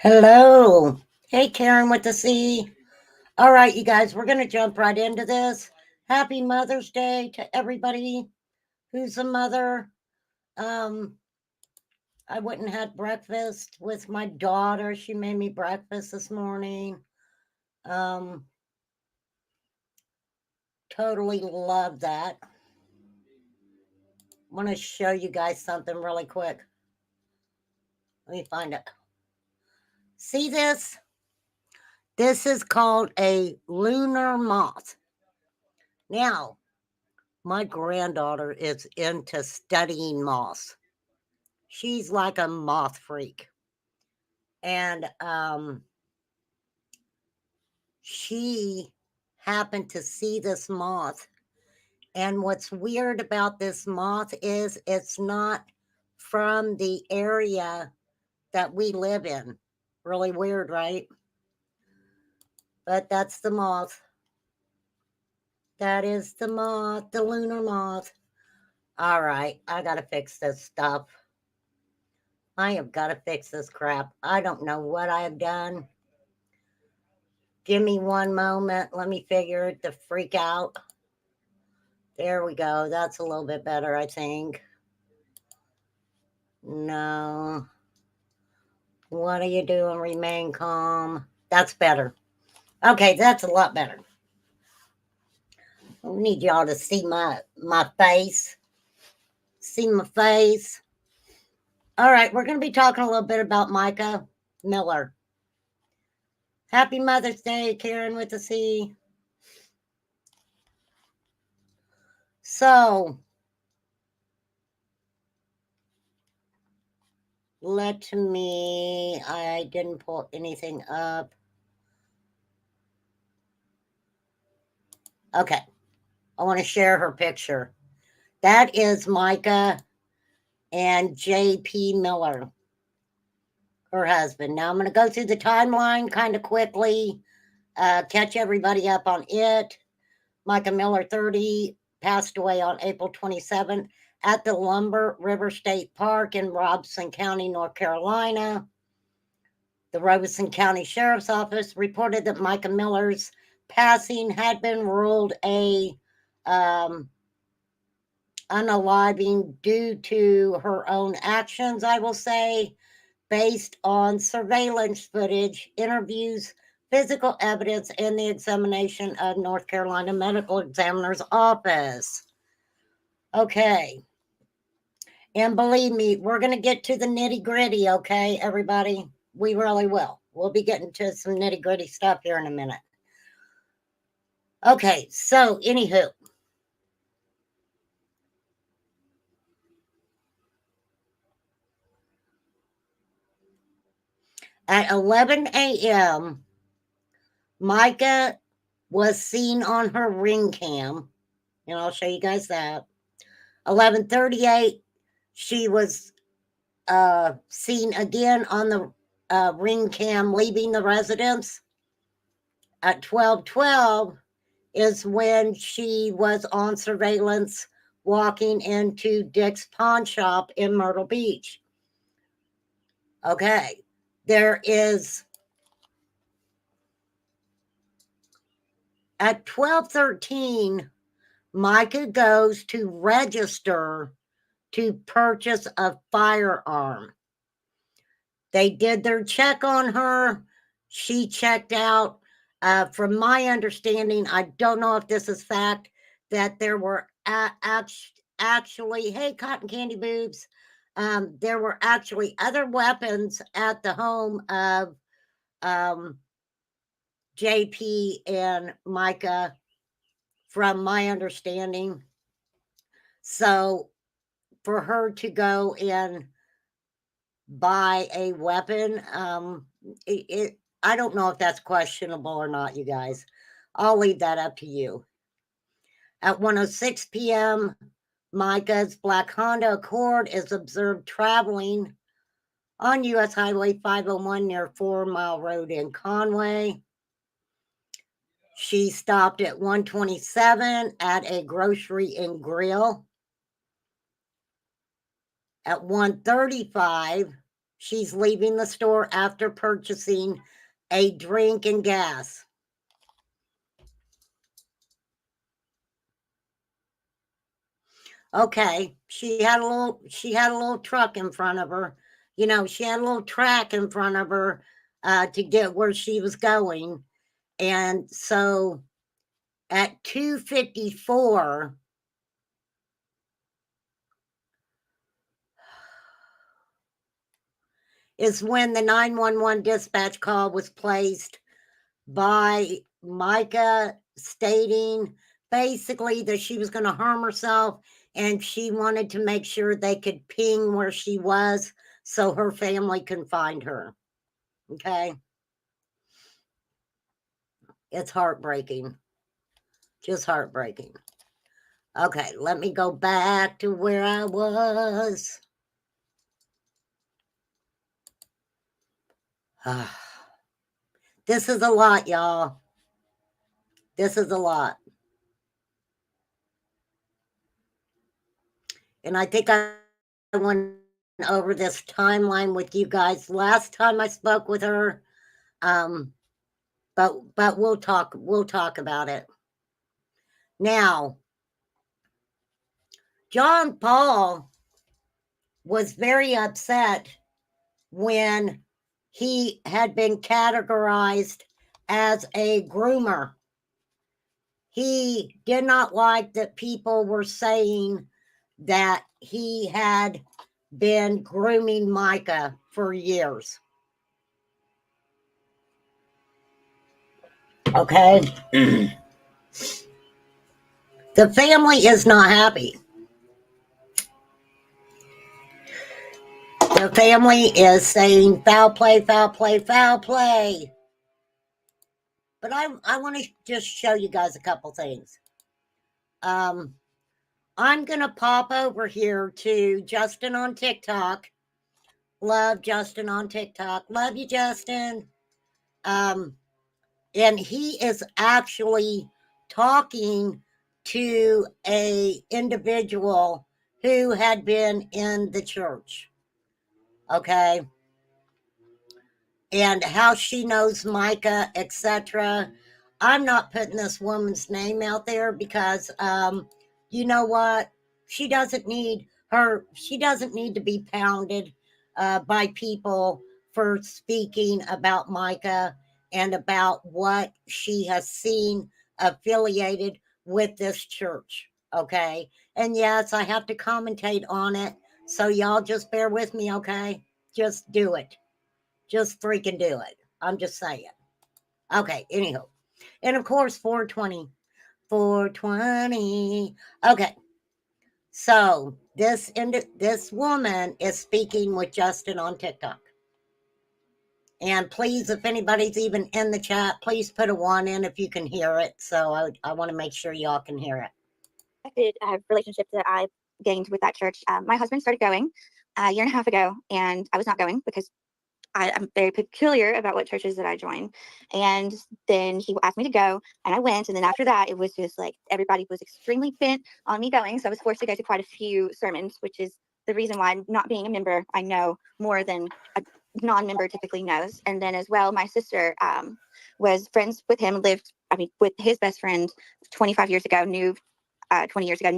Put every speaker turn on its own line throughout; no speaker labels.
Hello. Hey, Karen with the C. All right, you guys, we're going to jump right into this. Happy Mother's Day to everybody who's a mother. Um, I went and had breakfast with my daughter. She made me breakfast this morning. Um, totally love that. I want to show you guys something really quick. Let me find it. See this? This is called a lunar moth. Now, my granddaughter is into studying moths. She's like a moth freak. And she happened to see this moth. And what's weird about this moth is it's not from the area that we live in. Really weird, right? But that's the moth. That is the moth, the lunar moth. All right, I got to fix this stuff. I have got to fix this crap. I don't know what I have done. Give me one moment. Let me figure the freak out. There we go. That's a little bit better, I think. No. What are you doing? Remain calm. That's better. Okay, that's a lot better. I need y'all to see my face. See my face. All right, we're going to be talking a little bit about Mica Miller. Happy Mother's Day, Karen with the C. So, I didn't pull anything up. Okay, I want to share her picture. That is Mica and J.P. Miller, her husband. Now I'm going to go through the timeline kind of quickly, catch everybody up on it. Mica Miller, 30, passed away on April 27th at the Lumber River State Park in Robeson County, North Carolina. The Robeson County Sheriff's Office reported that Mica Miller's passing had been ruled a unaliving due to her own actions, I will say, based on surveillance footage, interviews, physical evidence, and the examination of North Carolina Medical Examiner's Office. Okay. And believe me, we're going to get to the nitty gritty, okay, everybody? We really will. We'll be getting to some nitty gritty stuff here in a minute. Okay, so anywho. At 11 a.m., Mica was seen on her ring cam, and I'll show you guys that. 11:38, she was seen again on the ring cam leaving the residence. At 12:12 is when she was on surveillance walking into Dick's Pawn Shop in Myrtle Beach. Okay, there is at 12:13, Mica goes to register to purchase a firearm. They did their check on her. She checked out. From my understanding, I don't know if this is fact, that there were actually, hey, cotton candy boobs, there were actually other weapons at the home of JP and Mica, from my understanding. So for her to go and buy a weapon, I don't know if that's questionable or not, you guys. I'll leave that up to you. At 1:06 p.m., Mica's black Honda Accord is observed traveling on U.S. Highway 501 near 4 Mile Road in Conway. She stopped at 1:27 at a grocery and grill. At 1:35, She's leaving the store after purchasing a drink and gas. Okay, she had a little truck in front of her. You know, she had a little track in front of her to get where she was going. And so at 2:54, is when the 911 dispatch call was placed by Mica, stating basically that she was going to harm herself and she wanted to make sure they could ping where she was so her family can find her. Okay. It's heartbreaking. Just heartbreaking. Okay, let me go back to where I was. This is a lot, y'all. This is a lot. And I think I went over this timeline with you guys last time I spoke with her. But we'll talk about it. Now, John Paul was very upset when he had been categorized as a groomer. He did not like that people were saying that he had been grooming Mica for years. Okay. The family is not happy. The family is saying foul play, foul play, foul play. But I want to just show you guys a couple things. I'm going to pop over here to Justin on TikTok. Love Justin on TikTok. Love you, Justin. And he is actually talking to a individual who had been in the church. Okay. And how she knows Mica, etc. I'm not putting this woman's name out there because you know what? She doesn't need to be pounded by people for speaking about Mica and about what she has seen affiliated with this church. Okay. And yes, I have to commentate on it. So y'all just bear with me, okay? Just do it. Just freaking do it. I'm just saying. Okay, anyhow. And of course, 420. 420. Okay. So this woman is speaking with Justin on TikTok. And please, if anybody's even in the chat, please put a 1 in if you can hear it. So I want to make sure y'all can hear it.
Relationship that I gained with that church. My husband started going a year and a half ago, and I was not going because I'm very peculiar about what churches that I join. And then he asked me to go, and I went. And then after that, it was just like everybody was extremely bent on me going. So I was forced to go to quite a few sermons, which is the reason why, not being a member, I know more than a non-member typically knows. And then as well, my sister was friends with him, with his best friend 25 years ago, 20 years ago,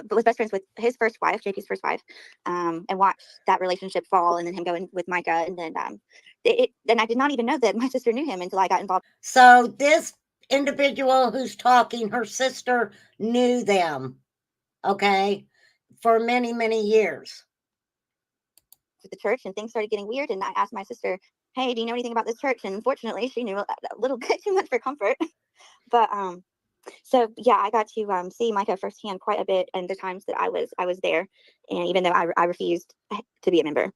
but was best friends with his first wife, JP's first wife, and watched that relationship fall, and then him going with Mica. And then and I did not even know that my sister knew him until I got involved.
So this individual who's talking, her sister knew them, okay, for many, many years.
With the church, and things started getting weird, and I asked my sister, hey, do you know anything about this church? And unfortunately, she knew a little bit too much for comfort. But so yeah, I got to see Mica firsthand quite a bit, and the times that I was there, and even though I refused to be a member.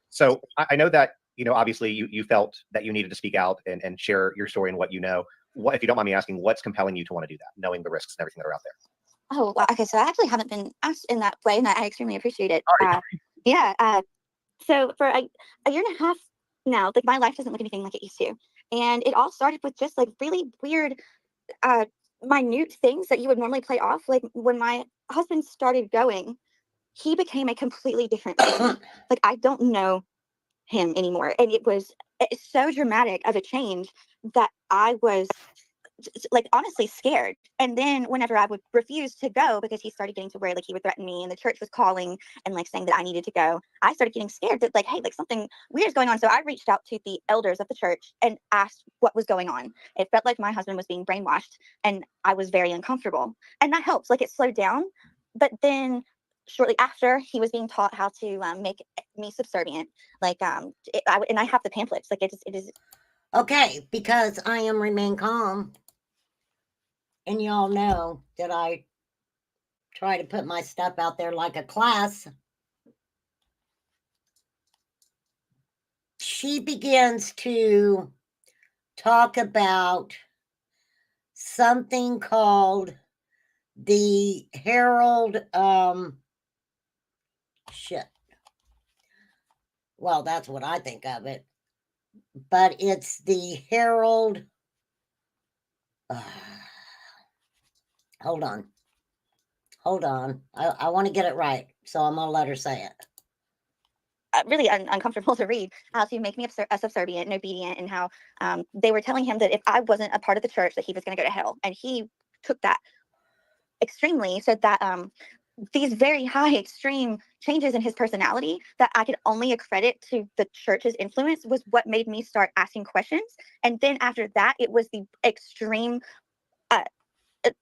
So I know that, you know, obviously you felt that you needed to speak out and share your story and what you know. What, if you don't mind me asking, what's compelling you to want to do that, knowing the risks and everything that are out there?
Oh, well, okay. So I actually haven't been asked in that way, and I extremely appreciate it. Yeah. So for a year and a half now, like, my life doesn't look anything like it used to, and it all started with just like really weird, minute things that you would normally play off. Like when my husband started going, he became a completely different person. Like, I don't know him anymore. And it's so dramatic of a change that I was like honestly scared. And then whenever I would refuse to go because he started getting to where like he would threaten me and the church was calling and like saying that I needed to go, I started getting scared that like, hey, like something weird is going on. So I reached out to the elders of the church and asked what was going on. It felt like my husband was being brainwashed and I was very uncomfortable. And that helps, like it slowed down. But then shortly after, he was being taught how to make me subservient. Like and I have the pamphlets. Like it is.
Okay, because I am remain calm. And y'all know that I try to put my stuff out there like a class. She begins to talk about something called the Herald, shit. Well, that's what I think of it. But it's the Herald. Hold on. I want to get it right, so I'm going to let her say it.
Really uncomfortable to read, how to make me subservient and obedient, and how they were telling him that if I wasn't a part of the church, that he was going to go to hell. And he took that extremely, said that these very high extreme changes in his personality that I could only accredit to the church's influence was what made me start asking questions. And then after that, it was the extreme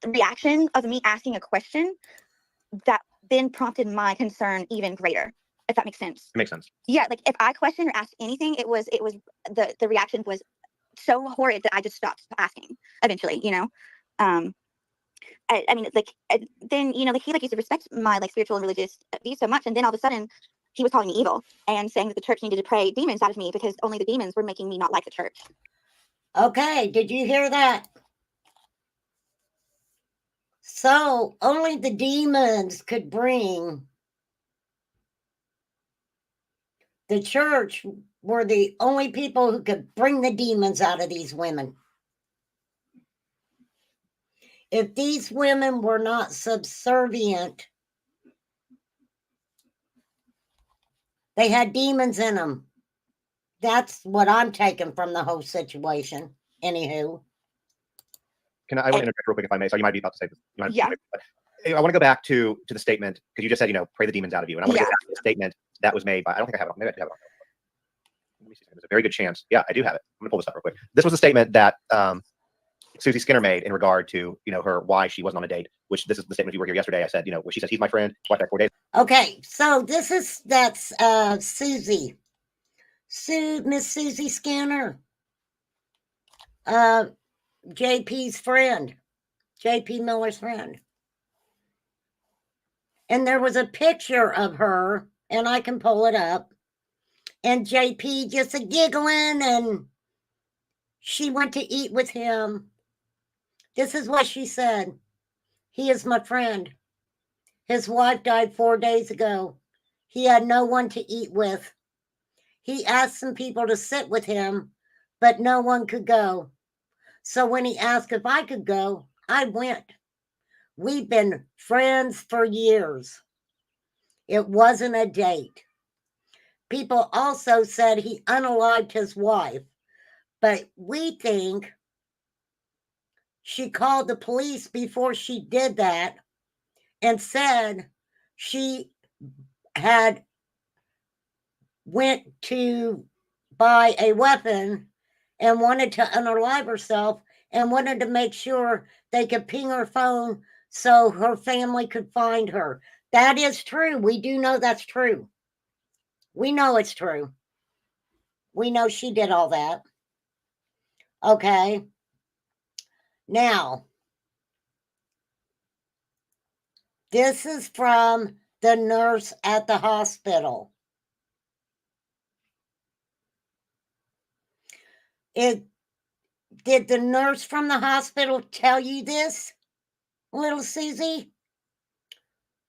reaction of me asking a question that then prompted my concern even greater, if that makes sense.
It makes sense.
Yeah, like if I questioned or asked anything, it was the reaction was so horrid that I just stopped asking eventually, you know. I mean, like then like he like used to respect my like spiritual and religious views so much, and then all of a sudden he was calling me evil and saying that the church needed to pray demons out of me because only the demons were making me not like the church.
Okay, did you hear that? So only the demons could bring. The church were the only people who could bring the demons out of these women. If these women were not subservient, they had demons in them. That's what I'm taking from the whole situation. Anywho.
I want to interject real quick if I may. So you might be about to say this.
Yeah.
I want to go back to the statement, because you just said, pray the demons out of you. And I want to go back to the statement that was made by, I don't think I have it on. Maybe I do have it on. Let me see. There's a very good chance. Yeah, I do have it. I'm going to pull this up real quick. This was a statement that Susie Skinner made in regard to, her, why she wasn't on a date, which this is the statement you were here yesterday. I said, where she says, he's my friend. Watch that 4 days.
Okay, so that's Susie. Miss Susie Skinner. JP's friend. JP Miller's friend. And there was a picture of her, and I can pull it up. And JP just giggling, and she went to eat with him. This is what she said. He is my friend. His wife died 4 days ago. He had no one to eat with. He asked some people to sit with him, but no one could go. So when he asked if I could go, I went. We've been friends for years. It wasn't a date. People also said he unalived his wife, but we think she called the police before she did that and said she had went to buy a weapon and wanted to unalive herself and wanted to make sure they could ping her phone so her family could find her. That is true. We do know that's true. We know it's true. We know she did all that. Okay. Now, this is from the nurse at the hospital. Did the nurse from the hospital tell you this, little Susie?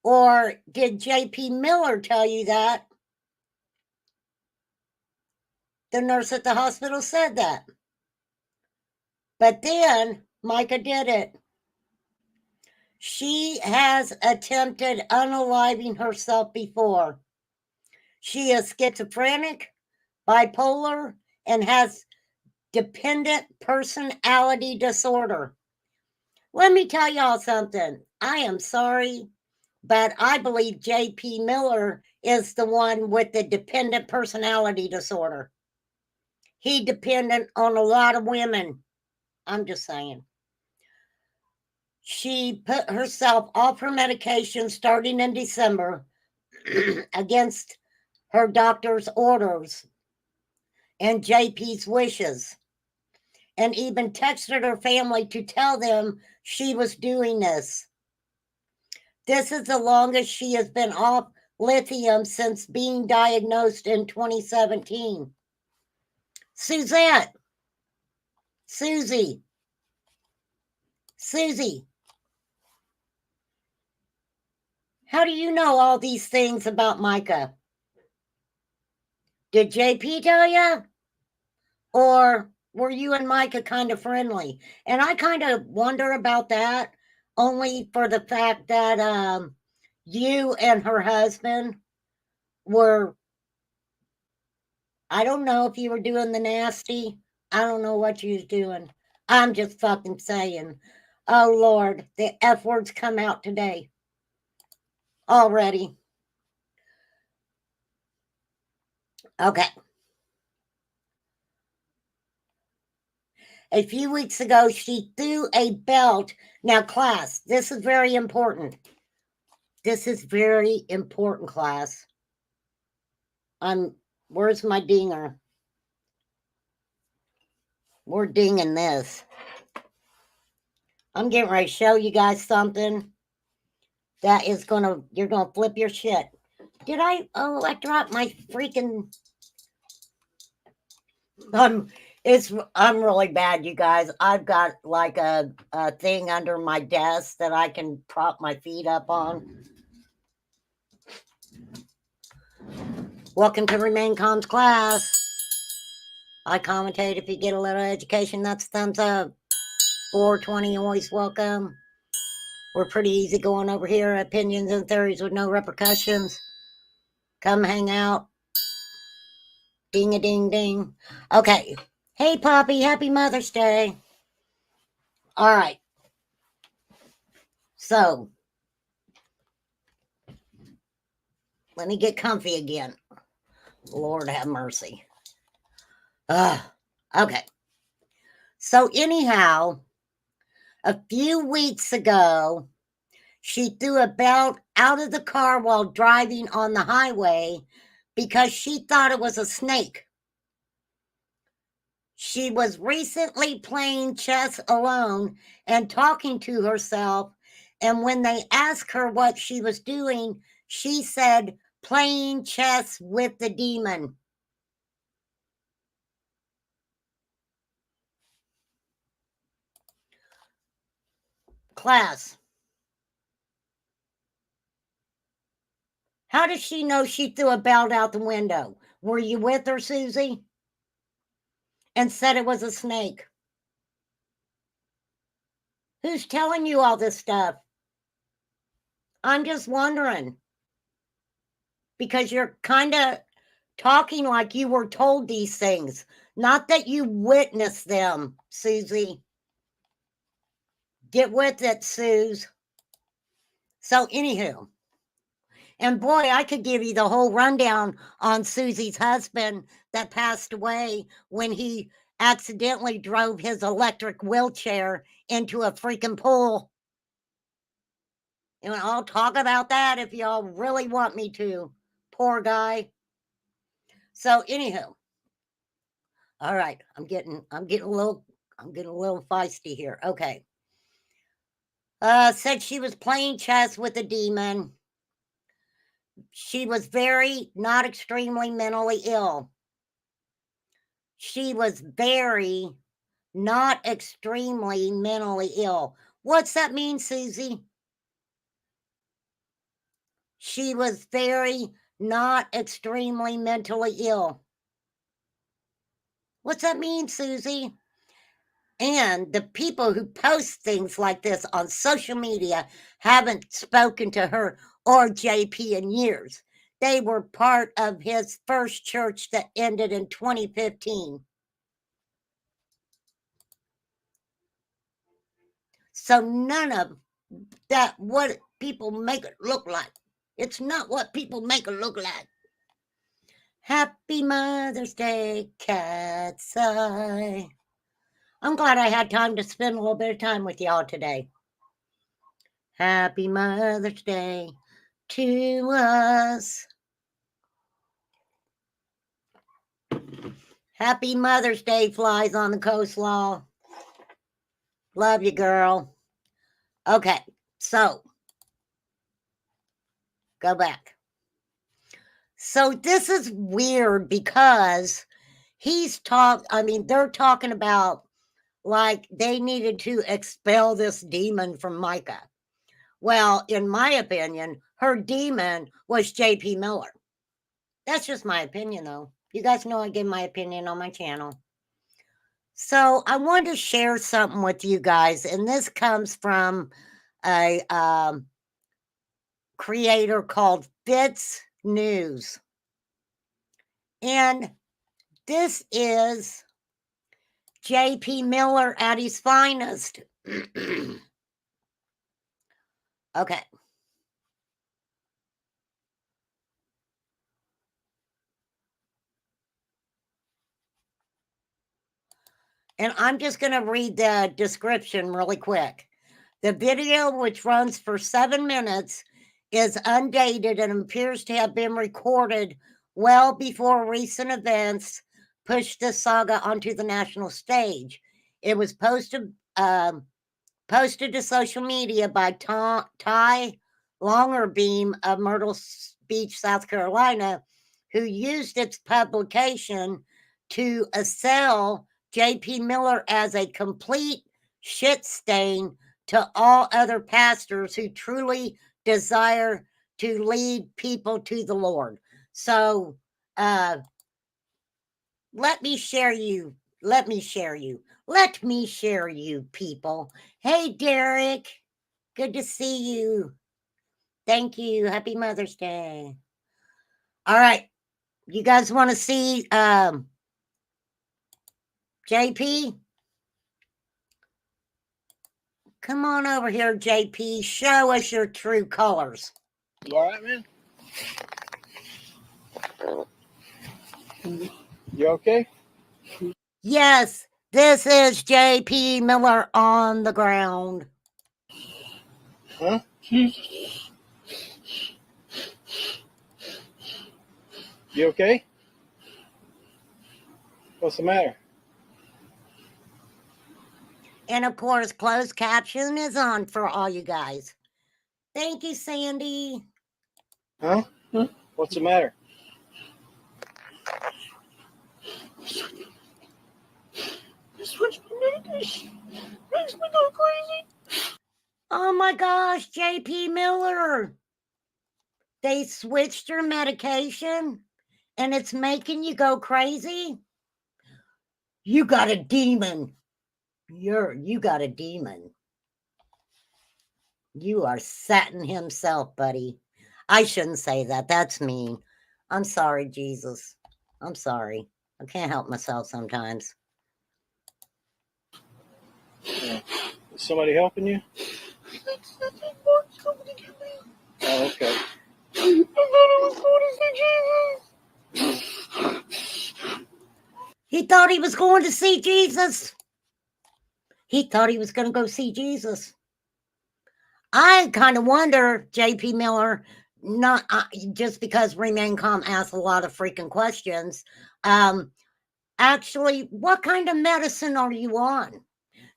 Or did JP Miller tell you that? The nurse at the hospital said that. But then Mica did it. She has attempted unaliving herself before. She is schizophrenic, bipolar, and has dependent personality disorder. Let me tell y'all something. I am sorry, but I believe J.P. Miller is the one with the dependent personality disorder. He dependent on a lot of women. I'm just saying. She put herself off her medication starting in December against her doctor's orders and JP's wishes, and even texted her family to tell them she was doing this. This is the longest she has been off lithium since being diagnosed in 2017. Suzette, Susie, how do you know all these things about Mica? Did JP tell you? Or were you and Mica kind of friendly? And I kind of wonder about that, only for the fact that you and her husband were, I don't know if you were doing the nasty. I don't know what you was doing. I'm just fucking saying. Oh, Lord, the F words come out today already. Okay. A few weeks ago, she threw a belt. Now, class, this is very important. This is very important, class. Where's my dinger? We're dinging this. I'm getting ready to show you guys something that is you're gonna flip your shit. I dropped my freaking, I'm really bad, you guys. I've got like a thing under my desk that I can prop my feet up on. Welcome to Remain Calm's class. I commentate. If you get a little education, that's thumbs up. 420, always welcome. We're pretty easy going over here. Opinions and theories with no repercussions. Come hang out. Ding a ding ding. Okay. Hey, Poppy. Happy Mother's Day. All right. So, let me get comfy again. Lord have mercy. Okay. So, anyhow, a few weeks ago, she threw a belt out of the car while driving on the highway because she thought it was a snake. She was recently playing chess alone and talking to herself, and when they asked her what she was doing, she said, playing chess with the demon. Class, how does she know she threw a belt out the window? Were you with her, Susie? And said it was a snake. Who's telling you all this stuff? I'm just wondering. Because you're kind of talking like you were told these things. Not that you witnessed them, Susie. Get with it, Suze. So, anywho. And boy, I could give you the whole rundown on Susie's husband that passed away when he accidentally drove his electric wheelchair into a freaking pool. And I'll talk about that if y'all really want me to. Poor guy. So, anywho. All right, I'm getting a little feisty here. Okay. Said she was playing chess with a demon. She was very not extremely mentally ill. She was very not extremely mentally ill. What's that mean, Susie? She was very not extremely mentally ill. What's that mean, Susie? And the people who post things like this on social media haven't spoken to her or JP in years. they were part of his first church that ended in 2015. So none of that, what people make it look like. It's not what people make it look like. Happy Mother's Day, Cat's Eye. I'm glad I had time to spend a little bit of time with y'all today. Happy Mother's Day to us. Happy Mother's Day, flies on the coastlaw. Love you, girl. Okay, so go back. So this is weird because they're talking about like they needed to expel this demon from Mica. Well, in my opinion, her demon was JP Miller. That's just my opinion, though. You guys know I give my opinion on my channel. So I wanted to share something with you guys, and this comes from a creator called Fitz News. And this is JP Miller at his finest. Okay. And I'm just going to read the description really quick. The video, which runs for 7 minutes, is undated and appears to have been recorded well before recent events pushed the saga onto the national stage. It was posted to social media by Ty Longerbeam of Myrtle Beach, South Carolina, who used its publication to assail JP Miller as a complete shit stain to all other pastors who truly desire to lead people to the Lord. So let me share you, people. Hey, Derek, good to see you. Thank you. Happy Mother's Day. All right, you guys want to see JP? Come on over here, JP. Show us your true colors.
You all right, man? You okay?
Yes, this is JP Miller on the ground.
Huh? You okay? What's the matter?
And of course, closed caption is on for all you guys. Thank you, Sandy.
Huh? What's the matter? Switch medication. Makes me go crazy.
Oh my gosh, JP Miller. They switched your medication and it's making you go crazy? You got a demon. You got a demon. You are Satan himself, buddy. I shouldn't say that. That's mean. I'm sorry, Jesus. I'm sorry. I can't help myself sometimes.
Yeah. Is somebody helping you? Oh, okay. I
He thought he was going to see Jesus. He thought he was going to go see Jesus. I kind of wonder, JP Miller, not just because Remain Calm asks a lot of freaking questions. Actually, what kind of medicine are you on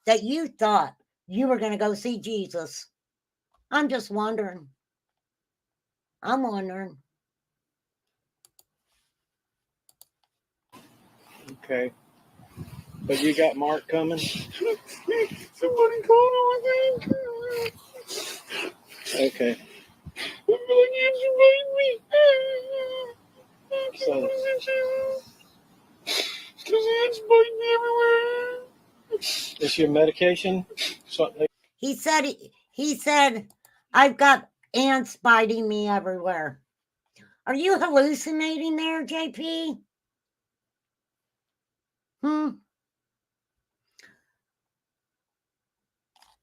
that you thought you were going to go see Jesus? I'm just wondering. I'm wondering.
Okay. But you got Mark coming? Somebody called him, I think. Okay. So, is your medication something?
He said, I've got ants biting me everywhere. Are you hallucinating there, JP?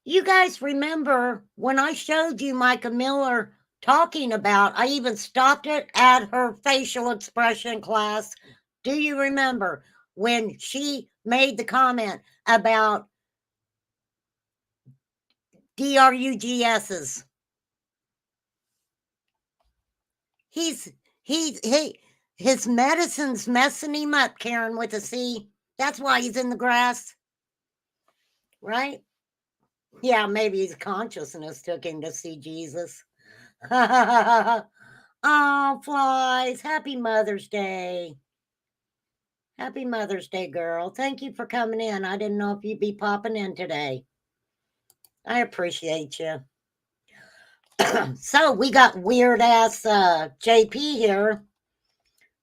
You guys remember when I showed you Mica Miller talking about, I even stopped it at her facial expression class. Do you remember when she made the comment about DRUGSs? His medicine's messing him up, Karen, with a C. That's why he's in the grass, right? Yeah, maybe his consciousness took him to see Jesus. Oh, Flies, happy Mother's Day. Happy Mother's Day, girl. Thank you for coming in. I didn't know if you'd be popping in today. I appreciate you. So we got weird ass JP here,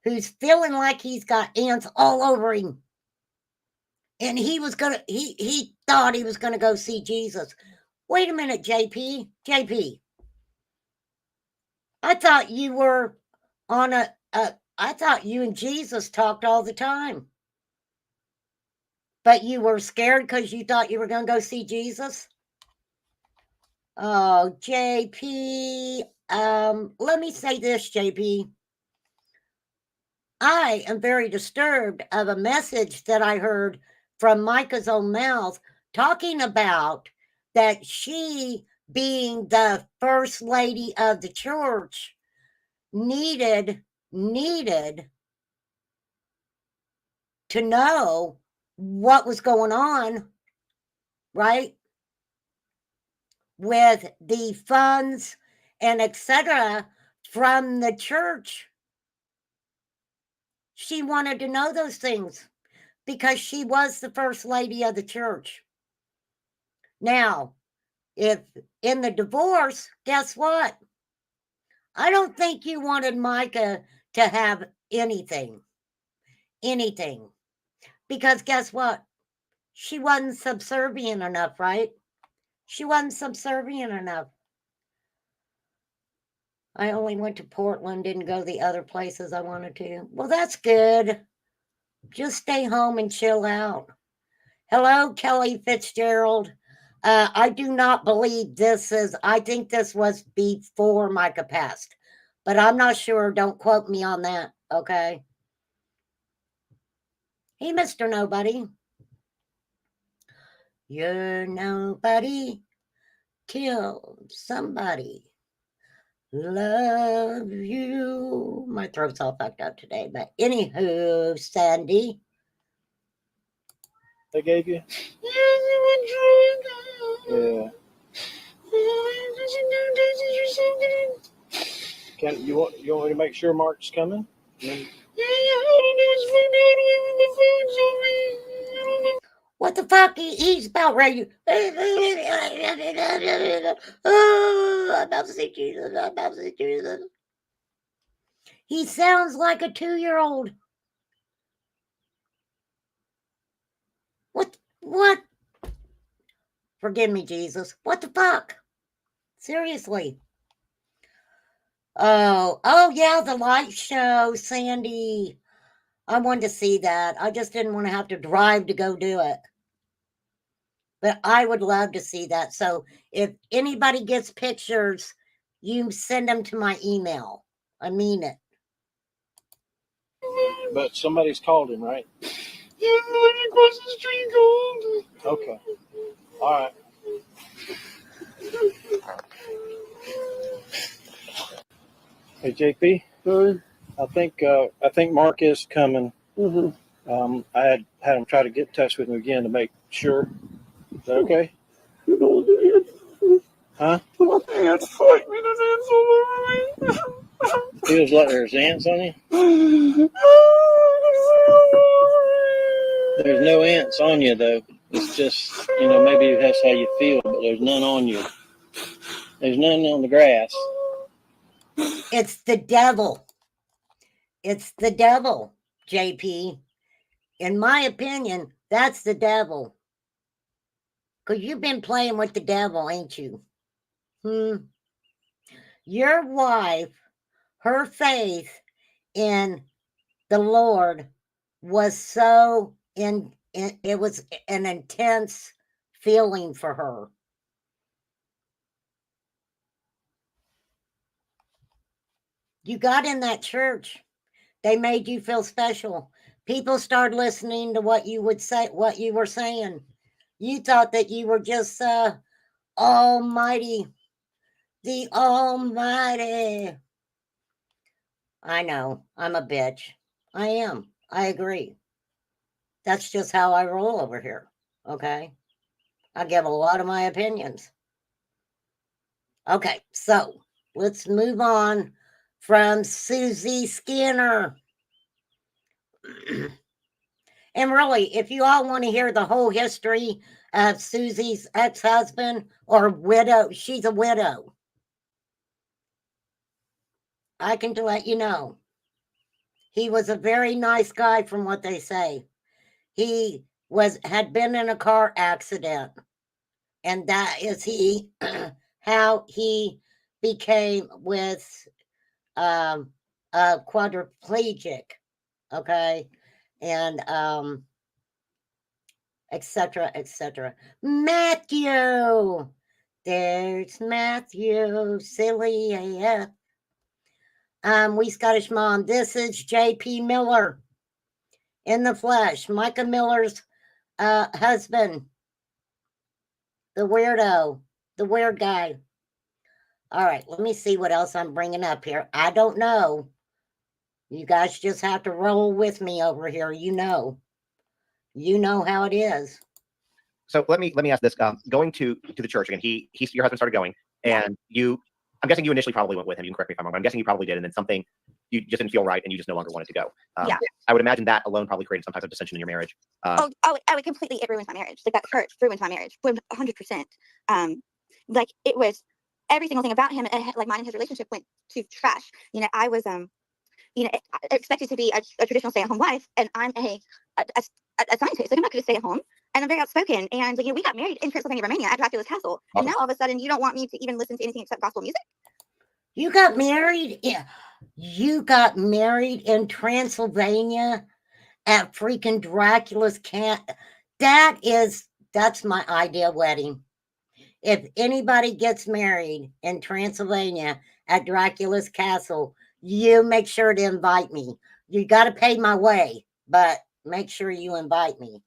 who's feeling like he's got ants all over him. And he thought he was gonna go see Jesus. Wait a minute, JP. JP. I thought you were on I thought you and Jesus talked all the time. But you were scared because you thought you were going to go see Jesus? Oh, JP. Let me say this, JP. I am very disturbed of a message that I heard from Micah's own mouth talking about that she, being the first lady of the church, needed to know what was going on, right, with the funds and etc. from the church. She wanted to know those things because she was the first lady of the church. Now, if in the divorce, guess what? I don't think you wanted Mica to have anything. Because guess what? She wasn't subservient enough, right? She wasn't subservient enough. I only went to Portland, didn't go the other places I wanted to. Well, that's good. Just stay home and chill out. Hello, Kelly Fitzgerald. I do not believe this is, I think this was before Mica passed, but I'm not sure. Don't quote me on that, okay? Hey, Mr. Nobody. You're nobody killed somebody. Love you. My throat's all fucked up today, but anywho, Sandy.
They gave you? Yeah. You want me to make sure Mark's coming?
What the fuck? He's about ready. Oh, I'm about to see Jesus. I'm about to see Jesus. He sounds like a 2-year-old. What? Forgive me, Jesus. What the fuck? Seriously. Oh yeah, the light show, Sandy. I wanted to see that. I just didn't want to have to drive to go do it. But I would love to see that. So if anybody gets pictures, you send them to my email. I mean it.
But somebody's called him, right? Okay. All right. Hey, JP. I think Mark is coming. Mm-hmm. I had him try to get in touch with him again to make sure. Is that okay? Huh? The ants fight me. There's ants all over me. He was like, there's ants on you? There's no ants on you, though. It's just, maybe that's how you feel, but there's none on you. There's none on the grass.
It's the devil. It's the devil, JP. In my opinion, that's the devil. Because you've been playing with the devil, ain't you? Your wife her faith in the Lord was so it was an intense feeling for her. You got in that church. They made you feel special. People started listening to what you would say, what you were saying. You thought that you were just almighty, the almighty. I know, I'm a bitch. I am. I agree. That's just how I roll over here. Okay. I give a lot of my opinions. Okay, so let's move on from Susie Skinner. And really, if you all want to hear the whole history of Susie's ex-husband or widow, she's a widow. I can let you know. He was a very nice guy from what they say. He had been in a car accident. And that is how he became with a quadriplegic. Okay. And etc. etc. Matthew. There's Matthew. Silly AF. We Scottish Mom. This is J.P. Miller in the flesh. Mica Miller's husband. The weirdo. The weird guy. All right. Let me see what else I'm bringing up here. I don't know. You guys just have to roll with me over here. You know how it is.
So let me ask this: going to the church again, your husband started going, and I'm guessing you initially probably went with him. You can correct me if I'm wrong, but I'm guessing you probably did, and then something you just didn't feel right, and you just no longer wanted to go.
Yeah.
I would imagine that alone probably created some type of dissension in your marriage.
I would completely, it ruined my marriage. Like that church ruined my marriage, 100%. Like it was every single thing about him, like mine and his relationship went to trash. You know, I was expected to be a traditional stay-at-home wife, and I'm a scientist. Like I'm not going to stay at home, and I'm very outspoken. And we got married in Pennsylvania, Romania, at Dracula's castle, and now all of a sudden you don't want me to even listen to anything except gospel music.
You got married? Yeah. You got married in Transylvania at freaking Dracula's camp. That's my ideal wedding. If anybody gets married in Transylvania at Dracula's castle, you make sure to invite me. You got to pay my way, but make sure you invite me.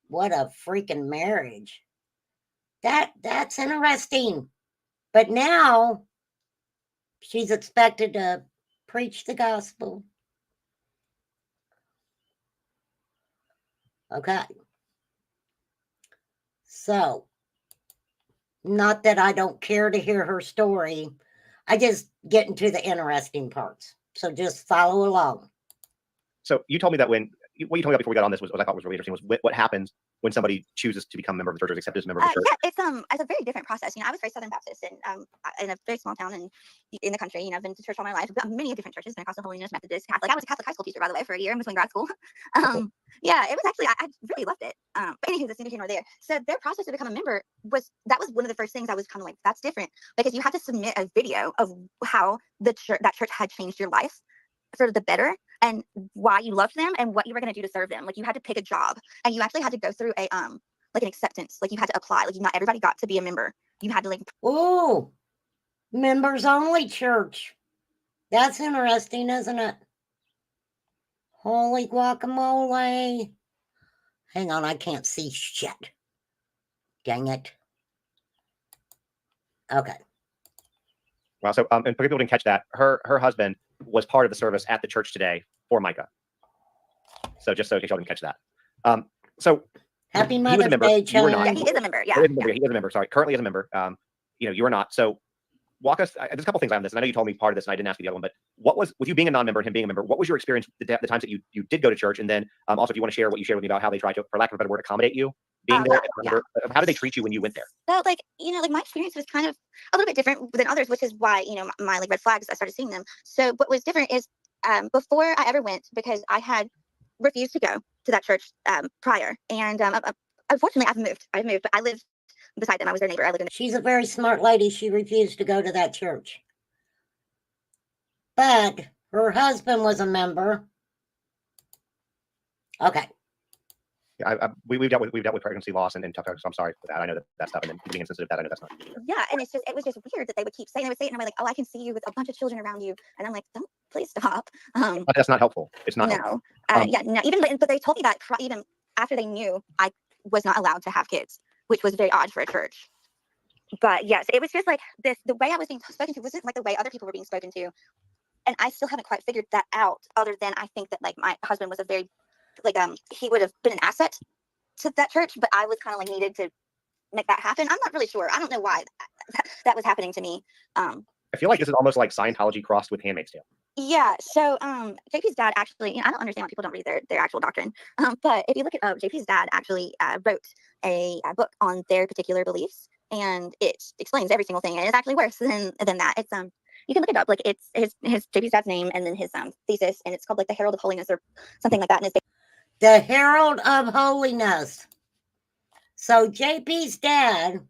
What a freaking marriage. That's interesting. But now she's expected to preach the gospel. Okay. So, not that I don't care to hear her story. I just get into the interesting parts. So just follow along.
So you told me that what you told me about before we got on this was what I thought was really interesting was what happens when somebody chooses to become a member of the church or is accepted as a member of the church.
Yeah, it's a very different process. I was very Southern Baptist and in a very small town in the country. I've been to church all my life. I've got many different churches: Pentecostal, Holiness, Methodist, Catholic. I was a Catholic high school teacher, by the way, for a year in between grad school. Yeah, it was actually I really loved it. But anyway, that's neither here nor there. So their process to become a member was one of the first things I was kind of like, that's different, because you had to submit a video of how that church had changed your life for the better, and why you loved them and what you were going to do to serve them. Like you had to pick a job, and you actually had to go through a like an acceptance. Like you had to apply. Like not everybody got to be a member. You had to
Oh, members only church. That's interesting, isn't it? Holy guacamole. Hang on, I can't see shit. Dang it. Okay.
Well, so and for people didn't catch that, her husband was part of the service at the church today for Mica. So just so in case y'all didn't catch that. So
happy Mother's Day,
you were not.
Yeah, he is a member. Yeah.
He is a member. Sorry, currently is a member. You are not. So walk us. There's a couple things on this, and I know you told me part of this, and I didn't ask you the other one. But what was, with you being a non-member and him being a member, what was your experience the times that you did go to church, and then also if you want to share what you shared with me about how they tried to, for lack of a better word, accommodate you being there.
Yeah.
How did they treat you when you went there?
So my experience was kind of a little bit different than others, which is why my red flags, I started seeing them. So what was different is before I ever went, because I had refused to go to that church prior, and unfortunately I've moved, but I lived beside them. I was their neighbor. I lived in.
She's a very smart lady. She refused to go to that church. but her husband was a member. Okay.
Yeah, we've dealt with pregnancy loss and tough. So I'm sorry for that. I know that stuff, and then being insensitive. That I know that's not.
Yeah, and it was just weird that they would keep saying, they would say it in a way like, "Oh, I can see you with a bunch of children around you," and I'm like, "Don't, please stop."
But that's not helpful. It's not.
No,
helpful.
yeah, no. But they told me that even after they knew I was not allowed to have kids, which was very odd for a church. But yes, it was just like this. The way I was being spoken to wasn't like the way other people were being spoken to, and I still haven't quite figured that out. Other than I think that like my husband was a very he would have been an asset to that church, but I was kind of like needed to make that happen. I'm not really sure. I don't know why that was happening to me.
I feel like this is almost like Scientology crossed with Handmaid's Tale.
Yeah. So JP's dad actually, I don't understand why people don't read their actual doctrine. But if you look it up, JP's dad actually wrote a book on their particular beliefs, and it explains every single thing, and it's actually worse than that. It's you can look it up, like it's his JP's dad's name and then his thesis, and it's called like the Herald of Holiness or something like that. And it's
The Herald of Holiness. So JP's dad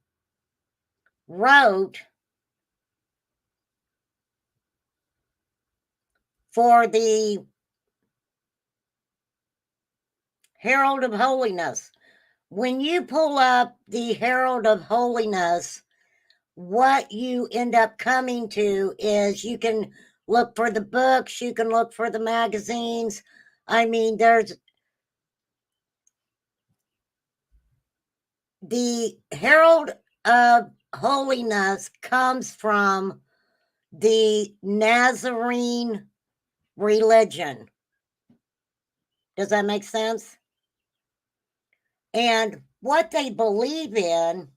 wrote for the Herald of Holiness. When you pull up the Herald of Holiness, what you end up coming to is you can look for the books, you can look for the magazines. I mean, there's the Herald of Holiness comes from the Nazarene religion. Does that make sense? And what they believe in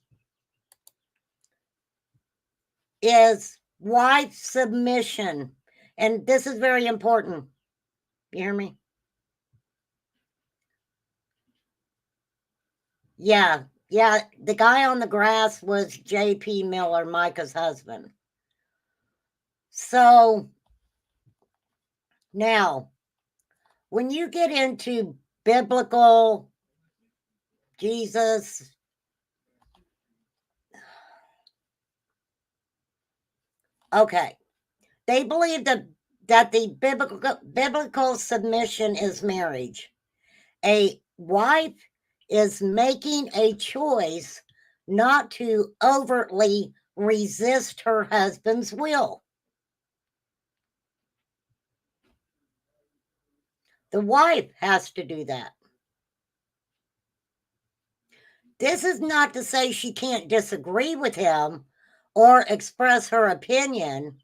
is wife submission. And this is very important. You hear me? Yeah. The guy on the grass was J.P. Miller, Mica's husband. So now, when you get into biblical Jesus, okay, they believe that the biblical submission is marriage. A wife is making a choice not to overtly resist her husband's will. The wife has to do that. This is not to say she can't disagree with him or express her opinion.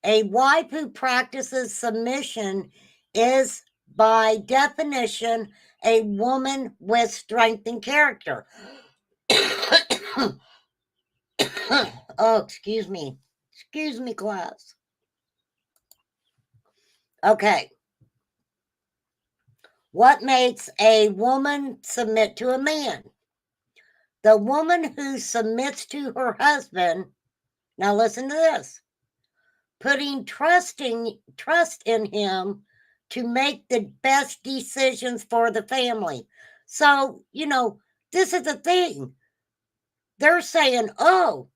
A wife who practices submission is, by definition, a woman with strength and character. Oh, excuse me. Excuse me, class. Okay. What makes a woman submit to a man? The woman who submits to her husband, now listen to this, putting trust in him to make the best decisions for the family. So, this is the thing. They're saying, oh,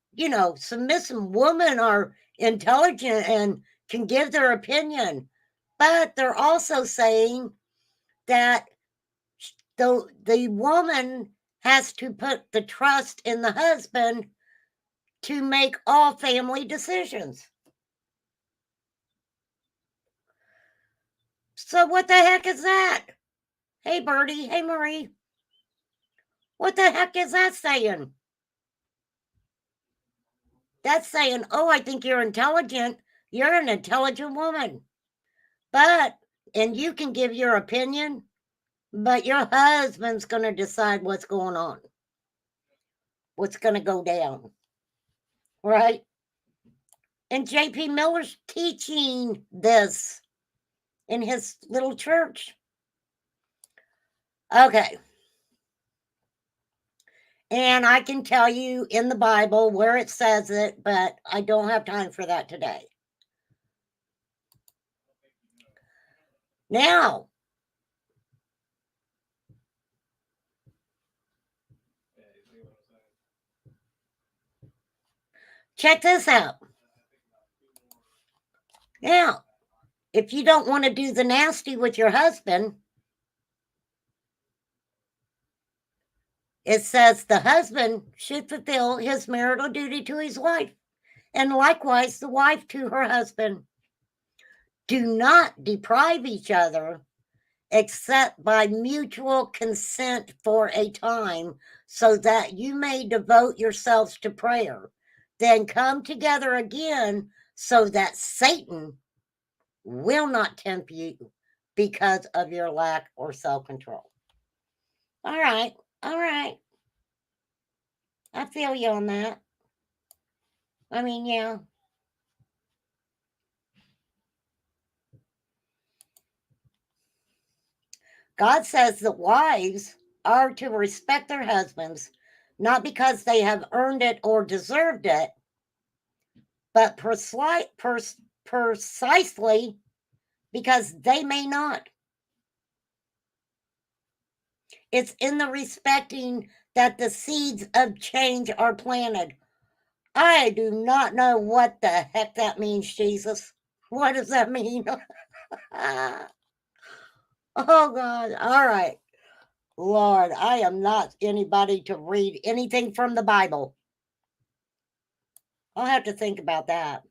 submissive women are intelligent and can give their opinion. But they're also saying that the woman has to put the trust in the husband to make all family decisions. So what the heck is that? Hey, Bertie. Hey, Marie. What the heck is that saying? That's saying, oh, I think you're intelligent. You're an intelligent woman. And you can give your opinion, but your husband's going to decide what's going on, what's going to go down, right? And J.P. Miller's teaching this in his little church. Okay. And I can tell you in the Bible where it says it, but I don't have time for that today. Now, check this out. Now, if you don't want to do the nasty with your husband, it says the husband should fulfill his marital duty to his wife, and likewise the wife to her husband. Do not deprive each other except by mutual consent for a time, so that you may devote yourselves to prayer. Then come together again, so that Satan will not tempt you because of your lack or self-control. All right. I feel you on that. I mean, yeah. God says that wives are to respect their husbands, not because they have earned it or deserved it, but precisely because they may not. It's in the respecting that the seeds of change are planted. I do not know what the heck that means, Jesus. What does that mean? Oh, God. All right. Lord, I am not anybody to read anything from the Bible. I'll have to think about that.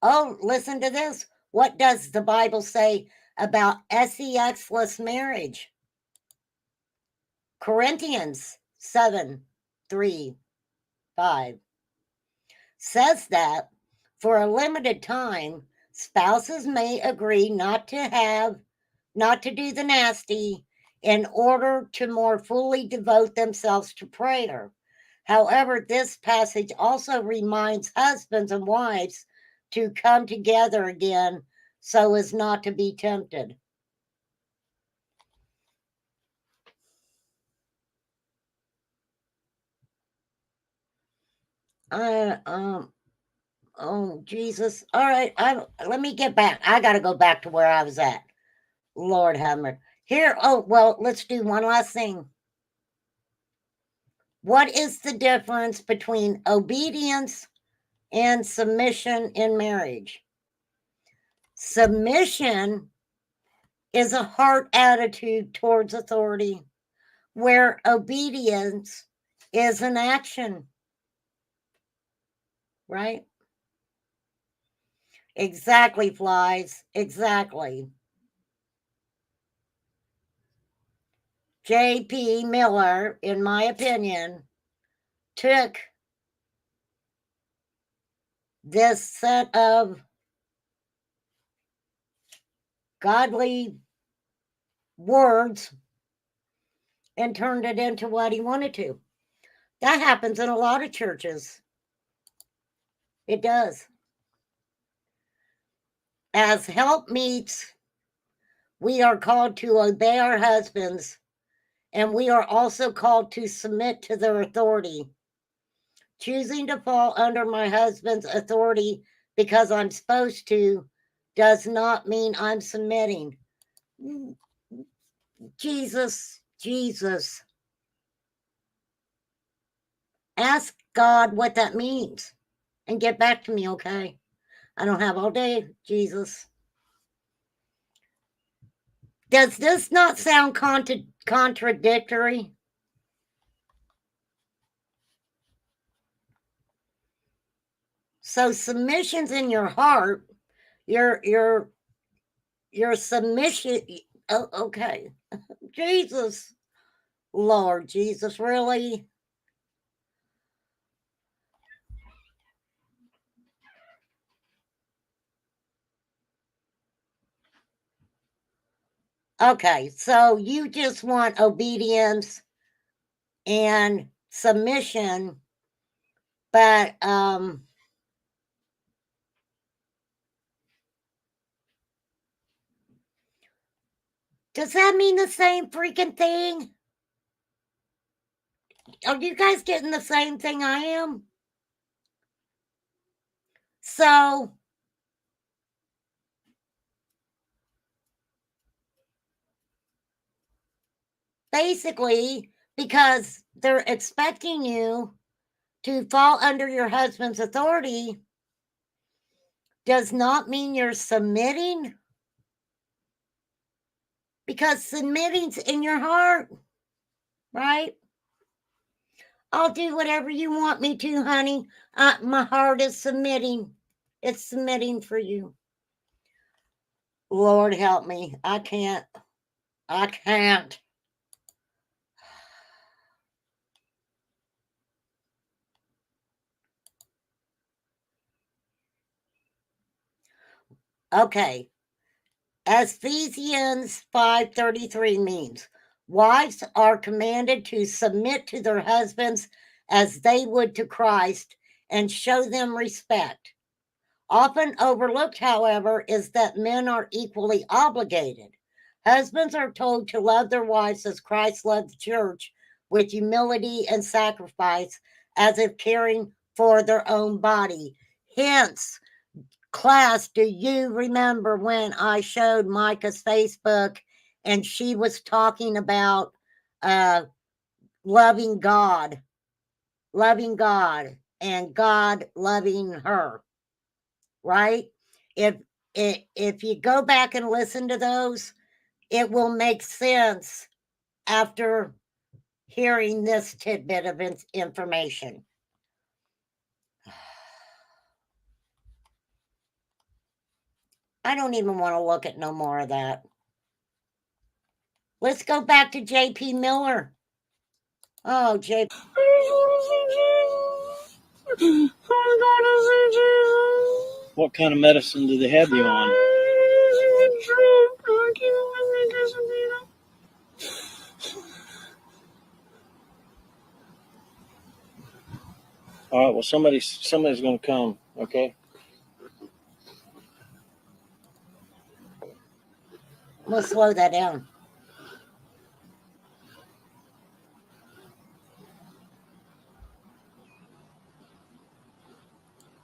Oh, listen to this. What does the Bible say about sexless marriage? Corinthians 7:3-5 says that for a limited time, spouses may agree not to do the nasty in order to more fully devote themselves to prayer. However, this passage also reminds husbands and wives to come together again so as not to be tempted. Oh, Jesus. All right, let me get back. I got to go back to where I was at. Lord have mercy. Here, well, let's do one last thing. What is the difference between obedience and submission in marriage? Submission is a heart attitude towards authority, where obedience is an action. Right? Exactly, flies. Exactly. J.P. Miller, in my opinion, took this set of godly words and turned it into what he wanted to. That happens in a lot of churches. It does. As helpmeets, we are called to obey our husbands, and we are also called to submit to their authority. Choosing to fall under my husband's authority because I'm supposed to does not mean I'm submitting. Jesus. Ask God what that means and get back to me, okay? I don't have all day, Jesus. Does this not sound contradictory? So submission's in your heart. Your submission. Oh, okay. Jesus. Lord Jesus, really? Okay, so you just want obedience and submission, but does that mean the same freaking thing? Are you guys getting the same thing I am? So basically, because they're expecting you to fall under your husband's authority, does not mean you're submitting, because submitting's in your heart, right? I'll do whatever you want me to, honey. My heart is submitting. It's submitting for you. Lord help me. I can't. I can't. Okay. As Ephesians 5:33 means, wives are commanded to submit to their husbands as they would to Christ and show them respect. Often overlooked, however, is that men are equally obligated. Husbands are told to love their wives as Christ loved the church, with humility and sacrifice, as if caring for their own body. Hence, class, do you remember when I showed Mica's Facebook and she was talking about loving God and God loving her, right? If you go back and listen to those, it will make sense after hearing this tidbit of information. I don't even want to look at no more of that. Let's go back to J.P. Miller. Oh, J.P.
What kind of medicine do they have you on? All right. Well, somebody's going to come. Okay.
I'm going to slow that down.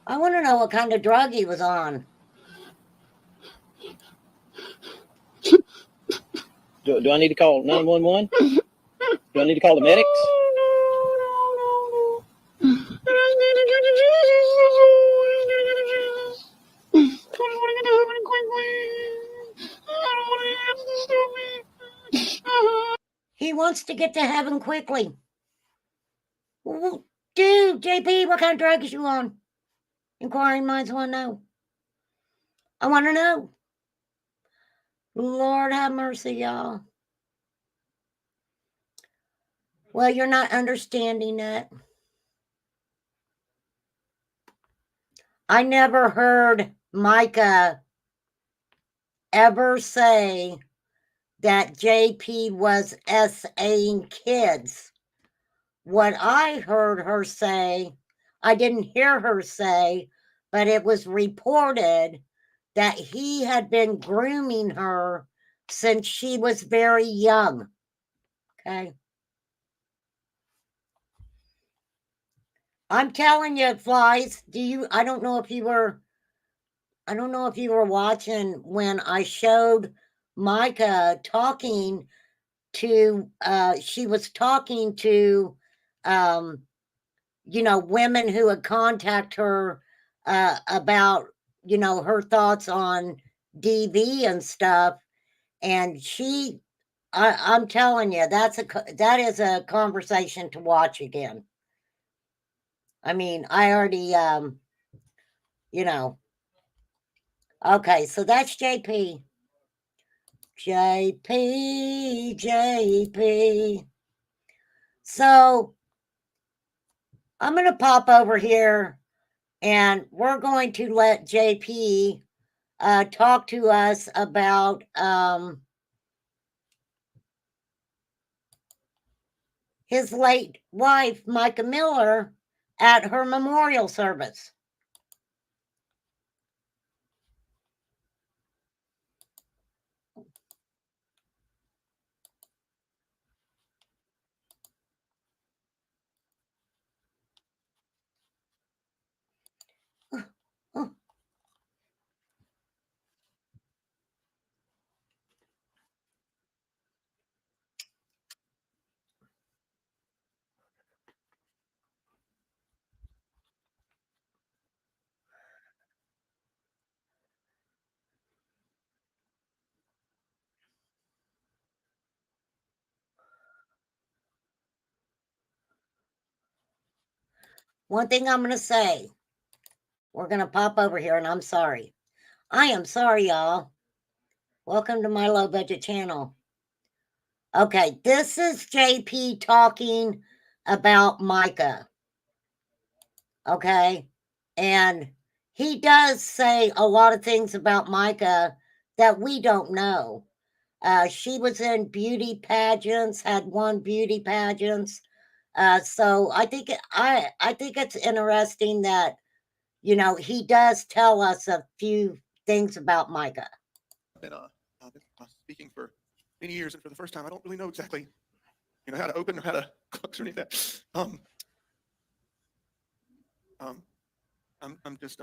I want to know what kind of drug he was on.
Do I need to call 911? Do I need to call the medics?
He wants to get to heaven quickly. Well, dude, JP, what kind of drug is you on? Inquiring minds want to know. I want to know. Lord have mercy, y'all. Well, you're not understanding that. I never heard Mica ever say that JP was SAing kids. What I heard her say, I didn't hear her say, but it was reported that he had been grooming her since she was very young. Okay. I'm telling you, flies. I don't know if you were watching when I showed Mica talking to she was talking to women who had contacted her about her thoughts on DV and stuff, and I'm telling you, that is a conversation to watch again. I mean, I already okay, so that's JP. So I'm going to pop over here and we're going to let JP talk to us about his late wife, Mica Miller, at her memorial service. one thing I'm going to say, we're going to pop over here, and I'm sorry. I am sorry, y'all. Welcome to my low budget channel. Okay, this is JP talking about Mica. Okay, and he does say a lot of things about Mica that we don't know. She was in beauty pageants, had won beauty pageants. So I think it's interesting that, you know, he does tell us a few things about Mica.
I've been speaking for many years, and for the first time, I don't really know exactly, you know, how to open or how to close or any of that. I'm just,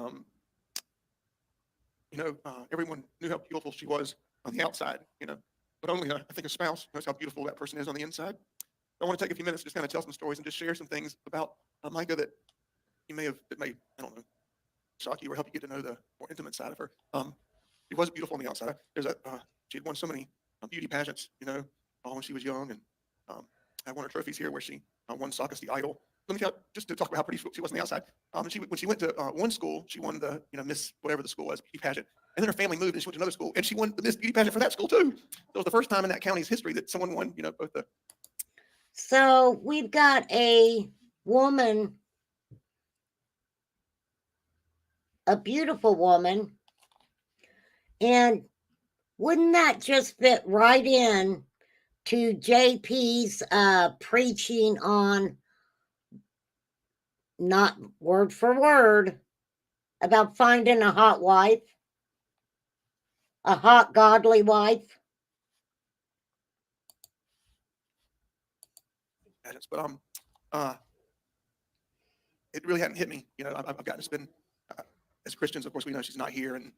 you know, everyone knew how beautiful she was on the outside, you know, but only I think a spouse knows how beautiful that person is on the inside. I want to take a few minutes to just kind of tell some stories and just share some things about Mica that may, I don't know, shock you or help you get to know the more intimate side of her. She was beautiful on the outside. She had won so many beauty pageants, you know, when she was young, and I won her trophies here where she won Saucus the Idol. Let me tell you, just to talk about how pretty she was on the outside. When she went to one school, she won the, you know, Miss whatever the school was, beauty pageant, and then her family moved and she went to another school and she won the Miss beauty pageant for that school too. So it was the first time in that county's history that someone won, you know, both the.
So we've got a woman, a beautiful woman, and wouldn't that just fit right in to JP's preaching on, not word for word, about finding a hot wife, a hot godly wife?
But it really hadn't hit me. You know, I've gotten to spend, as Christians, of course, we know she's not here and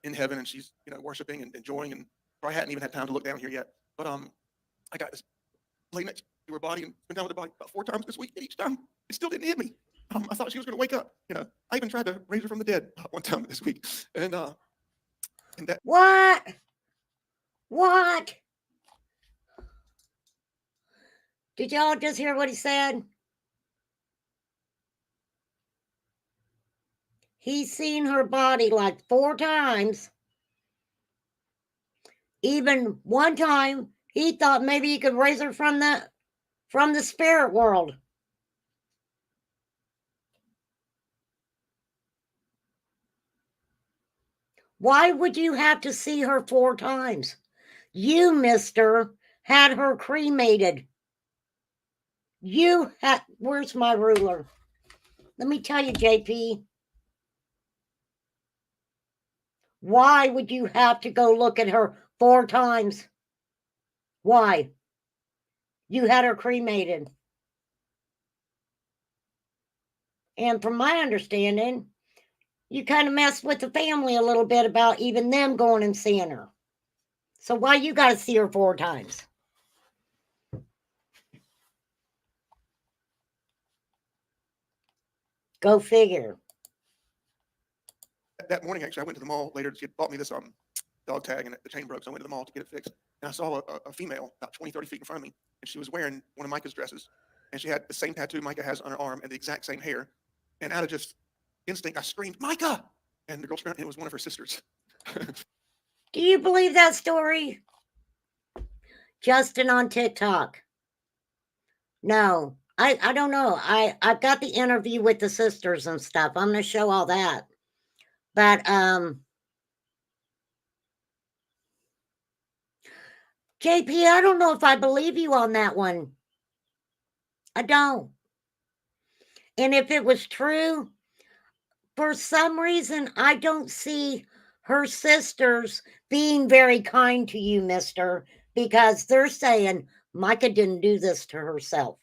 in heaven, and she's, you know, worshiping and enjoying, and I hadn't even had time to look down here yet. But I got to lay next to her body and spend time with her body about 4 times this week, and each time it still didn't hit me. I thought she was going to wake up. You know, I even tried to raise her from the dead one time this week, and that.
What? Did y'all just hear what he said? He's seen her body like 4 times. Even one time, he thought maybe he could raise her from the spirit world. Why would you have to see her 4 times? You, mister, had her cremated. Where's my ruler? Let me tell you, JP. Why would you have to go look at her 4 times? Why? You had her cremated. And from my understanding, you kind of messed with the family a little bit about even them going and seeing her. So why you got to see her 4 times? Go figure.
That morning, actually, I went to the mall later. She had bought me this dog tag, and the chain broke, so I went to the mall to get it fixed. And I saw a female about 20, 30 feet in front of me, and she was wearing one of Micah's dresses, and she had the same tattoo Micah has on her arm and the exact same hair. And out of just instinct, I screamed, "Micah!" And the girl turned, and it was one of her sisters.
Do you believe that story? Justin on TikTok. No, I don't know. I've got the interview with the sisters and stuff. I'm going to show all that. But JP, I don't know if I believe you on that one. I don't. And if it was true, for some reason, I don't see her sisters being very kind to you, mister, because they're saying Mica didn't do this to herself.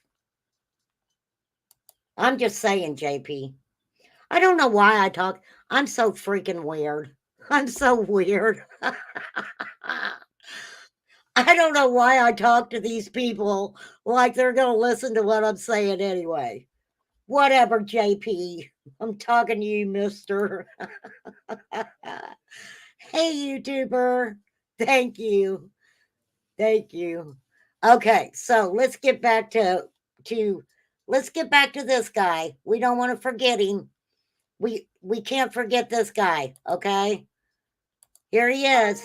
I'm just saying, JP. I don't know why I talk. I'm so freaking weird. I'm so weird. I don't know why I talk to these people like they're going to listen to what I'm saying anyway. Whatever, JP. I'm talking to you, mister. Hey, YouTuber. Thank you. Thank you. Okay, so let's get back to let's get back to this guy. We don't want to forget him. We can't forget this guy, okay? Here he is.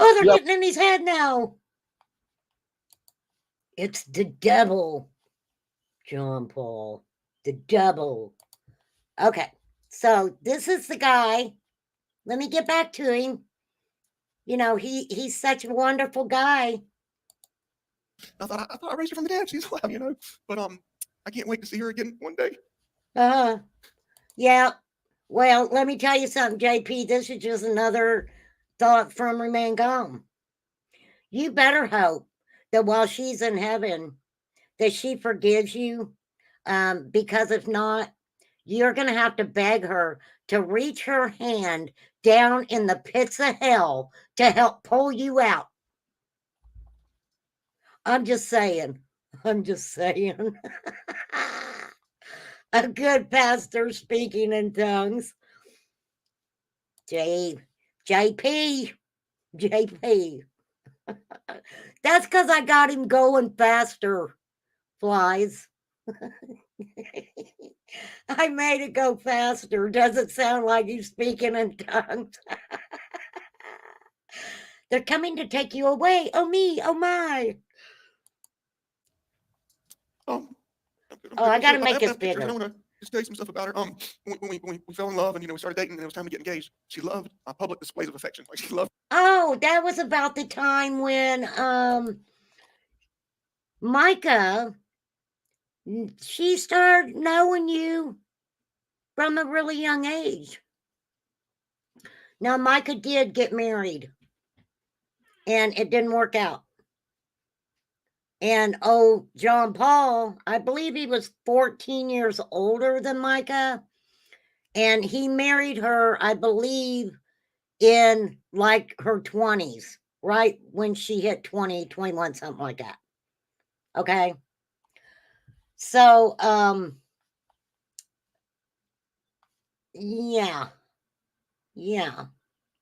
Oh, they're
Yep.
getting in his head now. It's the devil, John Paul. The devil. Okay, so this is the guy. Let me get back to him. You know, he's such a wonderful guy.
I thought I raised her from the dead. She's alive, you know. But I can't wait to see her again one day.
Yeah. Well, let me tell you something, JP. This is just another thought from Remain Calm. You better hope that while she's in heaven, that she forgives you. Because if not, you're going to have to beg her to reach her hand down in the pits of hell to help pull you out. I'm just saying. I'm just saying. A good pastor speaking in tongues. JP. That's because I got him going faster, Flies. I made it go faster. Doesn't sound like he's speaking in tongues. They're coming to take you away. Oh, me. Oh, my.
Oh,
I got to
I
make
have
it
pictures. I
bigger.
want to just tell you some stuff about her. When we fell in love and, you know, we started dating and it was time to get engaged, she loved public displays of affection. Like she loved.
Oh, that was about the time when Mica, she started knowing you from a really young age. Now, Mica did get married, and it didn't work out. And John Paul, I believe he was 14 years older than Mica, and he married her, I believe, in like her 20s, right when she hit 20, 21, something like that. Okay. So, yeah.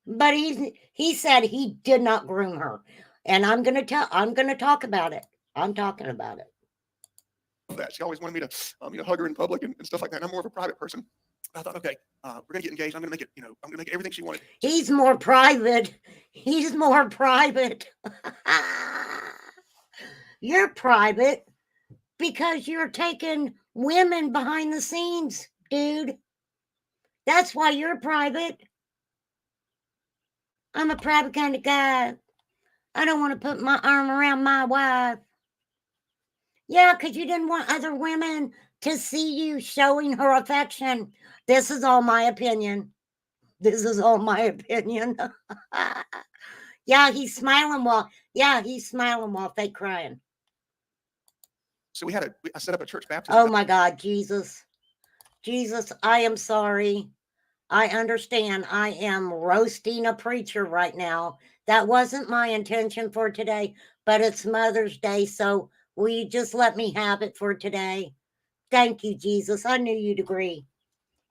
But he said he did not groom her. And I'm going to talk about it. I'm talking about it.
That she always wanted me to, you know, hug her in public and stuff like that. And I'm more of a private person. I thought, okay, we're gonna get engaged. I'm gonna make it, you know, I'm gonna make it everything she wanted.
He's more private. He's more private. You're private because you're taking women behind the scenes, dude. That's why you're private. I'm a private kind of guy. I don't want to put my arm around my wife. Yeah, because you didn't want other women to see you showing her affection. This is all my opinion. Yeah, he's smiling while fake crying.
So I set up a church baptism.
Oh my God, Jesus, I am sorry. I understand. I am roasting a preacher right now. That wasn't my intention for today, but it's Mother's Day, so will you just let me have it for today? Thank you, Jesus. I knew you'd agree.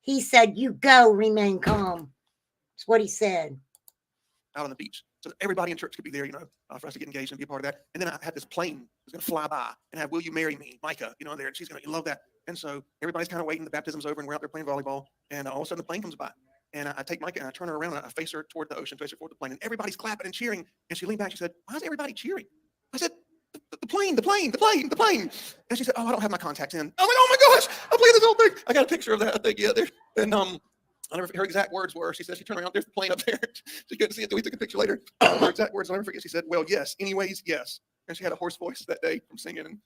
He said, you go, remain calm. That's what he said.
Out on the beach. So that everybody in church could be there, you know, for us to get engaged and be a part of that. And then I had this plane that was going to fly by and have, will you marry me, Mica, you know, there. And she's going to love that. And so everybody's kind of waiting. The baptism's over and we're out there playing volleyball. And all of a sudden the plane comes by. And I take Mica and I turn her around and I face her toward the ocean, face her toward the plane. And everybody's clapping and cheering. And she leaned back. She said, why is everybody cheering? I said, the plane. And she said, oh, I don't have my contacts in. I'm like, oh my gosh, I played this whole thing. I got a picture of that, I think, yeah, there. And I never, her exact words were, she said, she turned around, there's the plane up there. She couldn't see it, so we took a picture later. Her exact words, I'll never forget, she said, well, yes, anyways, yes. And she had a hoarse voice that day from singing. And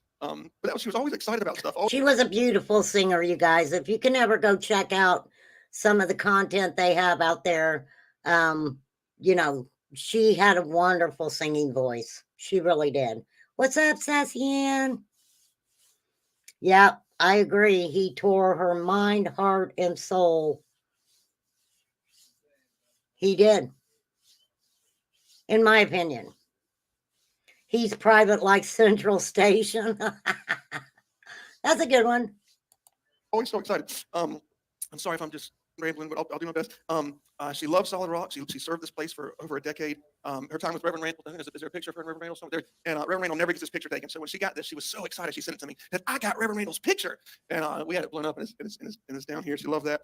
but she was always excited about stuff.
She was a beautiful singer, you guys. If you can ever go check out some of the content they have out there, you know, she had a wonderful singing voice. She really did. What's up, Sassy Ann? Yeah, I agree. He tore her mind, heart, and soul. He did. In my opinion. He's private like Central Station. That's a good one.
always so excited. I'm sorry if I'm just rambling, but I'll do my best. She loves Solid Rock. She served this place for over a decade. Her time with Reverend Randall, is there a picture of her and Reverend Randall somewhere there? And Reverend Randall never gets his picture taken. So when she got this, she was so excited. She sent it to me that I got Reverend Randall's picture, and we had it blown up, and it's down here. She loved that.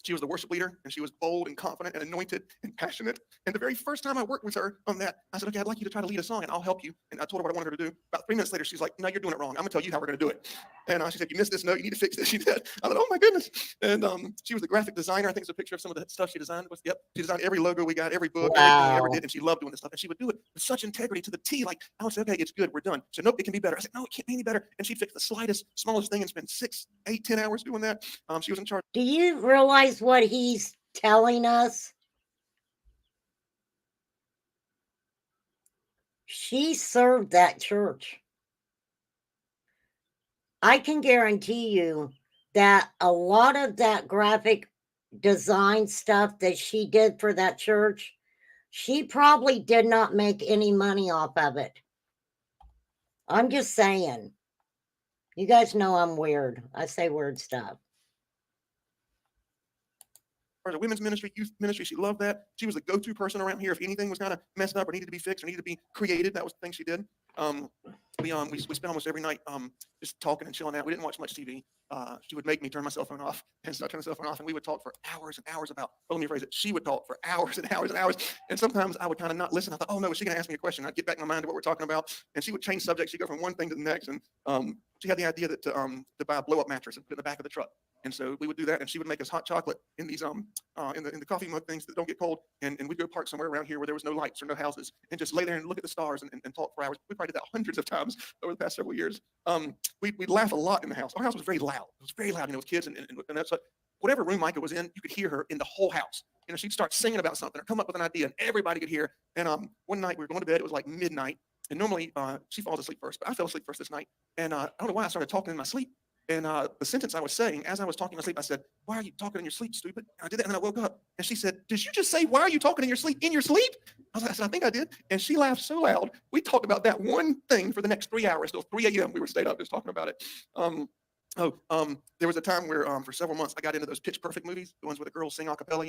She was the worship leader, and she was bold and confident and anointed and passionate. And the very first time I worked with her on that, I said, okay, I'd like you to try to lead a song, and I'll help you. And I told her what I wanted her to do. About 3 minutes later, she's like, no, you're doing it wrong. I'm going to tell you how we're going to do it. And she said, you missed this note. You need to fix this. She did. I thought, oh, my goodness. And she was the graphic designer. I think it's a picture of some of the stuff she designed. Yep. She designed every logo we got, every book, everything we ever did. And she loved doing this stuff. And she would do it with such integrity to the T. Like, I would say, okay, it's good. We're done. She said, nope, it can be better. I said, no, it can't be any better. And she'd fix the slightest, smallest thing and spend 6, 8, 10 hours doing that. She was in charge.
Do you realize what he's telling us? She served that church. I can guarantee you that a lot of that graphic design stuff that she did for that church, she probably did not make any money off of it. I'm just saying. You guys know I'm weird. I say weird stuff.
A women's ministry, youth ministry. She loved that. She was the go-to person around here if anything was kind of messed up or needed to be fixed or needed to be created. That was the thing she did. We spent almost every night just talking and chilling out. We didn't watch much TV. She would make me turn my cell phone off and start turning the cell phone off, and we would talk for hours and hours about. Well, let me rephrase it. She would talk for hours and hours and hours, and sometimes I would kind of not listen. I thought, oh no, is she going to ask me a question? I'd get back in my mind to what we're talking about, and she would change subjects. She'd go from one thing to the next, and she had the idea that to buy a blow-up mattress and put it in the back of the truck. And so we would do that, and she would make us hot chocolate in these in the coffee mug things that don't get cold, and we'd go park somewhere around here where there was no lights or no houses, and just lay there and look at the stars and talk for hours. We probably did that hundreds of times over the past several years. We'd laugh a lot in the house. Our house was very loud. It was very loud, with kids, and that's like, whatever room Mica was in, you could hear her in the whole house. She'd start singing about something or come up with an idea, and everybody could hear. And one night we were going to bed. It was like midnight, and normally she falls asleep first, but I fell asleep first this night, and I don't know why I started talking in my sleep. And the sentence I was saying as I was talking in my sleep, I said, why are you talking in your sleep, stupid? And I did that, and then I woke up, and she said, did you just say, why are you talking in your sleep? In your sleep? I said, I think I did. And she laughed so loud. We talked about that one thing for the next 3 hours. Till 3 a.m. we were stayed up just talking about it. There was a time where for several months I got into those Pitch Perfect movies, the ones where the girls sing a cappella,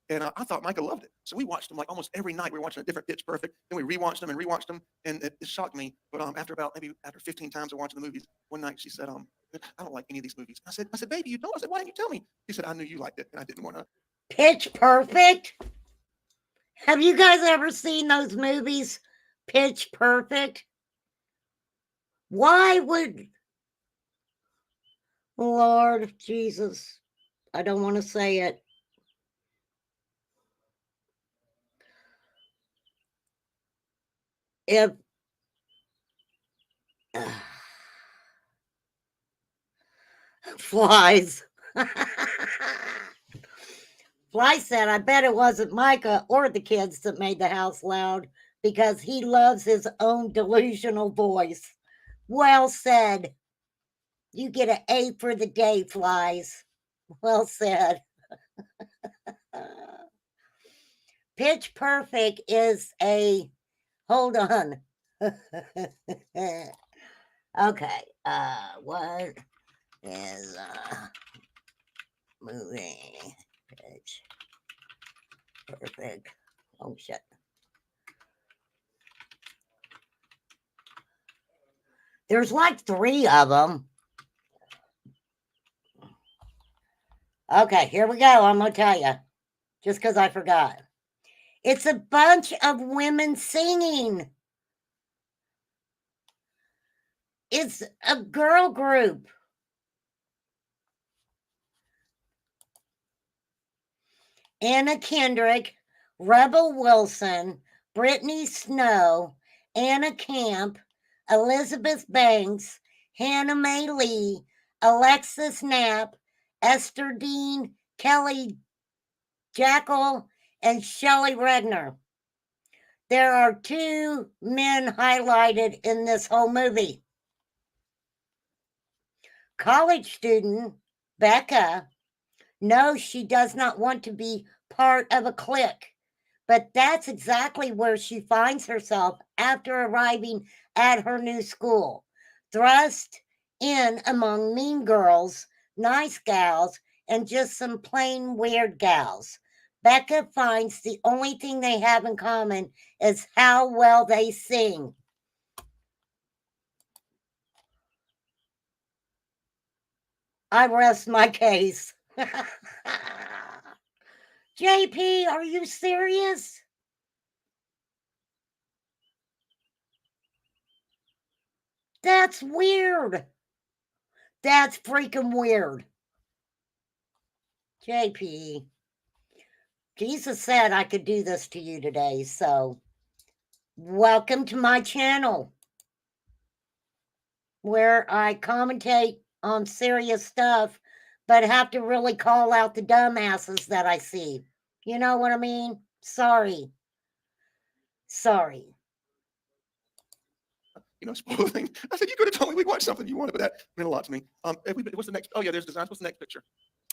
and I thought Mica loved it. So we watched them like almost every night. We were watching a different Pitch Perfect, then we rewatched them, and it shocked me. But after 15 times of watching the movies, one night she said, I don't like any of these movies. I said, baby, you don't. I said, why didn't you tell me? She said, I knew you liked it, and I didn't want to.
Pitch Perfect? Have you guys ever seen those movies? Pitch Perfect? Why would... Lord Jesus, I don't want to say it. If flies. Fly said, I bet it wasn't Mica or the kids that made the house loud because he loves his own delusional voice. Well said. You get an A for the day, Flies. Well said. Pitch Perfect is a... Hold on. Okay. What is movie? Pitch Perfect. Oh, shit. There's like 3 of them. Okay, here we go. I'm going to tell you. Just because I forgot. It's a bunch of women singing. It's a girl group. Anna Kendrick, Rebel Wilson, Brittany Snow, Anna Camp, Elizabeth Banks, Hannah Mae Lee, Alexis Knapp, Esther Dean, Kelly Jackal, and Shelley Regner. There are 2 men highlighted in this whole movie. College student Becca knows she does not want to be part of a clique, but that's exactly where she finds herself after arriving at her new school, thrust in among mean girls nice gals, and just some plain weird gals. Becca finds the only thing they have in common is how well they sing. I rest my case. JP, are you serious? That's weird. That's freaking weird. JP, Jesus said I could do this to you today, so welcome to my channel where I commentate on serious stuff, but have to really call out the dumbasses that I see. You know what I mean? Sorry.
Spoiling. I said, you could have told me we watched something you wanted, but that meant a lot to me. What's the next? Oh yeah, there's designs. What's the next picture?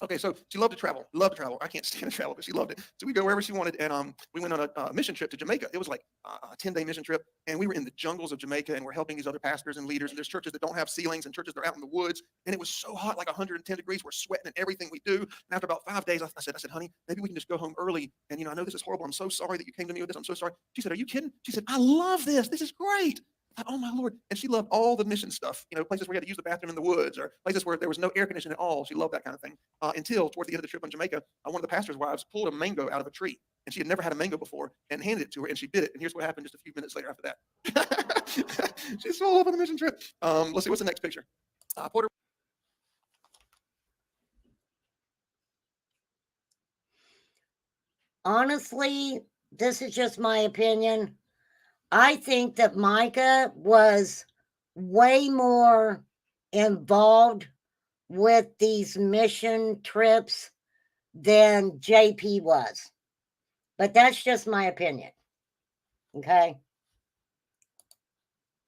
Okay, so she loved to travel. Loved to travel. I can't stand to travel, but she loved it. So we go wherever she wanted, and we went on a mission trip to Jamaica. It was like a 10-day mission trip, and we were in the jungles of Jamaica, and we're helping these other pastors and leaders. And there's churches that don't have ceilings, and churches that are out in the woods, and it was so hot, like 110 degrees. We're sweating at everything we do. And after about 5 days, I said, honey, maybe we can just go home early. And I know this is horrible. I'm so sorry that you came to me with this. I'm so sorry. She said, are you kidding? She said, I love this. This is great. I thought, oh my Lord. And she loved all the mission stuff, places where you had to use the bathroom in the woods or places where there was no air conditioning at all. She loved that kind of thing. Until towards the end of the trip in Jamaica, one of the pastor's wives pulled a mango out of a tree, and she had never had a mango before, and handed it to her, and she bit it. And here's what happened just a few minutes later after that. She's so up on the mission trip. Let's see, what's the next picture? Puerto
Honestly, this is just my opinion. I think that Mica was way more involved with these mission trips than JP was. But that's just my opinion. Okay.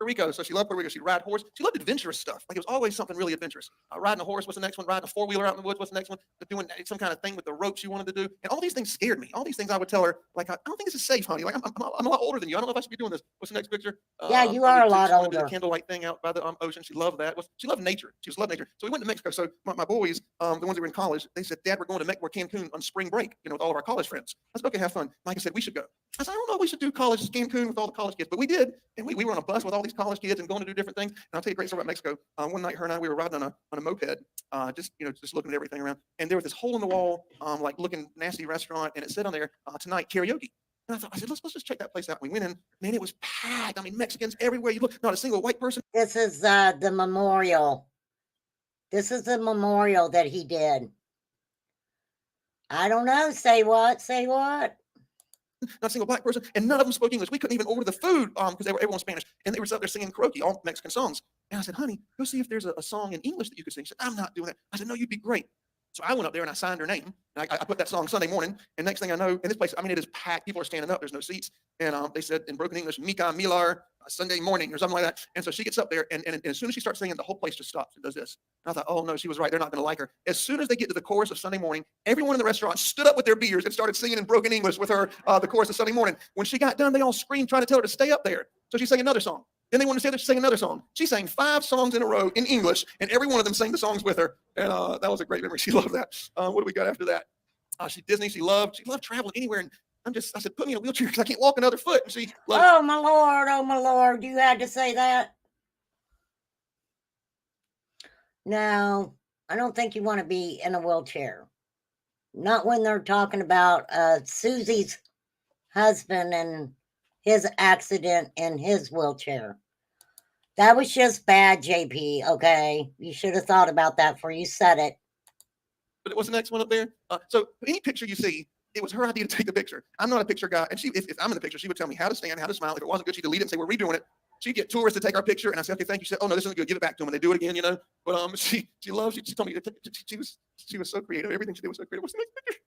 Rico. So she loved Puerto Rico. She'd ride horse. She loved adventurous stuff. Like it was always something really adventurous. Riding a horse was the next one. Riding a four-wheeler out in the woods was the next one. Doing some kind of thing with the rope she wanted to do. And all these things scared me. All these things I would tell her, like, I don't think this is safe, honey. Like, I'm a lot older than you. I don't know if I should be doing this. What's the next picture?
Yeah, you are a lot older.
The candlelight thing out by the ocean. She loved that. She loved nature. She just loved nature. So we went to Mexico. So my boys, the ones that were in college, they said, Dad, we're going to Cancun on spring break, with all of our college friends. I said, okay, have fun. Micah said, we should go. I said, I don't know if we should do Cancun with all the college kids, but we did. And we were on a bus with all these college kids and going to do different things. And I'll tell you a great story about Mexico. One night, her and I, we were riding on a moped, just looking at everything around. And there was this hole in the wall, like looking nasty restaurant. And it said on there, tonight, karaoke. And I said, let's just check that place out. We went in, man, it was packed. I mean, Mexicans everywhere you look, not a single white person.
This is the memorial. This is the memorial that he did. I don't know. Say what? Say what?
Not a single black person, and none of them spoke English. We couldn't even order the food because everyone was Spanish, and they were out there singing karaoke, all Mexican songs. And I said, honey, go see if there's a song in English that you could sing. She said, I'm not doing that. I said, no, you'd be great. So I went up there and I signed her name. And I put that song Sunday morning. And next thing I know, in this place, I mean, it is packed. People are standing up. There's no seats. And they said in broken English, Mica Miller, Sunday morning or something like that. And so she gets up there. And as soon as she starts singing, the whole place just stops and does this. And I thought, oh, no, she was right. They're not going to like her. As soon as they get to the chorus of Sunday morning, everyone in the restaurant stood up with their beers and started singing in broken English with her the chorus of Sunday morning. When she got done, they all screamed, trying to tell her to stay up there. So she sang another song. Then they wanted to say that she sang another song. She sang 5 songs in a row in English, and every one of them sang the songs with her. And that was a great memory. She loved that. What do we got after that? Disney. She loved traveling anywhere. And I said, put me in a wheelchair because I can't walk another foot. And she loved.
Oh my Lord! You had to say that. No, I don't think you want to be in a wheelchair. Not when they're talking about Susie's husband and his accident in his wheelchair. That was just bad, JP, okay? You should have thought about that before you said it.
But what's the next one up there? So any picture you see, it was her idea to take the picture. I'm not a picture guy. And if I'm in the picture, she would tell me how to stand, how to smile. If it wasn't good, she'd delete it and say, we're redoing it. She'd get tourists to take our picture. And I said, okay, thank you. She said, oh, no, this isn't good. Give it back to them. And they do it again, But she told me she was so creative. Everything she did was so creative. What's the next picture?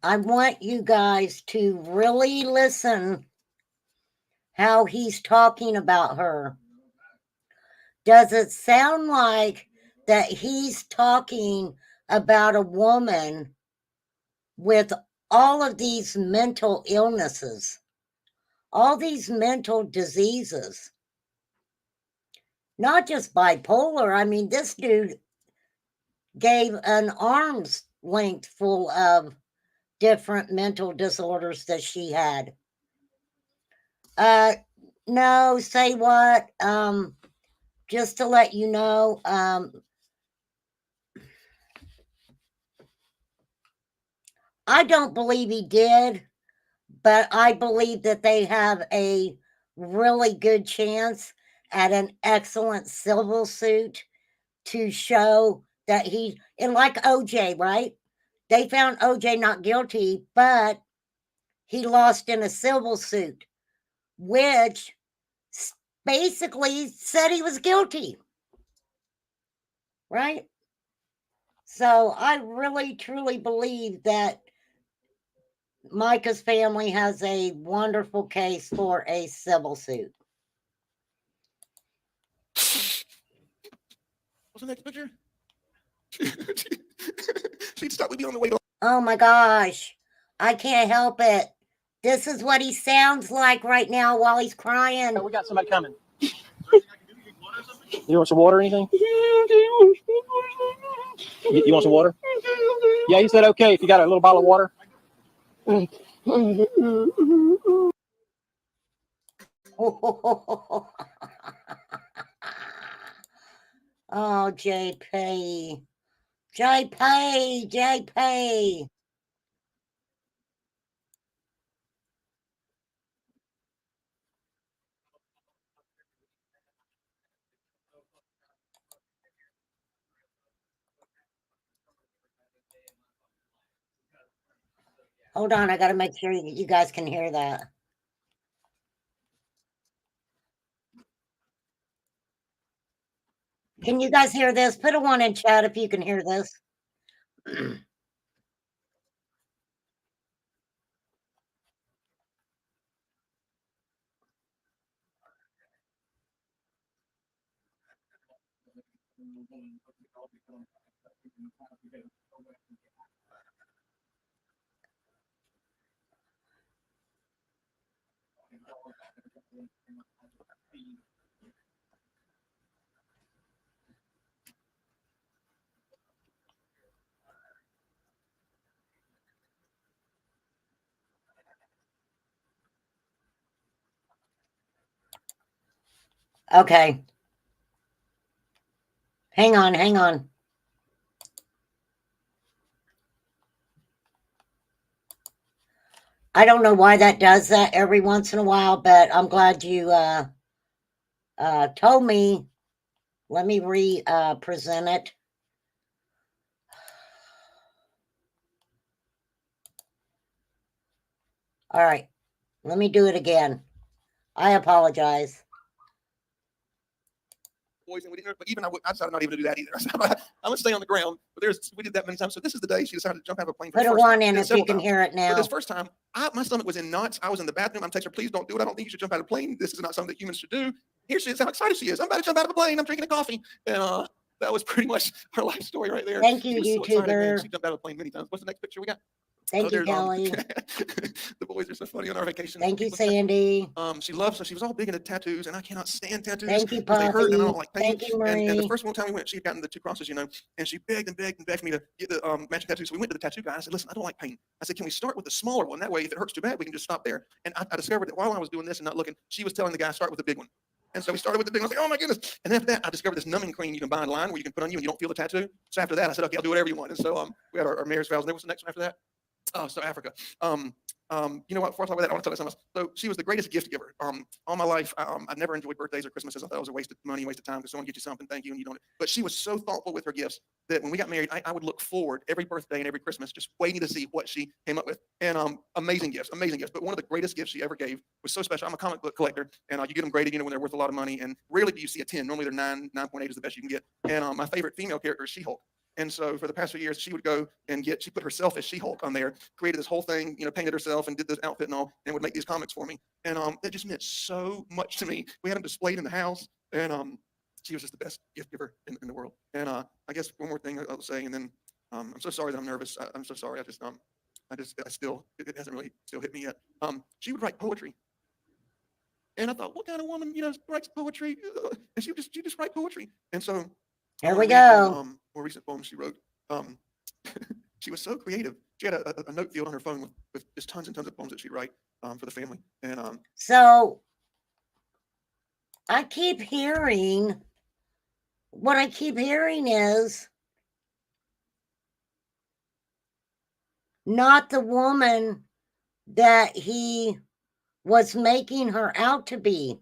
I want you guys to really listen how he's talking about her. Does it sound like that he's talking about a woman with all of these mental illnesses, all these mental diseases? not just bipolar. I mean, this dude gave an arm's length full of different mental disorders that she had. No, say what? Just to let you know, I don't believe he did, but I believe that they have a really good chance at an excellent civil suit to show that and like OJ, right? They found OJ not guilty, but he lost in a civil suit, which basically said he was guilty, right? So I really truly believe that Mica's family has a wonderful case for a civil suit.
What's the next picture? She'd stop with me on the way to.
Oh my gosh, I can't help it. This is what he sounds like right now while he's crying.
We got somebody coming. You want some water or anything? You want some water? Yeah, he said okay if you got a little bottle of water.
Oh, JP. JP. Hold on, I got to make sure you guys can hear that. Can you guys hear this? Put a 1 in chat if you can hear this. Okay. Hang on. I don't know why that does that every once in a while, but I'm glad you told me. Let me present it. All right. Let me do it again. I apologize.
Boys, and we didn't. But even I decided not even to do that either. I said, I'm gonna stay on the ground. But we did that many times. So this is the day she decided to jump out of a plane. For
Put
the
a
first
1
time.
in
Did it
if you
several
can
times.
hear it
But
now.
this first time, my stomach was in knots. I was in the bathroom. I'm texting her, please don't do it. I don't think you should jump out of a plane. This is not something that humans should do. Here she is, how excited she is. I'm about to jump out of a plane. I'm drinking a coffee. And that was pretty much her life story right there.
Thank you,
she was so excited, man.
YouTuber.
She jumped out of a plane many times. What's the next picture we got?
Thank you,
there's
Kelly.
the boys are so funny on our vacation.
Thank you, Sandy.
She was all big into tattoos, and I cannot stand tattoos.
Thank you,
because they hurt, and I
Poppy.
don't like pain.
Thank you,
And the
Marie.
first one time we went, she had gotten the 2 crosses, and she begged and begged and begged me to get the matching tattoos. So we went to the tattoo guy. And I said, listen, I don't like pain. I said, can we start with the smaller one? That way, if it hurts too bad, we can just stop there. And I discovered that while I was doing this and not looking, she was telling the guy, start with the big one. And so we started with the big one. I was like, oh my goodness. And then after that, I discovered this numbing cream you can buy online where you can put on you and you don't feel the tattoo. So after that, I said, okay, I'll do whatever you want. And so we had our marriage vows. And then what's the next one after that? Oh, so Africa. You know what? Before I talk about that, I want to tell you something else. So she was the greatest gift giver. All my life, I've never enjoyed birthdays or Christmases. I thought it was a waste of money, waste of time because someone gets you something, thank you, and you don't. But she was so thoughtful with her gifts that when we got married, I would look forward every birthday and every Christmas, just waiting to see what she came up with. And amazing gifts. But one of the greatest gifts she ever gave was so special. I'm a comic book collector, and you get them graded, when they're worth a lot of money. And rarely do you see a 10. Normally they're 9, 9.8 is the best you can get. And my favorite female character is She-Hulk. And so for the past few years, she would go and she put herself as She-Hulk on there, created this whole thing, painted herself and did this outfit and all, and would make these comics for me. And that just meant so much to me. We had them displayed in the house, and she was just the best gift giver in the world. And I guess one more thing I'll say, and then I'm so sorry that I'm nervous. I'm so sorry. It hasn't really still hit me yet. She would write poetry. And I thought, what kind of woman, writes poetry? And she just write poetry. And so I
Here
wanna
we
read one,
go.
more recent poem she wrote. Um, she was so creative. She had a note field on her phone with just tons and tons of poems that she'd write for the family. And
So I keep hearing, what I keep hearing is not the woman that he was making her out to be.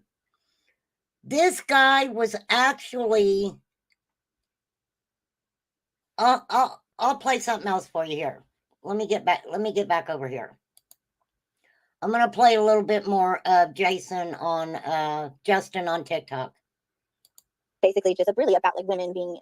This guy was actually, I'll play something else for you here. Let me get back over here. I'm going to play a little bit more of Justin on TikTok.
Basically just really about like women being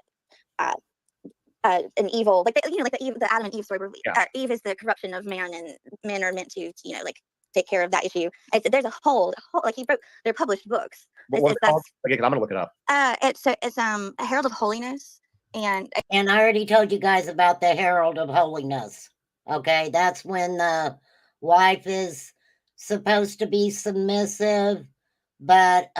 an evil, like the Adam and Eve story where Eve is the corruption of man, and men are meant to like take care of that issue. There's a whole like he wrote, they're published books.
What's it called? Again, I'm gonna look it up.
It's a Herald of Holiness, and
I already told you guys about the Herald of Holiness. Okay, that's when the wife is supposed to be submissive, but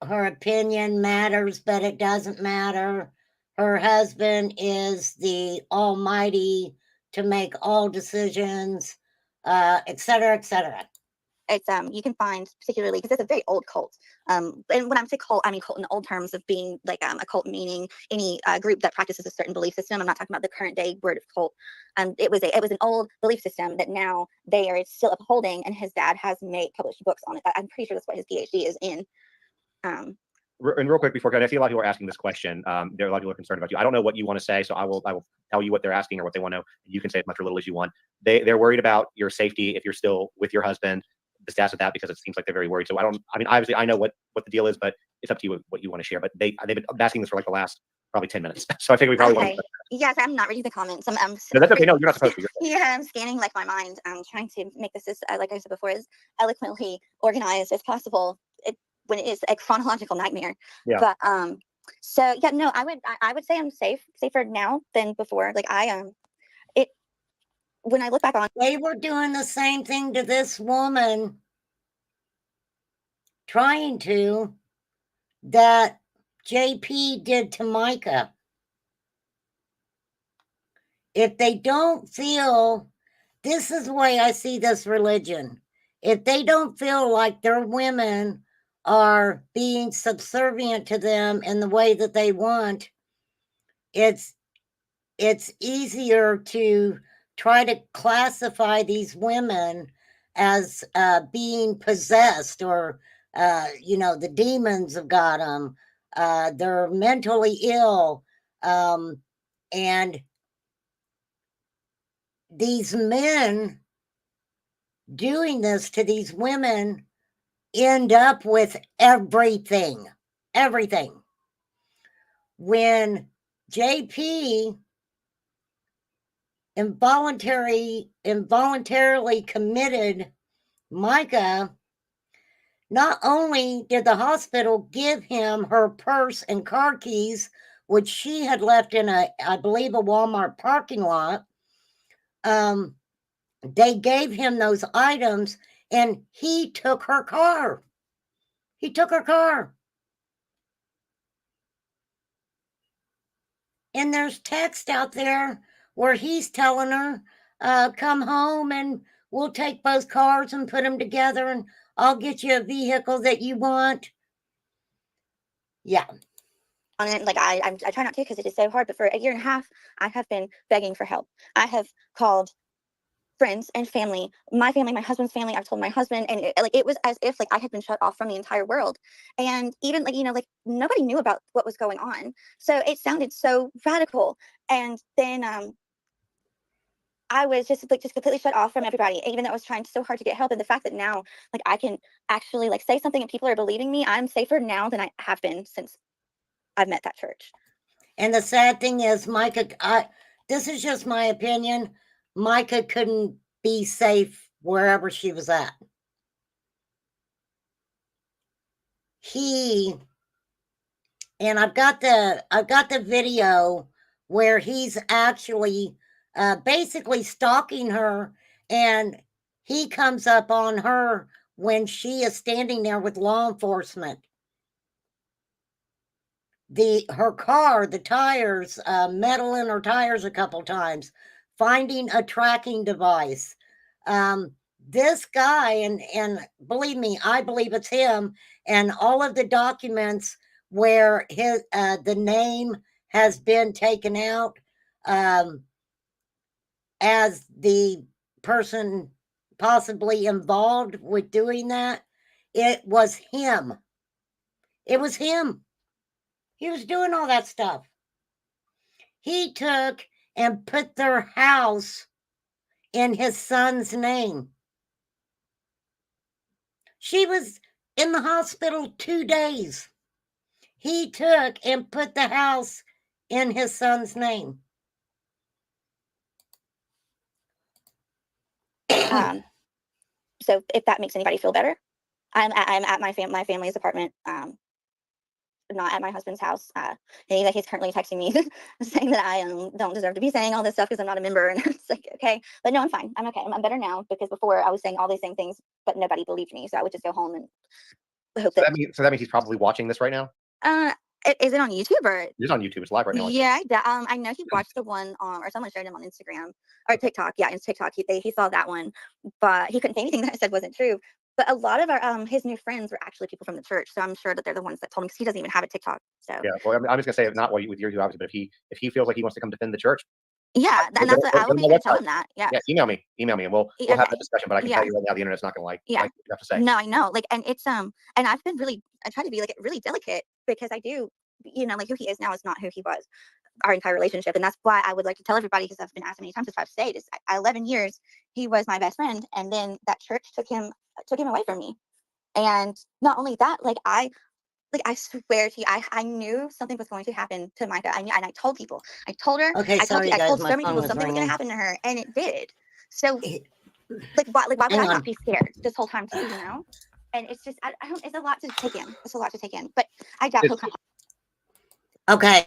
her opinion matters, but it doesn't matter. Her husband is the almighty to make all decisions, etc., etc.
It's you can find, particularly because it's a very old cult. And when I say cult, I mean cult in old terms of being like a cult, meaning any group that practices a certain belief system. I'm not talking about the current day word of cult. It was an old belief system that now they are still upholding, and his dad has published books on it. I'm pretty sure that's what his PhD is in.
And real quick before, I see a lot of people are asking this question. There are a lot of people are concerned about you. I don't know what you want to say, so I will tell you what they're asking or what they want to know. You can say as much or little as you want. They're worried about your safety if you're still with your husband. Just ask that because it seems like they're very worried. So obviously I know what the deal is, but it's up to you what you want to share. But they've been asking this for like the last probably 10 minutes. So I think we probably want to.
Yes, I'm not reading the comments.
No, that's okay. No, you're not supposed to.
Yeah, I'm scanning like my mind. I'm trying to make this like I said before, as eloquently organized as possible. When it is a chronological nightmare.
Yeah.
But so yeah, no, I would say I'm safer now than before. Like when I look back on,
they were doing the same thing to this woman, trying to, that JP did to Mica. If they don't feel, this is the way I see this religion. If they don't feel like their women are being subservient to them in the way that they want, it's easier to try to classify these women as being possessed, or the demons have got them. They're mentally ill, and these men doing this to these women end up with everything. When JP involuntarily committed Mica, not only did the hospital give him her purse and car keys, which she had left in I believe a Walmart parking lot, they gave him those items, and he took her car. And there's text out there where he's telling her, come home and we'll take both cars and put them together, and I'll get you a vehicle that you want. Yeah.
On it, like I try not to because it is so hard, but for a year and a half, I have been begging for help. I have called friends and family, my husband's family. I've told my husband, and it was as if like I had been shut off from the entire world. And even like nobody knew about what was going on. So it sounded so radical. And then I was just completely shut off from everybody, even though I was trying so hard to get help. And the fact that now like I can actually like say something and people are believing me, I'm safer now than I have been since I've met that church.
And the sad thing is, Mica, this is just my opinion, Mica couldn't be safe wherever she was at. And I've got the video where he's actually basically stalking her, and he comes up on her when she is standing there with law enforcement. Her car, the tires, metal in her tires a couple times, finding a tracking device. This guy, and believe me, I believe it's him, and all of the documents where the name has been taken out as the person possibly involved with doing that, it was him. It was him. He was doing all that stuff. He took and put their house in his son's name. She was in the hospital 2 days. He took and put the house in his son's name.
So if that makes anybody feel better, I'm at my family's apartment, not at my husband's house. He's currently texting me saying that I don't deserve to be saying all this stuff because I'm not a member. And it's like, okay, but no, I'm fine. I'm okay. I'm better now, because before I was saying all these same things, but nobody believed me. So I would just go home and hope
So that means he's probably watching this right now.
Is it on YouTube or?
It is on YouTube. It's live right now.
Yeah, I know he watched the one or someone showed him on Instagram or TikTok. Yeah, it's TikTok. He saw that one, but he couldn't say anything that I said wasn't true. But a lot of our his new friends were actually people from the church, so I'm sure that they're the ones that told me, because he doesn't even have a TikTok. So
Yeah, well, I'm just gonna say, not with your obviously, but if he feels like he wants to come defend the church,
yeah, and that's what I will be here to tell him that. Yeah,
email me, and we'll have that discussion. But I can tell you right now, the internet's not gonna like what you have to say.
No, I know. Like, and it's and I try to be like really delicate, because I do, like, who he is now is not who he was our entire relationship. And that's why I would like to tell everybody, because I've been asked many times if I've stayed, is 11 years he was my best friend, and then that church took him away from me. And not only that, I swear to you, I knew something was going to happen to Mica. And I told people. I told her.
Okay,
I told
sorry, guys,
so
my
many
phone
people
was
something was going
ringing.
to happen to her, and it did. So, why would
Hang
I
on.
not be scared this whole time too? And it's just, I don't. It's a lot to take in. It's a lot to take in. But I doubt he'll come.
Okay.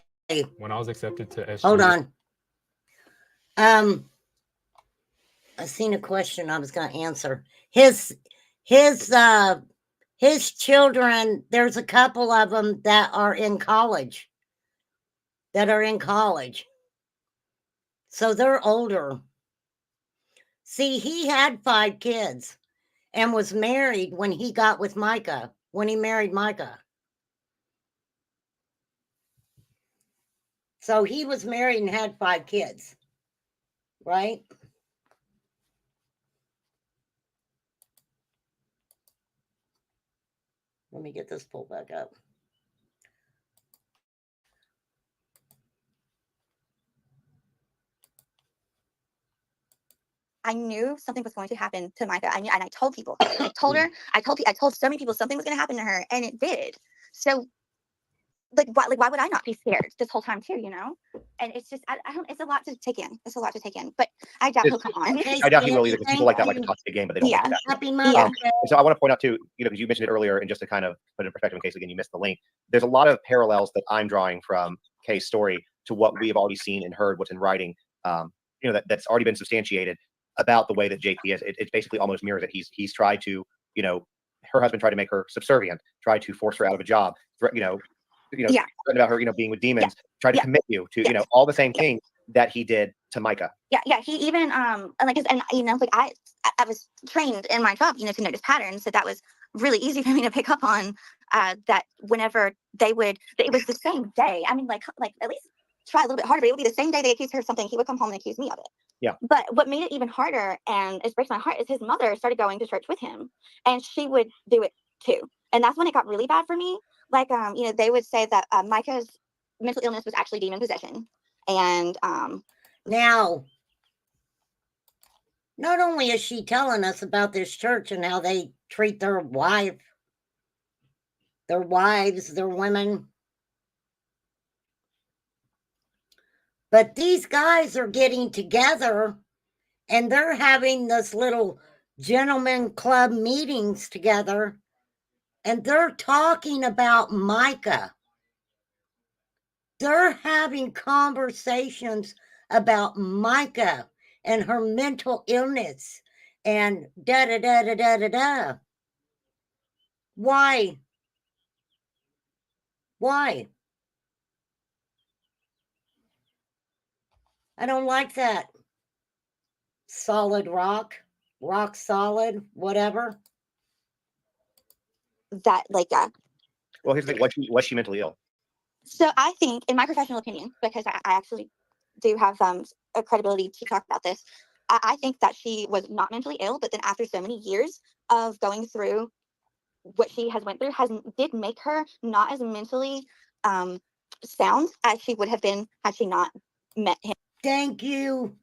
When I was accepted to SU,
Hold on. I seen a question I was going to answer. His children, there's a couple of them that are in college. So they're older. See, he had 5 kids and was married when he got with Mica, when he married Mica. So he was married and had 5 kids, right? Let me get this pulled back up.
I knew something was going to happen to Mica. And I told people. I told her. I told so many people something was going to happen to her, and it did. So, why would I not be scared this whole time too? And it's just, I don't. It's a lot to take in. But I doubt he'll come on.
Okay,
I doubt he will
Sandy,
either, because people like that like to talk to the game, but they don't like that.
Happy Mother's
Yeah.
Day.
And so I want to point out too, because you mentioned it earlier, and just to kind of put it in perspective in case again you missed the link, there's a lot of parallels that I'm drawing from Kay's story to what we have already seen and heard, what's in writing, that's already been substantiated about the way that JP is. It's basically almost mirrors it. He's tried to, her husband tried to make her subservient, tried to force her out of a job, threatened about her, being with demons, tried to commit you to, all the same things that he did to Mica.
Yeah. He even I was trained in my job, to notice patterns. So that was really easy for me to pick up on. That whenever it was the same day. I mean, like at least try a little bit harder. But it would be the same day they accused her of something. He would come home and accuse me of it.
Yeah.
But what made it even harder, and it breaks my heart, is his mother started going to church with him, and she would do it too. And that's when it got really bad for me. They would say that Mica's mental illness was actually demon possession. And
now, not only is she telling us about this church and how they treat their wives, their women, but these guys are getting together and they're having this little gentleman club meetings together, and they're talking about Mica. They're having conversations about Mica and her mental illness and da-da-da-da-da-da-da. Why? Why? I don't like that. Solid rock, rock solid, whatever.
That, like, yeah.
Well, here's the thing. Was she mentally ill?
So I think, in my professional opinion, because I actually do have a credibility to talk about this, I think that she was not mentally ill, but then after so many years of going through what she has went through did make her not as mentally sound as she would have been had she not met him.
Thank you.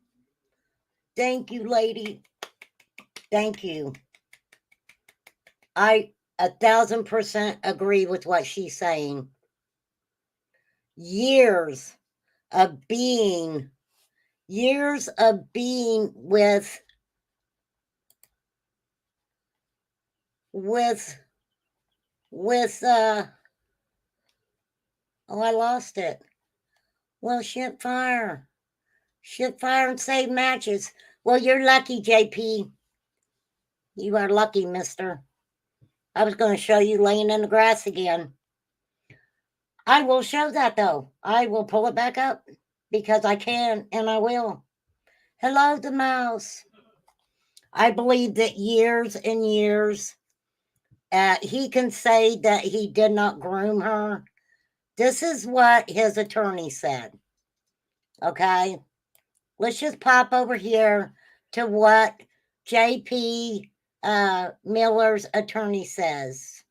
Thank you, lady. Thank you. I 1,000% agree with what she's saying. Years of being with oh, I lost it. Well, shit fire and save matches. Well, you're lucky, JP. You are lucky, mister. I was going to show you laying in the grass again. I will show that, though. I will pull it back up because I can, and I will. Hello, the mouse. I believe that years and years, he can say that he did not groom her. This is what his attorney said. Okay? Let's just pop over here to what JP Miller's attorney says.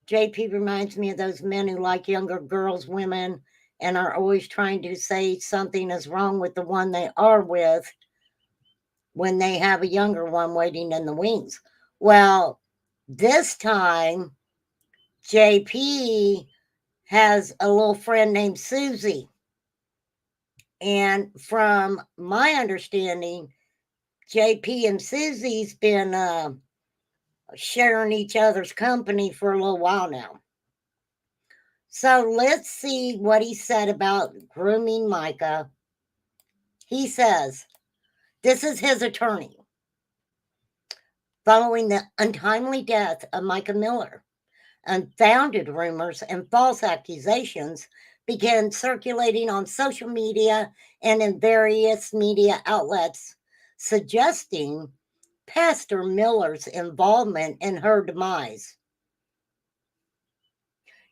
JP reminds me of those men who like younger girls, women, and are always trying to say something is wrong with the one they are with when they have a younger one waiting in the wings. Well, this time, JP has a little friend named Susie. And from my understanding, JP and Susie's been sharing each other's company for a little while now. So let's see what he said about grooming Mica. He says, this is his attorney. Following the untimely death of Mica Miller, unfounded rumors and false accusations began circulating on social media and in various media outlets, suggesting Pastor Miller's involvement in her demise.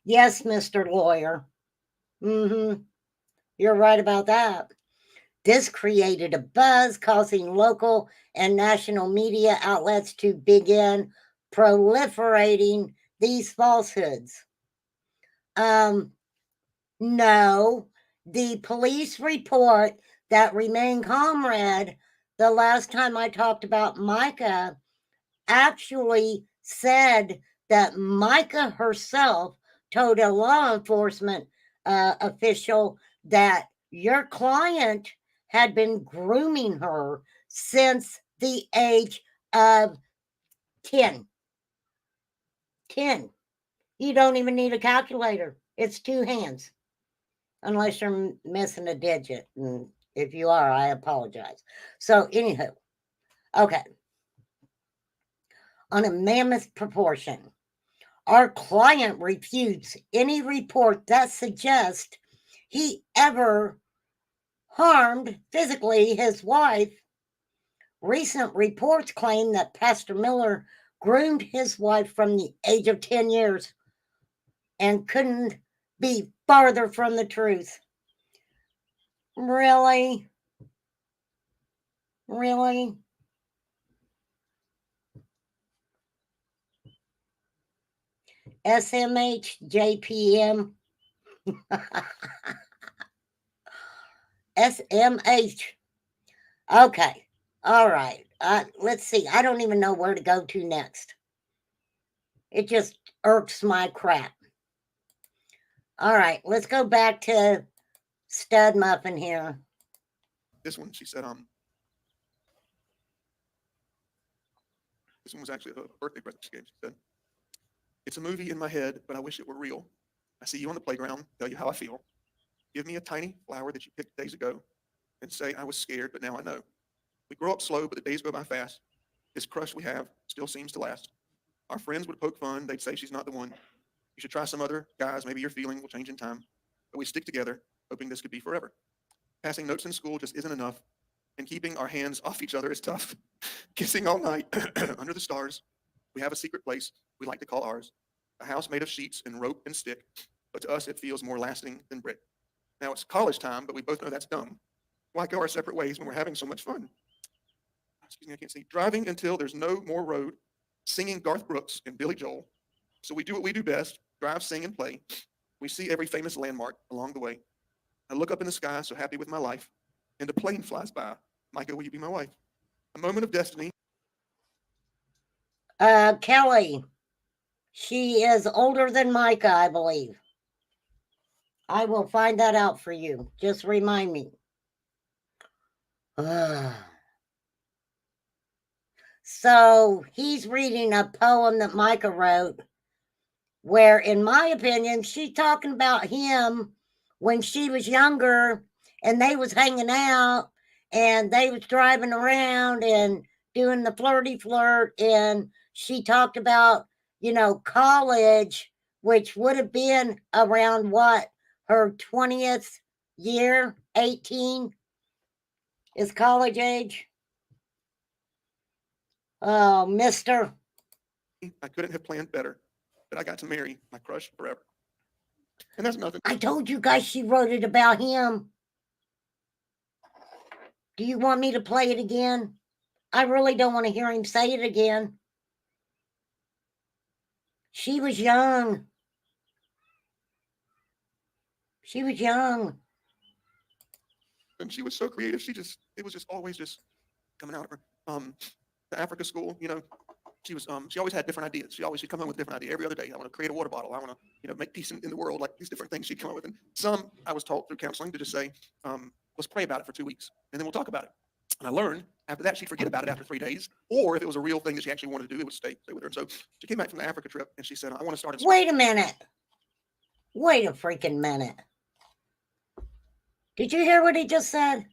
Yes, Mr. Lawyer. You're right about that. This created a buzz, causing local and national media outlets to begin proliferating these falsehoods. No, the police report that remained comrade the last time I talked about Mica actually said that Mica herself told a law enforcement official that your client had been grooming her since the age of 10. 10. You don't even need a calculator. It's 2 hands. Unless you're missing a digit. And if you are, I apologize. So, anywho, okay. On a mammoth proportion, our client refutes any report that suggests he ever harmed physically his wife. Recent reports claim that Pastor Miller groomed his wife from the age of 10 years and couldn't be farther from the truth. Really? Really? SMH, JPM. SMH. Okay. All right. Let's see. I don't even know where to go to next. It just irks my crap. All right. Let's go back to Stud Muffin here.
This one, she said, this one was actually a birthday present she gave. She said, it's a movie in my head, but I wish it were real. I see you on the playground, tell you how I feel. Give me a tiny flower that you picked days ago and say, I was scared, but now I know. We grow up slow, but the days go by fast. This crush we have still seems to last. Our friends would poke fun. They'd say she's not the one. You should try some other guys. Maybe your feeling will change in time. But we stick together, hoping this could be forever. Passing notes in school just isn't enough, and keeping our hands off each other is tough. Kissing all night under the stars. We have a secret place we like to call ours. A house made of sheets and rope and stick, but to us it feels more lasting than brick. Now it's college time, but we both know that's dumb. Why go our separate ways when we're having so much fun? Excuse me, I can't see. Driving until there's no more road, singing Garth Brooks and Billy Joel. So we do what we do best, drive, sing, and play. We see every famous landmark along the way. I look up in the sky, so happy with my life, and a plane flies by. Mica, will you be my wife? A moment of destiny.
Kelly, she is older than Mica, I believe. I will find that out for you. Just remind me. So he's reading a poem that Mica wrote, where, in my opinion, she's talking about him when she was younger and they was hanging out and they was driving around and doing the flirty flirt. And she talked about, college, which would have been around what, her 20th year, 18 is college age. Oh, mister.
I couldn't have planned better, but I got to marry my crush forever. And that's nothing.
I told you guys she wrote it about him. Do you want me to play it again? I really don't want to hear him say it again. She was young. She was young.
And she was so creative. It was just always just coming out of her. The Africa school, she always had different ideas. She'd come home with a different idea every other day. I want to create a water bottle. I want to, make peace in the world, like these different things she'd come up with. And some I was taught through counseling to just say, let's pray about it for 2 weeks and then we'll talk about it. And I learned after that, she'd forget about it after 3 days. Or if it was a real thing that she actually wanted to do, it would stay with her. And so she came back from the Africa trip and she said, I want to start.
Wait a minute. Wait a freaking minute. Did you hear what he just said?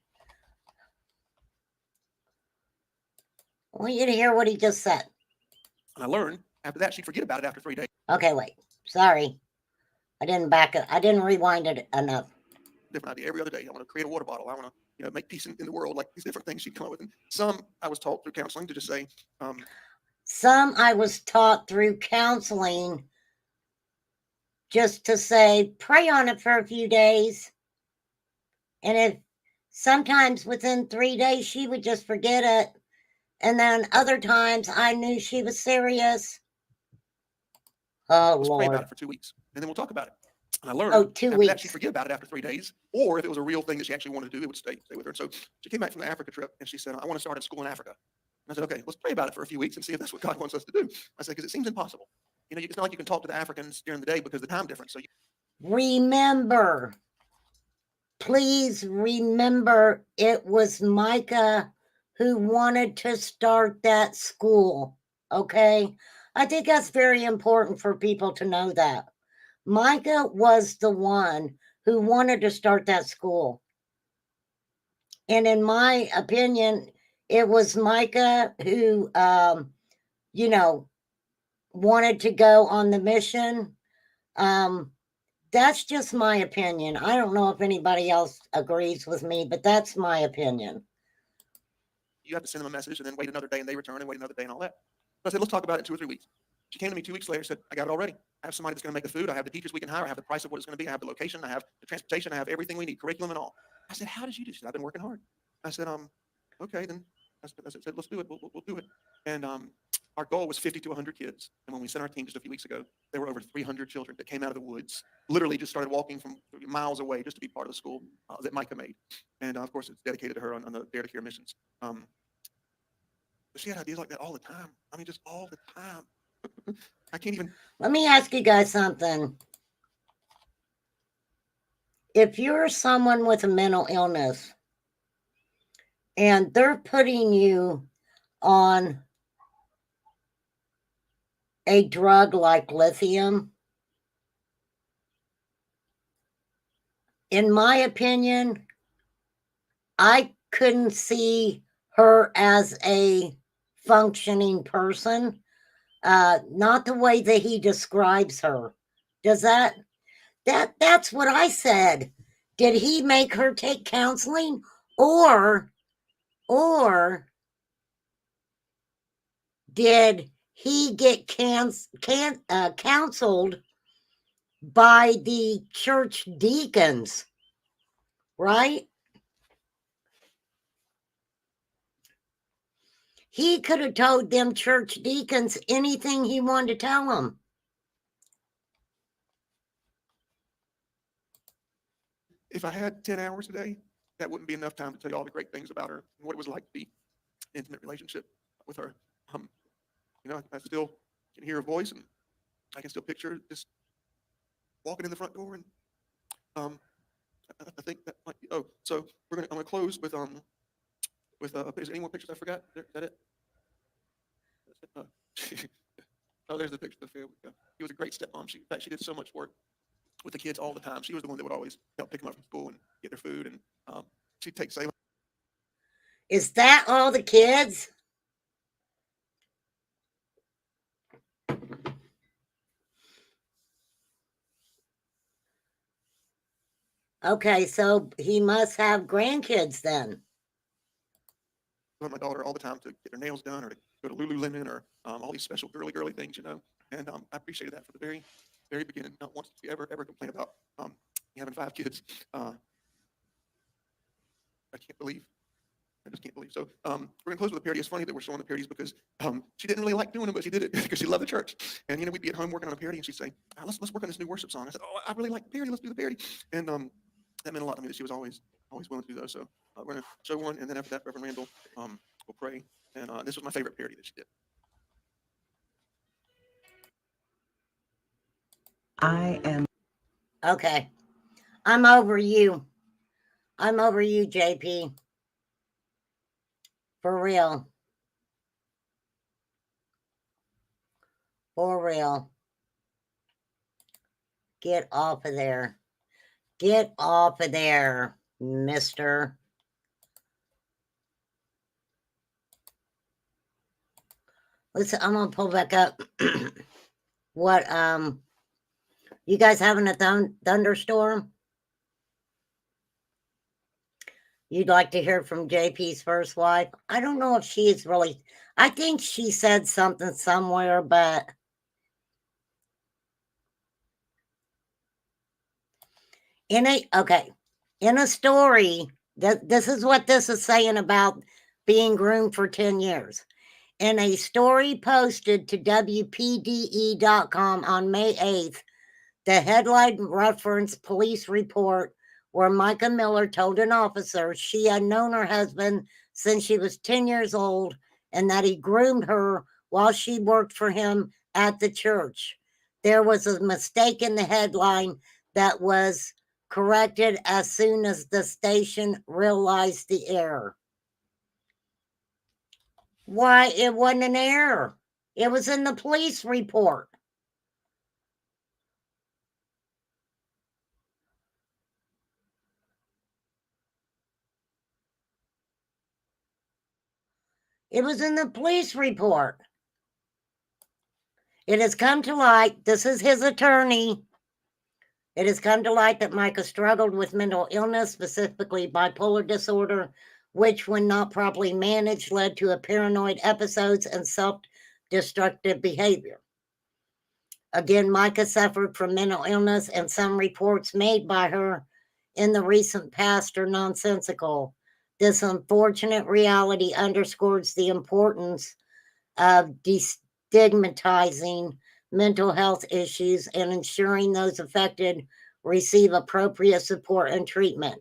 I want you to hear what he just said.
And I learned after that, she'd forget about it after 3 days.
Okay, wait. Sorry. I didn't back it. I didn't rewind it enough.
Different idea every other day. I want to create a water bottle. I want to, make peace in the world, like these different things she'd come up with. And some I was taught through counseling to just say,
some I was taught through counseling just to say, pray on it for a few days. And if sometimes within 3 days, she would just forget it. And then other times I knew she was serious. Oh,
let's
Lord.
pray about it for 2 weeks and then we'll talk about it. And I learned
2
after
weeks.
that, she'd forget about it after 3 days. Or if it was a real thing that she actually wanted to do, it would stay with her. And so she came back from the Africa trip and she said, I want to start a school in Africa. And I said, okay, let's pray about it for a few weeks and see if that's what God wants us to do. I said, because it seems impossible. It's not like you can talk to the Africans during the day because of the time difference. So
remember, please remember, it was Mica who wanted to start that school. Okay? I think that's very important for people to know that. Mica was the one who wanted to start that school. And in my opinion, it was Mica who, wanted to go on the mission. That's just my opinion. I don't know if anybody else agrees with me, but that's my opinion.
you have to send them a message and then wait another day and they return and wait another day and all that. So I said, let's talk about it in 2 or 3 weeks. She came to me 2 weeks later, said, I got it already. I have somebody that's going to make the food. I have the teachers we can hire. I have the price of what it's going to be. I have the location. I have the transportation. I have everything we need, curriculum and all. I said, how did you do this? I've been working hard. I said, okay, then I said, let's do it. We'll do it. And our goal was 50 to 100 kids. And when we sent our team just a few weeks ago, there were over 300 children that came out of the woods, literally just started walking from miles away just to be part of the school that Mica made. And of course, it's dedicated to her on the Dare to Care missions. But she had ideas like that all the time. I mean, just all the time. I can't even.
Let me ask you guys something. If you're someone with a mental illness and they're putting you on a drug like lithium, in my opinion, I couldn't see her as a functioning person. Not the way that he describes her. Does that's what I said. Did he make her take counseling, or did he get counseled by the church deacons? Right? He could have told them church deacons anything he wanted to tell them.
If I had 10 hours a day, that wouldn't be enough time to tell you all the great things about her and what it was like to be in an intimate relationship with her. You know, I still can hear her voice, and I can still picture her just walking in the front door. And I think that might be, so I'm gonna close with is there any more pictures I forgot? Is that it? Oh, there's the picture. He was a great stepmom. In fact, she did so much work with the kids all the time. She was the one that would always help pick them up from school and get their food, and she'd take Salem.
Is that all the kids? Okay, so he must have grandkids then.
My daughter all the time to get her nails done, or to go to Lululemon, or all these special girly things, you know. And I appreciated that from the very beginning. Not once did she ever complain about having 5 kids. I can't believe. I just can't believe. So we're gonna close with a parody. It's funny that we're showing the parodies because she didn't really like doing them, but she did it because she loved the church. And you know, we'd be at home working on a parody, and she'd say, "Let's work on this new worship song." I said, "Oh, I really like the parody. Let's do the parody." And that meant a lot to me that she was always willing to do those. So we're gonna show one, and then after that, Reverend Randall will pray. And this was my favorite parody that she did.
I am.
Okay. I'm over you. I'm over you, JP. For real. For real. Get off of there. Get off of there, mister. Listen, I'm gonna pull back up. What, you guys having a thunderstorm? You'd like to hear from JP's first wife? I don't know if she is really, I think she said something somewhere, but in a story, this is what this is saying about being groomed for 10 years. In a story posted to WPDE.com on May 8th, the headline referenced police report where Mica Miller told an officer she had known her husband since she was 10 years old and that he groomed her while she worked for him at the church. There was a mistake in the headline that was corrected as soon as the station realized the error. Why? It wasn't an error. It was in the police report. It was in the police report. It has come to light, this is his attorney. It has come to light that Mica struggled with mental illness, specifically bipolar disorder, which, when not properly managed, led to paranoid episodes and self-destructive behavior. Again, Mica suffered from mental illness, and some reports made by her in the recent past are nonsensical. This unfortunate reality underscores the importance of destigmatizing mental health issues and ensuring those affected receive appropriate support and treatment.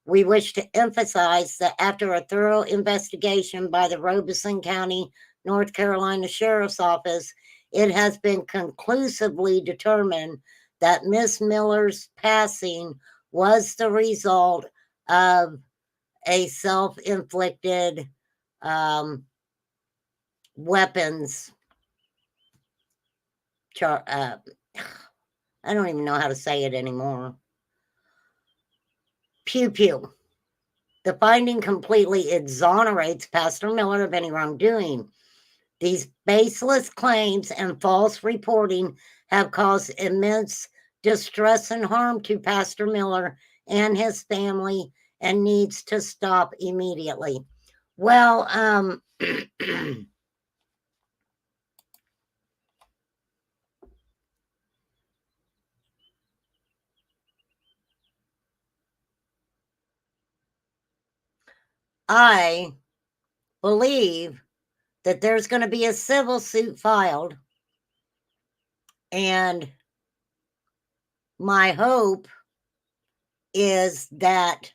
We wish to emphasize that after a thorough investigation by the Robeson County, North Carolina Sheriff's Office, it has been conclusively determined that Miss Miller's passing was the result of a self-inflicted weapons. I don't even know how to say it anymore. Pew pew. The finding completely exonerates Pastor Miller of any wrongdoing. These baseless claims and false reporting have caused immense distress and harm to Pastor Miller and his family and needs to stop immediately. Well, I believe that there's going to be a civil suit filed, and my hope is that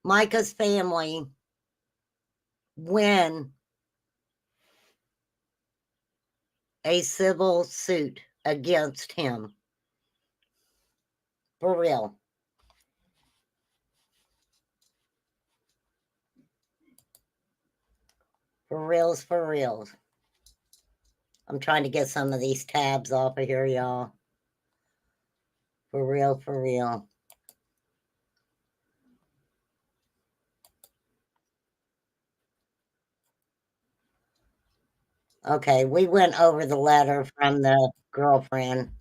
Mica's family win a civil suit against him. For real. For reals, for reals. I'm trying to get some of these tabs off of here, y'all. For real, for real. Okay, we went over the letter from the girlfriend.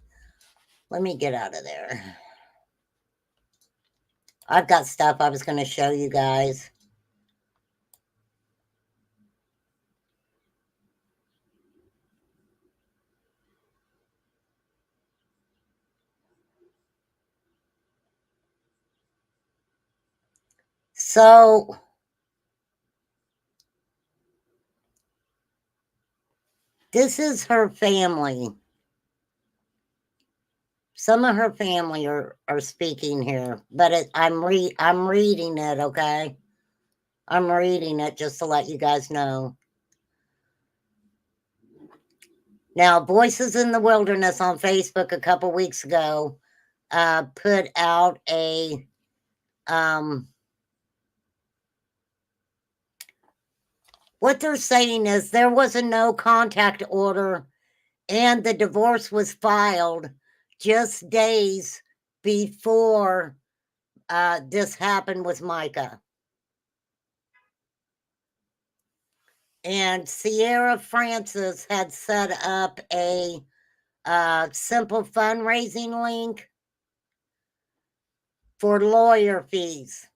Let me get out of there. I've got stuff I was going to show you guys. So, this is her family. Some of her family are speaking here, but I'm reading it, okay? I'm reading it just to let you guys know. Now, Voices in the Wilderness on Facebook a couple weeks ago put out a what they're saying is there was a no contact order and the divorce was filed just days before this happened with Mica. And Sierra Francis had set up a simple fundraising link for lawyer fees.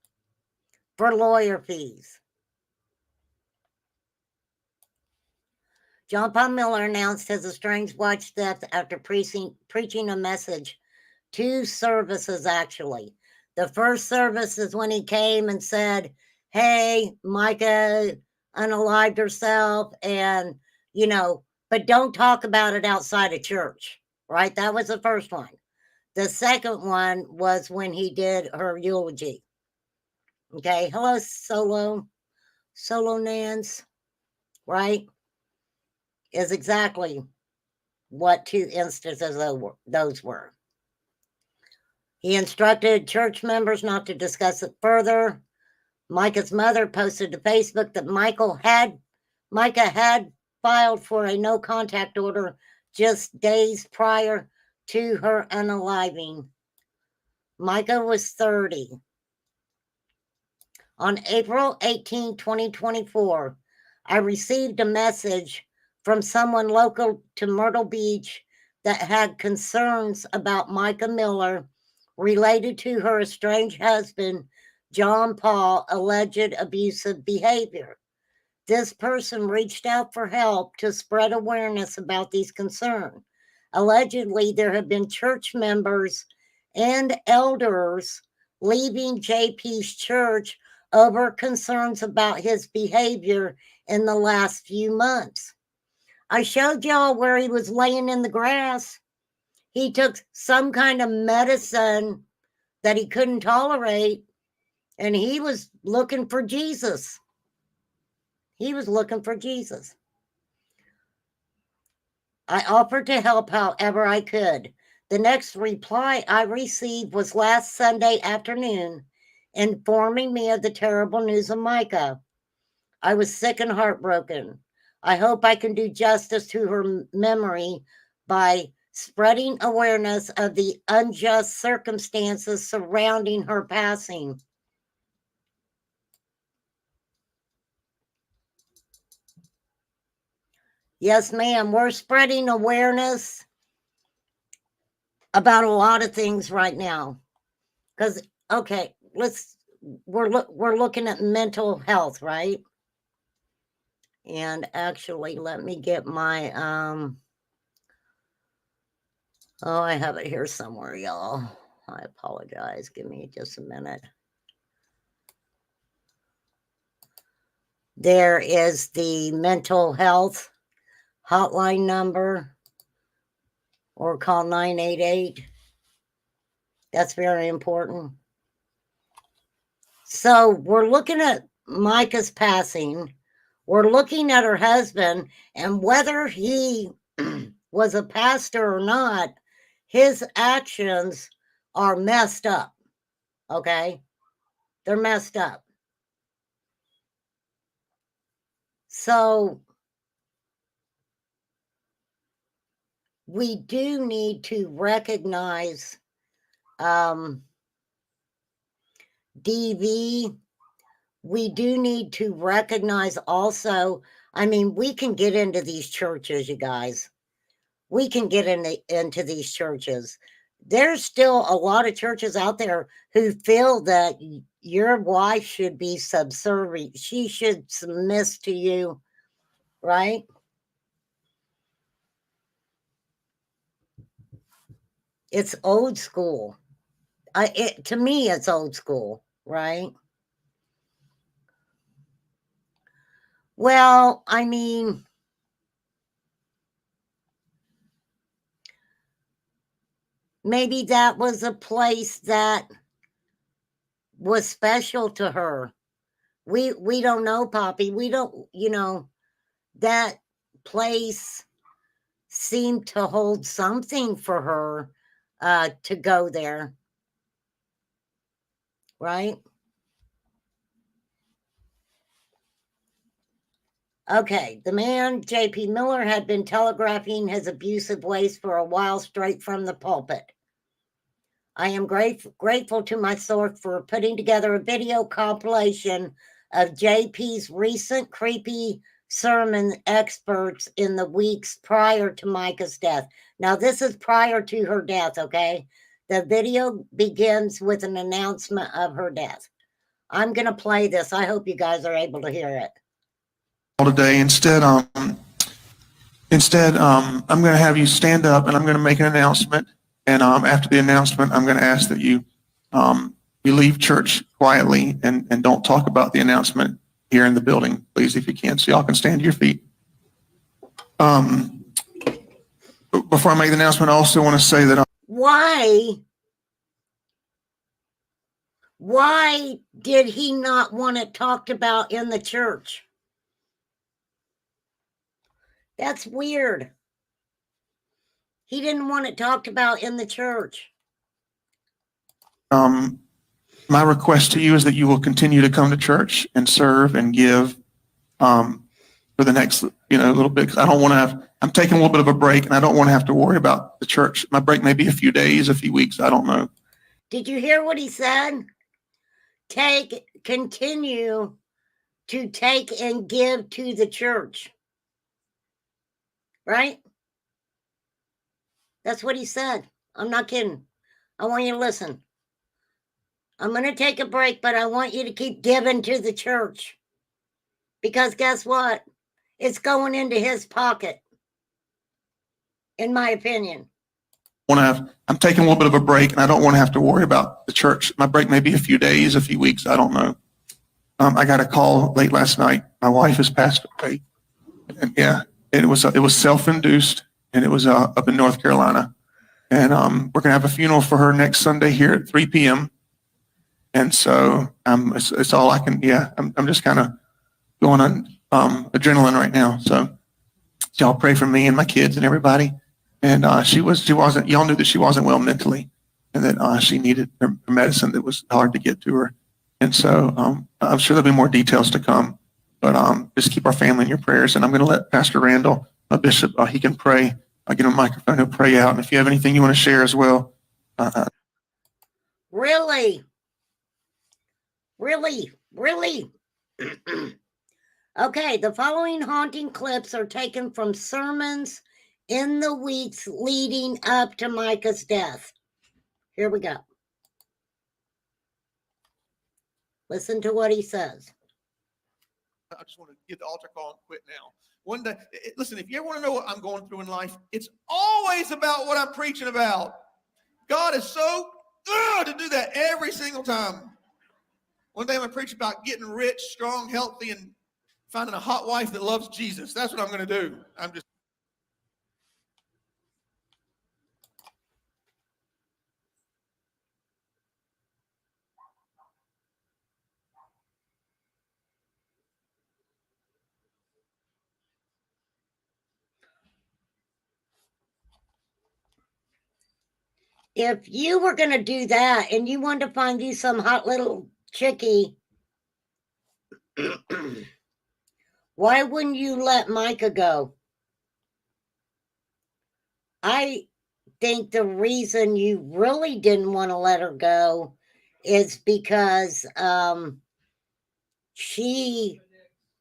John Paul Miller announced his estranged wife's death after preaching a message. 2 services, actually. The first service is when he came and said, hey, Mica unalived herself, and, but don't talk about it outside of church, right? That was the first one. The second one was when he did her eulogy. Okay, hello, Solo Nance, right? Is exactly what 2 instances those were. He instructed church members not to discuss it further. Mica's mother posted to Facebook that Mica had filed for a no contact order just days prior to her unaliving. Mica was 30. On April 18, 2024, I received a message from someone local to Myrtle Beach that had concerns about Mica Miller related to her estranged husband, John Paul, alleged abusive behavior. This person reached out for help to spread awareness about these concerns. Allegedly, there have been church members and elders leaving JP's church over concerns about his behavior in the last few months. I showed y'all where he was laying in the grass. He took some kind of medicine that he couldn't tolerate, and he was looking for Jesus. I offered to help however I could. The next reply I received was last Sunday afternoon, informing me of the terrible news of Mica. I was sick and heartbroken. I hope I can do justice to her memory by spreading awareness of the unjust circumstances surrounding her passing. Yes, ma'am. We're spreading awareness about a lot of things right now. Because, okay, we're looking at mental health, right? And actually, let me get my, oh, I have it here somewhere, y'all. I apologize. Give me just a minute. There is the mental health hotline number, or call 988. That's very important. So we're looking at Mica's passing. We're looking at her husband, and whether he was a pastor or not, his actions are messed up. Okay? They're messed up. So we do need to recognize DV. We do need to recognize also, I mean, we can get into these churches, you guys. We can get into these churches. There's still a lot of churches out there who feel that your wife should be subservient. She should submit to you, right? It's old school. To me, it's old school, right? Well, I mean, maybe that was a place that was special to her. We don't know, Poppy. We don't, that place seemed to hold something for her to go there. Right? Okay, the man, J.P. Miller, had been telegraphing his abusive ways for a while straight from the pulpit. I am grateful to my source for putting together a video compilation of JP's recent creepy sermon experts in the weeks prior to Mica's death. Now, this is prior to her death, okay? The video begins with an announcement of her death. I'm going to play this. I hope you guys are able to hear it.
Today, instead, I'm going to have you stand up and I'm going to make an announcement. And after the announcement, I'm going to ask that you leave church quietly and don't talk about the announcement here in the building, please, if you can. So y'all can stand to your feet. Before I make the announcement, I also want to say that
Why did he not want it talked about in the church? That's weird. He didn't want it talked about in the church.
my request to you is that you will continue to come to church and serve and give for the next little bit, because I don't want to have, I'm taking a little bit of a break and I don't want to have to worry about the church. My break may be a few days, a few weeks, I don't know.
Did you hear what he said? Continue to take and give to the church. Right? That's what he said. I'm not kidding. I want you to listen. I'm going to take a break, but I want you to keep giving to the church. Because guess what? It's going into his pocket. In my opinion.
I'm taking a little bit of a break and I don't want to have to worry about the church. My break may be a few days, a few weeks, I don't know. I got a call late last night. My wife has passed away. And yeah, it was self-induced, and it was up in North Carolina. And we're going to have a funeral for her next Sunday here at 3 p.m. And so it's all I can, I'm just kind of going on adrenaline right now. So y'all pray for me and my kids and everybody. And y'all knew that she wasn't well mentally, and that she needed her medicine that was hard to get to her. And so I'm sure there'll be more details to come, but just keep our family in your prayers. And I'm going to let Pastor Randall, my bishop, he can pray. I'll get him a microphone, he'll pray out. And if you have anything you want to share as well.
Really? Okay, the following haunting clips are taken from sermons in the weeks leading up to Mica's death. Here we go. Listen to what he says.
I just want to give the altar call and quit now. One day, listen, if you ever want to know what I'm going through in life, it's always about what I'm preaching about. God is so good to do that every single time. One day I'm going to preach about getting rich, strong, healthy, and finding a hot wife that loves Jesus. That's what I'm going to do. I'm just.
If you were going to do that and you wanted to find you some hot little chickie, why wouldn't you let Mica go? I think the reason you really didn't want to let her go is because she,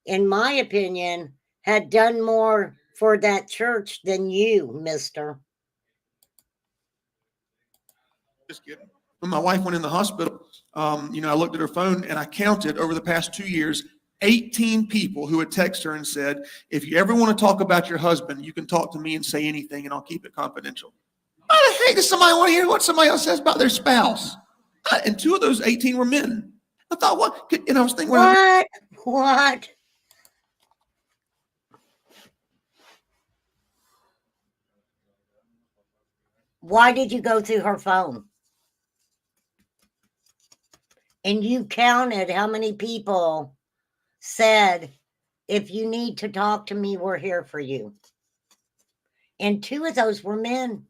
in my opinion, had done more for that church than you, mister.
Just kidding. When my wife went in the hospital, I looked at her phone and I counted over the past 2 years, 18 people who had texted her and said, if you ever want to talk about your husband, you can talk to me and say anything and I'll keep it confidential. Why the heck does somebody want to hear what somebody else says about their spouse? And 2 of those 18 were men. I thought, what? And I was thinking,
What? Why did you go through her phone? And you counted how many people said, if you need to talk to me, we're here for you. And 2 of those were men.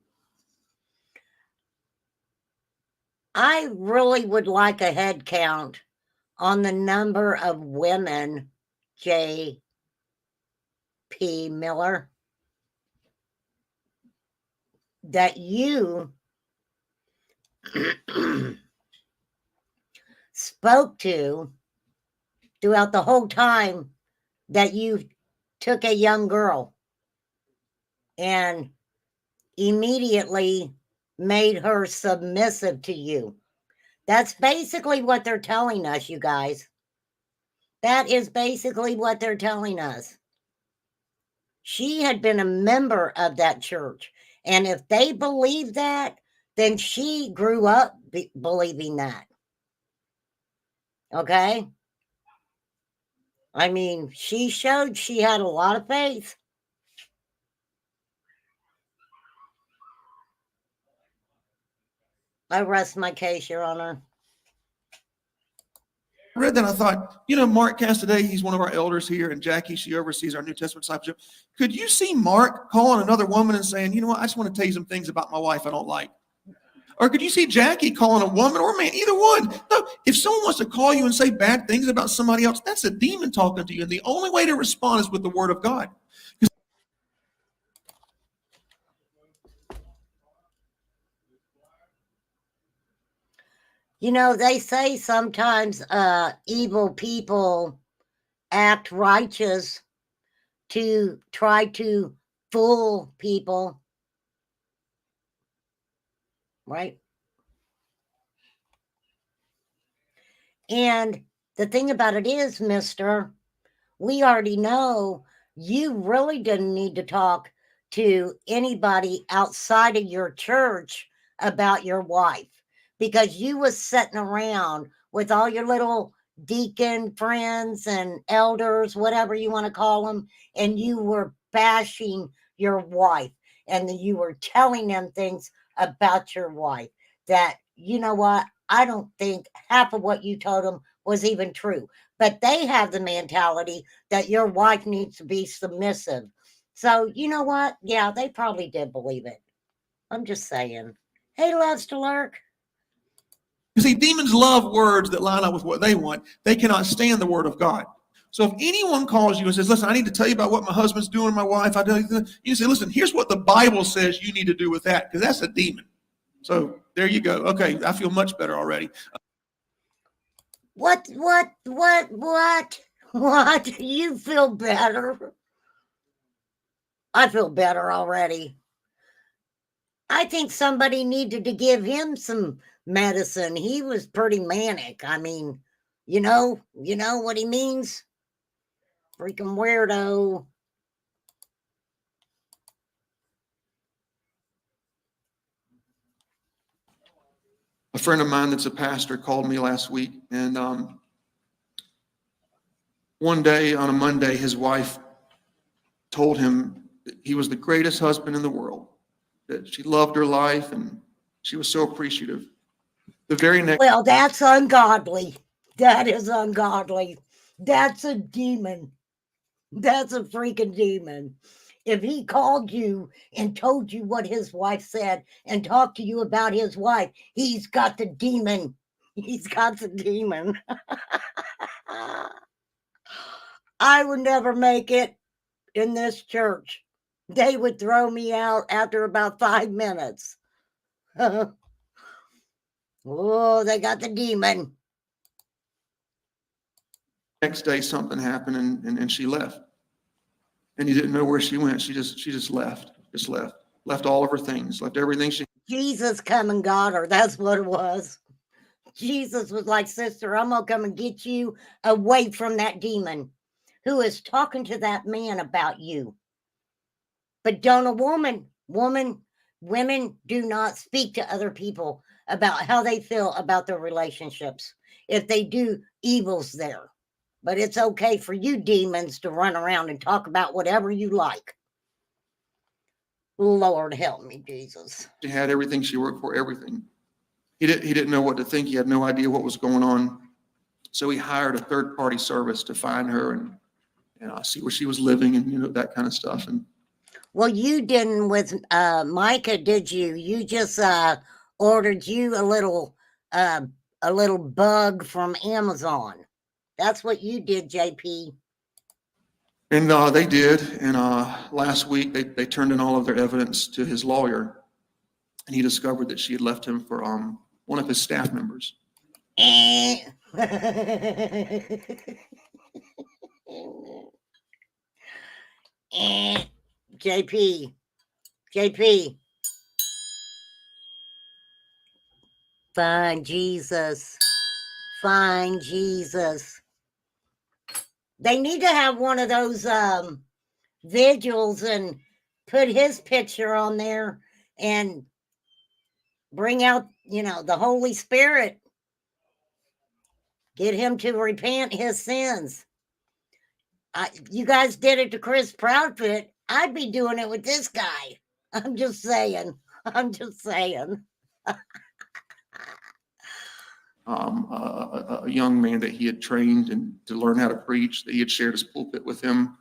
I really would like a head count on the number of women, J.P. Miller, that you spoke to throughout the whole time that you took a young girl and immediately made her submissive to you. That's basically what they're telling us, you guys. That is basically what they're telling us. She had been a member of that church. And if they believe that, then she grew up believing that. Okay? I mean, she showed she had a lot of faith. I rest my case, Your Honor.
I read that, I thought, Mark Castaday, he's one of our elders here, and Jackie, she oversees our New Testament discipleship. Could you see Mark calling another woman and saying, you know what, I just want to tell you some things about my wife I don't like? Or could you see Jackie calling a woman or a man, either one? No, if someone wants to call you and say bad things about somebody else, that's a demon talking to you. And the only way to respond is with the word of God.
They say sometimes evil people act righteous to try to fool people. Right? And the thing about it is, mister, we already know you really didn't need to talk to anybody outside of your church about your wife, because you was sitting around with all your little deacon friends and elders, whatever you want to call them, and you were bashing your wife, and you were telling them things about your wife that, you know what, I don't think half of what you told them was even true. But they have the mentality that your wife needs to be submissive. So, you know what? Yeah, they probably did believe it. I'm just saying. Hey, loves to lurk.
You see, demons love words that line up with what they want. They cannot stand the word of God. So if anyone calls you and says, listen, I need to tell you about what my husband's doing, my wife, you say, listen, here's what the Bible says you need to do with that, because that's a demon. So there you go. Okay, I feel much better already.
What? What? You feel better? I feel better already. I think somebody needed to give him some medicine. He was pretty manic. I mean, you know what he means? Freaking weirdo.
A friend of mine that's a pastor called me last week, and one day on a Monday, his wife told him that he was the greatest husband in the world, that she loved her life and she was so appreciative. The very next
Well, that's ungodly. That is ungodly. That's a demon. That's a freaking demon. If he called you and told you what his wife said and talked to you about his wife, he's got the demon. He's got the demon. I would never make it in this church. They would throw me out after about 5 minutes. Oh, they got the demon.
day, something happened, and she left. And he didn't know where she went. She just left. Left all of her things, left everything she.
Jesus come and got her. That's what it was. Jesus was like, sister, I'm going to come and get you away from that demon who is talking to that man about you. But don't a women do not speak to other people about how they feel about their relationships. If they do, evil's there. But it's okay for you demons to run around and talk about whatever you like. Lord help me, Jesus.
She had everything she worked for, everything. He didn't know what to think. He had no idea what was going on. So he hired a third-party service to find her and see where she was living and that kind of stuff. And
well, you didn't with Mica, did you? You just ordered you a little bug from Amazon. That's what you did, JP.
And they did. And last week they turned in all of their evidence to his lawyer, and he discovered that she had left him for one of his staff members.
JP. Find Jesus. Find Jesus. They need to have one of those vigils and put his picture on there and bring out, the Holy Spirit. Get him to repent his sins. You guys did it to Chris Proudfoot. I'd be doing it with this guy. I'm just saying.
A young man that he had trained and to learn how to preach, that he had shared his pulpit with him.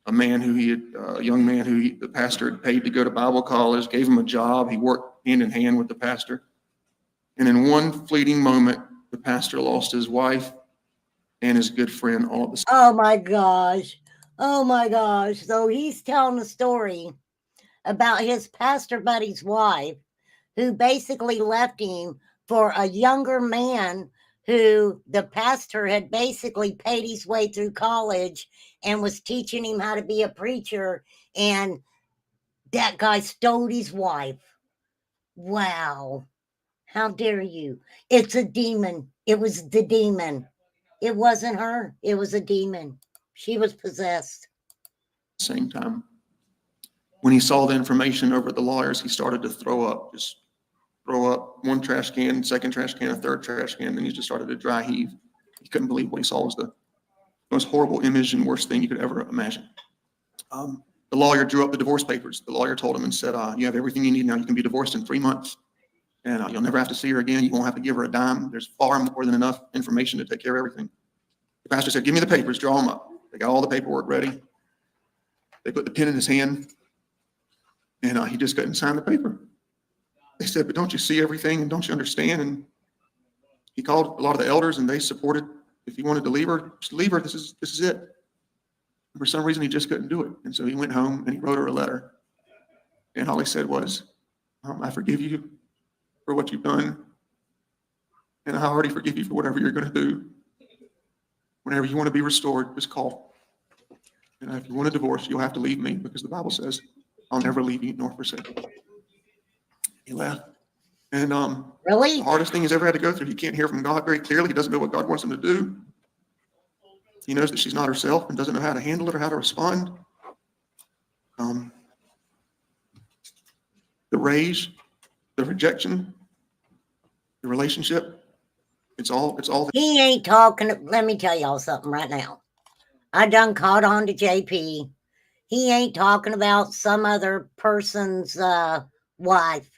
A young man who the pastor had paid to go to Bible college, gave him a job. He worked hand in hand with the pastor. And in one fleeting moment, the pastor lost his wife and his good friend all at the same
time. Oh my gosh. So he's telling a story about his pastor buddy's wife who basically left him for a younger man who the pastor had basically paid his way through college and was teaching him how to be a preacher. And that guy stole his wife. Wow. How dare you? It's a demon. It was the demon. It wasn't her. It was a demon. She was possessed.
Same time. When he saw the information over at the lawyers, he started to throw up. Just throw up one trash can, second trash can, a third trash can, then he just started to dry heave. He couldn't believe what he saw was the most horrible image and worst thing you could ever imagine. The lawyer drew up the divorce papers. The lawyer told him and said, you have everything you need now. You can be divorced in 3 months. And you'll never have to see her again. You won't have to give her a dime. There's far more than enough information to take care of everything. The pastor said, give me the papers, draw them up. They got all the paperwork ready. They put the pen in his hand, and he just couldn't sign the paper. They said, but don't you see everything and don't you understand? And he called a lot of the elders, and they supported, if he wanted to leave her, just leave her. This is it. And for some reason, he just couldn't do it. And so he went home and he wrote her a letter. And all he said was, I forgive you for what you've done, and I already forgive you for whatever you're going to do. Whenever you want to be restored, just call. And if you want a divorce, you'll have to leave me because the Bible says, I'll never leave you nor forsake you. He left. And
Really?
the hardest thing he's ever had to go through, he can't hear from God very clearly. He doesn't know what God wants him to do. He knows that she's not herself and doesn't know how to handle it or how to respond. The rage, the rejection, the relationship, it's all.
He ain't talking. Let me tell y'all something right now. I done caught on to JP. He ain't talking about some other person's wife.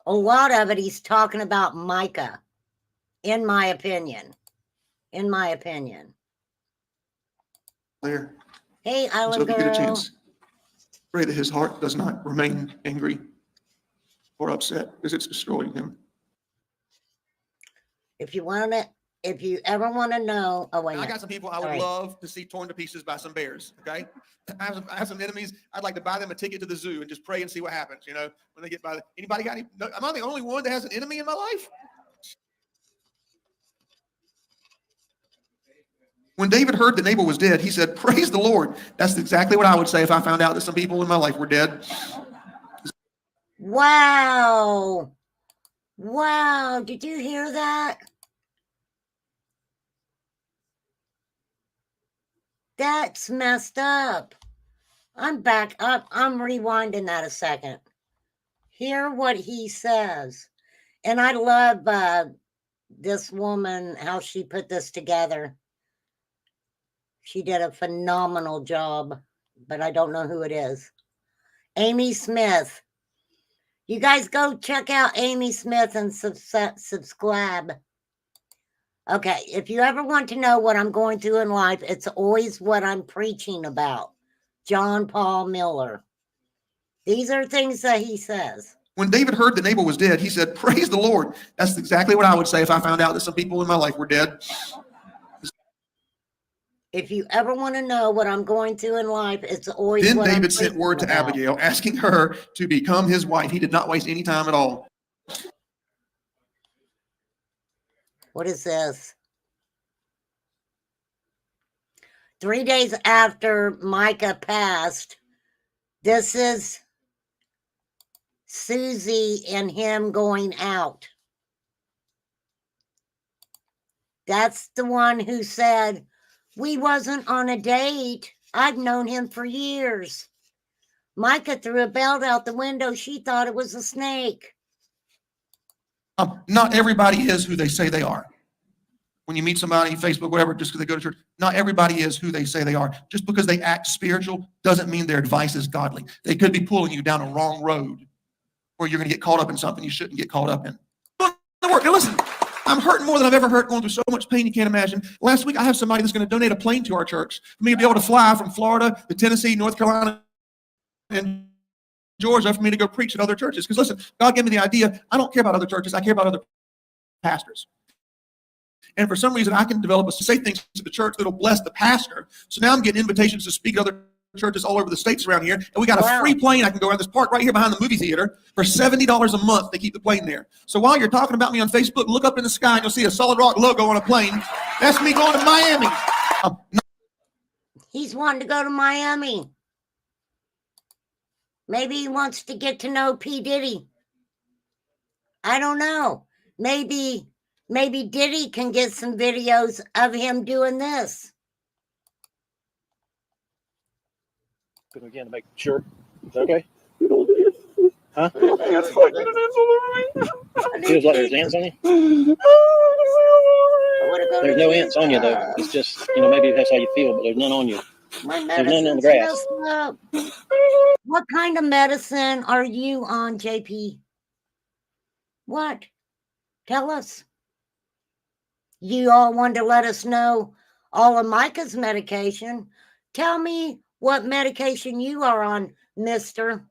A lot of it, he's talking about Mica, in my opinion. In my opinion.
Clear.
Hey,
So
Island
if you get a
Girl.
chance, pray that his heart does not remain angry or upset because it's destroying him.
If you ever want to know, oh wait,
I got some people I would
Sorry.
love to see torn to pieces by some bears. Okay, I have some enemies. I'd like to buy them a ticket to the zoo and just pray and see what happens. You know, when they get by. Anybody got any? No, am I the only one that has an enemy in my life?
When David heard that Nabal was dead, he said, praise the Lord. That's exactly what I would say if I found out that some people in my life were dead.
Wow. Wow. Did you hear that? That's messed up. I'm back up. I'm rewinding that a second. Hear what he says. And I love this woman, how she put this together. She did a phenomenal job, but I don't know who it is. Amy Smith. You guys go check out Amy Smith and subscribe. Okay, if you ever want to know what I'm going through in life, it's always what I'm preaching about. John Paul Miller. These are things that he says.
When David heard that Nabal was dead, he said, praise the Lord. That's exactly what I would say if I found out that some people in my life were dead.
If you ever want to know what I'm going through in life, it's always
Then
what
David
I'm
sent word to
preaching about.
Abigail, asking her to become his wife. He did not waste any time at all.
What is this? 3 days after Mica passed, this is Susie and him going out. That's the one who said, we wasn't on a date. I've known him for years. Mica threw a belt out the window. She thought it was a snake.
Not everybody is who they say they are. When you meet somebody, Facebook, whatever, just because they go to church, not everybody is who they say they are. Just because they act spiritual doesn't mean their advice is godly. They could be pulling you down a wrong road where you're going to get caught up in something you shouldn't get caught up in. Now listen, I'm hurting more than I've ever hurt, going through so much pain you can't imagine. Last week, I have somebody that's going to donate a plane to our church for me to be able to fly from Florida to Tennessee, North Carolina, and Georgia for me to go preach at other churches. Because listen, God gave me the idea. I don't care about other churches. I care about other pastors. And for some reason, I can develop say things to the church that'll bless the pastor. So now I'm getting invitations to speak at other churches all over the states around here. And we got a free plane. I can go around this park right here behind the movie theater for $70 a month. They keep the plane there. So while you're talking about me on Facebook, look up in the sky and you'll see a Solid Rock logo on a plane. That's me going to Miami.
He's wanting to go to Miami. Maybe he wants to get to know P. Diddy. I don't know. Maybe Diddy can get some videos of him doing this.
Again, to make sure. Is that okay? Huh? Feels like there's ants on you? There's no ants on you, though. It's just, maybe that's how you feel, but there's none on you.
My
There's none on the
medicine's
grass.
messed up. What kind of medicine are you on, JP? What? Tell us. You all wanted to let us know all of Micah's medication. Tell me what medication you are on, mister.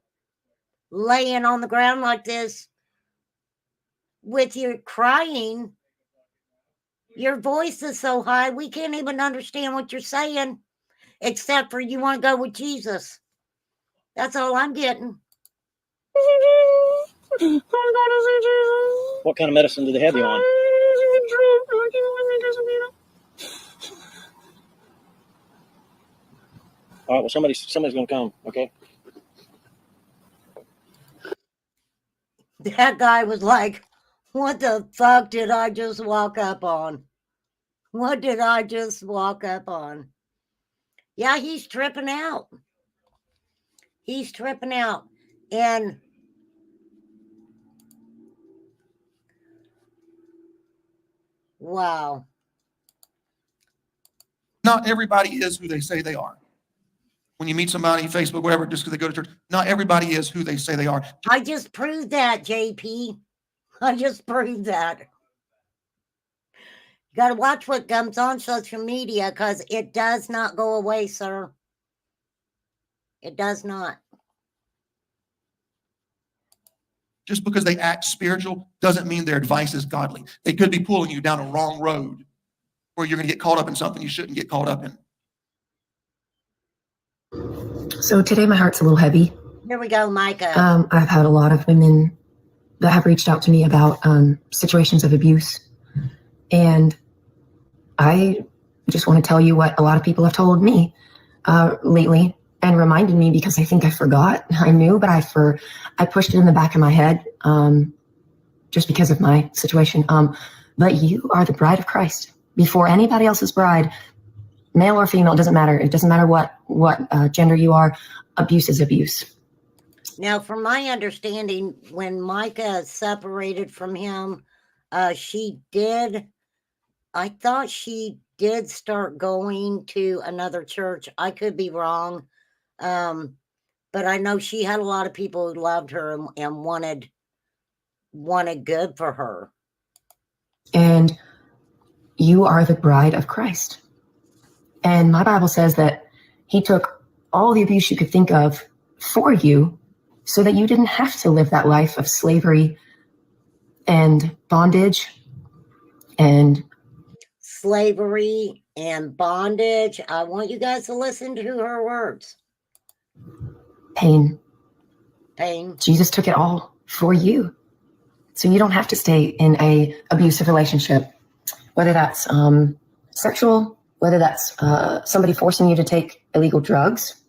Laying on the ground like this with your crying. Your voice is so high, we can't even understand what you're saying, except for you want to go with Jesus. That's all I'm getting.
What kind of medicine do they have you on? All right. Well, somebody's going to come. Okay.
That guy was like, what the fuck did I just walk up on? What did I just walk up on? Yeah, he's tripping out. He's tripping out. And wow.
Not everybody is who they say they are. When you meet somebody, Facebook, whatever, just because they go to church, not everybody is who they say they are.
I just proved that, JP. I just proved that. You got to watch what comes on social media because it does not go away, sir. It does not.
Just because they act spiritual doesn't mean their advice is godly. They could be pulling you down a wrong road where you're going to get caught up in something you shouldn't get caught up in.
So today my heart's a little heavy.
Here we go, Mica.
I've had a lot of women that have reached out to me about situations of abuse. And I just want to tell you what a lot of people have told me lately and reminded me, because I think I forgot. I knew, but I pushed it in the back of my head just because of my situation. But you are the bride of Christ. Before anybody else's bride, male or female, it doesn't matter. It doesn't matter what gender you are. Abuse is abuse.
Now, from my understanding, when Mica separated from him, I thought she did start going to another church. I could be wrong. But I know she had a lot of people who loved her and wanted good for her.
And you are the bride of Christ. And my Bible says that he took all the abuse you could think of for you so that you didn't have to live that life of slavery and bondage and
slavery and bondage. I want you guys to listen to her words.
Pain.
Pain.
Jesus took it all for you. So you don't have to stay in a abusive relationship, whether that's sexual, whether that's somebody forcing you to take illegal drugs.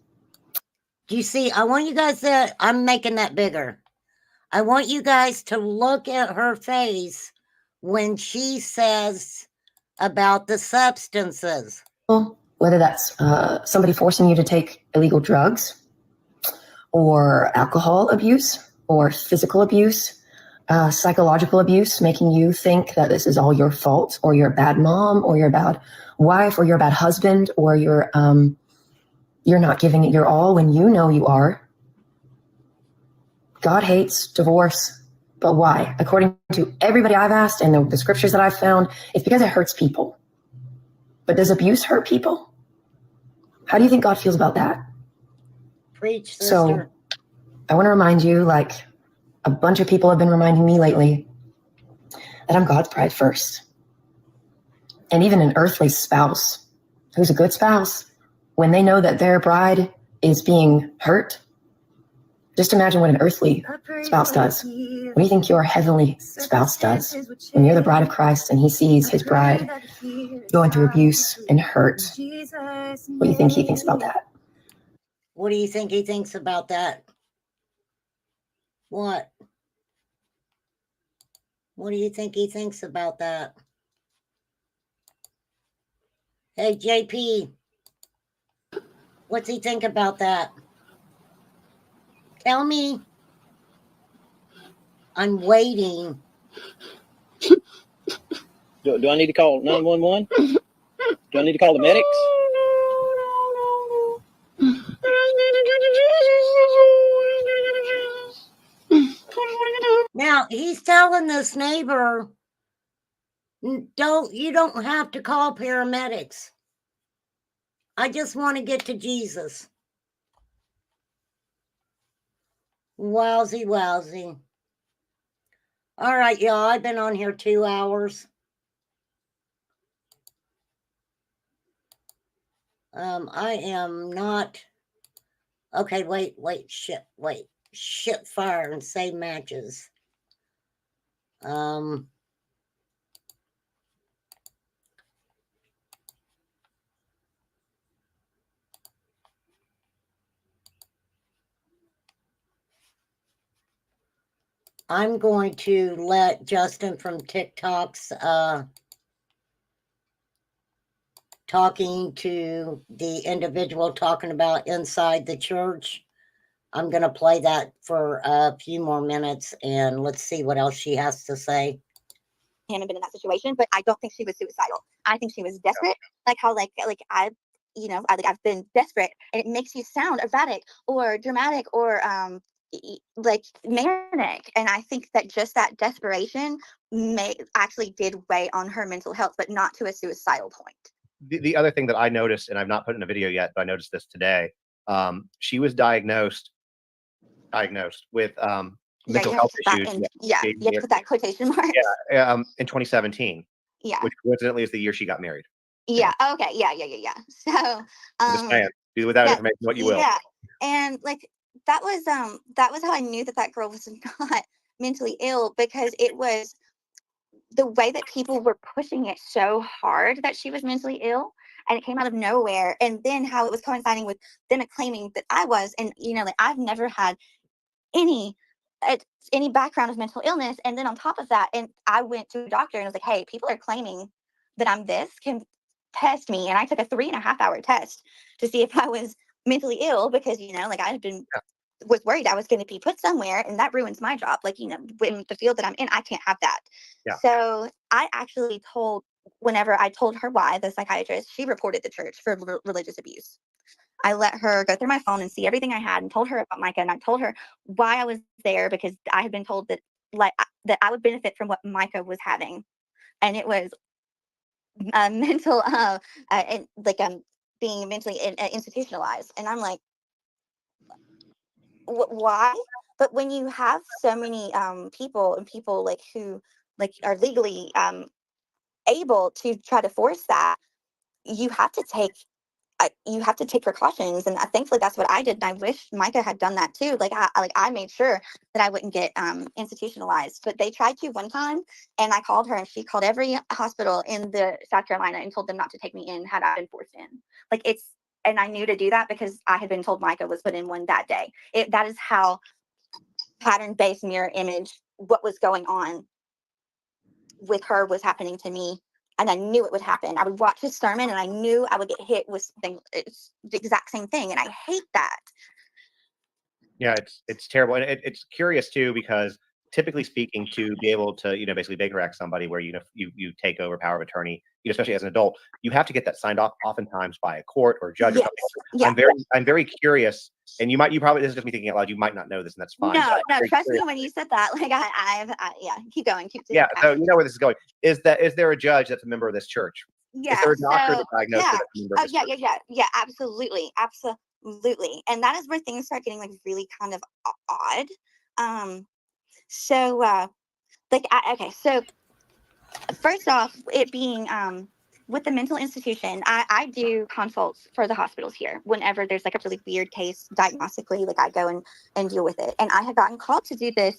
Do you see? I want you guys to, I'm making that bigger. I want you guys to look at her face when she says about the substances.
Whether that's somebody forcing you to take illegal drugs or alcohol abuse or physical abuse, psychological abuse, making you think that this is all your fault, or you're a bad mom, or you're a bad wife, or you're a bad husband, or you're not giving it your all when you know you are. God hates divorce, but why? According to everybody I've asked and the scriptures that I've found, it's because it hurts people. But does abuse hurt people? How do you think God feels about that?
Preach, sister.
So I want to remind you, like a bunch of people have been reminding me lately, that I'm God's bride first. And even an earthly spouse who's a good spouse, when they know that their bride is being hurt, just imagine what an earthly spouse does. What do you think your heavenly spouse does when you're the bride of Christ and he sees his bride going through abuse and hurt? What do you think he thinks about that?
What do you think he thinks about that? What? What do you think he thinks about that? Hey, JP, what's he think about that? Tell me. I'm waiting.
Do I need to call 911? Do I need to call the medics?
Now, he's telling this neighbor, you don't have to call paramedics. I just want to get to Jesus. Wowsy, wowsy. All right, y'all, I've been on here 2 hours. I am not. Okay, wait, shit fire and save matches. I'm going to let Justin from TikTok's talking to the individual talking about inside the church. I'm going to play that for a few more minutes and let's see what else she has to say.
Him and been in that situation, but I don't think she was suicidal. I think she was desperate, like how like I've I've been desperate, and it makes you sound erratic or dramatic or like manic. And I think that just that desperation actually did weigh on her mental health, but not to a suicidal point.
The other thing that I noticed, and I've not put in a video yet, but I noticed this today. She was diagnosed with mental health issues.
You have to put that quotation mark.
In 2017.
Yeah.
Which coincidentally is the year she got married.
Yeah. Okay. Yeah. So,
I'm just saying, do with that information what you will.
Yeah. And like that was how I knew that girl was not mentally ill, because it was the way that people were pushing it so hard that she was mentally ill, and it came out of nowhere. And then how it was coinciding with them claiming that I was, and like I've never had any background of mental illness. And then on top of that, and I went to a doctor and was like, hey, people are claiming that I'm this, can test me. And I took a 3.5-hour test to see if I was mentally ill, because like I had been was worried I was going to be put somewhere, and that ruins my job. Like, when the field that I'm in, I can't have that. Yeah. So I actually whenever I told her why, the psychiatrist, she reported the church for religious abuse. I let her go through my phone and see everything I had, and told her about Mica, and I told her why I was there, because I had been told that that I would benefit from what Mica was having, and it was mental and being mentally institutionalized. And I'm like, why? But when you have so many people like who are legally able to try to force that, you have to take precautions. And thankfully that's what I did. And I wish Mica had done that too. I made sure that I wouldn't get institutionalized. But they tried to one time, and I called her, and she called every hospital in the South Carolina and told them not to take me in had I been forced in. And I knew to do that because I had been told Mica was put in one that day. That is how pattern-based mirror image what was going on with her was happening to me. And I knew it would happen. I would watch his sermon, and I knew I would get hit with something. It's the exact same thing. And I hate that.
Yeah, it's terrible. And it's curious too, because typically speaking, to be able to, basically Baker Act somebody where, you take over power of attorney, especially as an adult, you have to get that signed off oftentimes by a court or a judge or something. Yeah. I'm very curious, and you probably, this is just me thinking out loud, you might not know this, and that's fine.
No, trust me when you said that. Keep going.
Yeah, so you know where this is going. Is there a judge that's a member of this church?
Yeah.
Is there a doctor that's diagnosed with a member of this church?
Yeah, absolutely. And that is where things start getting really kind of odd. So first off, it being with the mental institution, I do consults for the hospitals here whenever there's a really weird case diagnostically. I go and deal with it. And I had gotten called to do this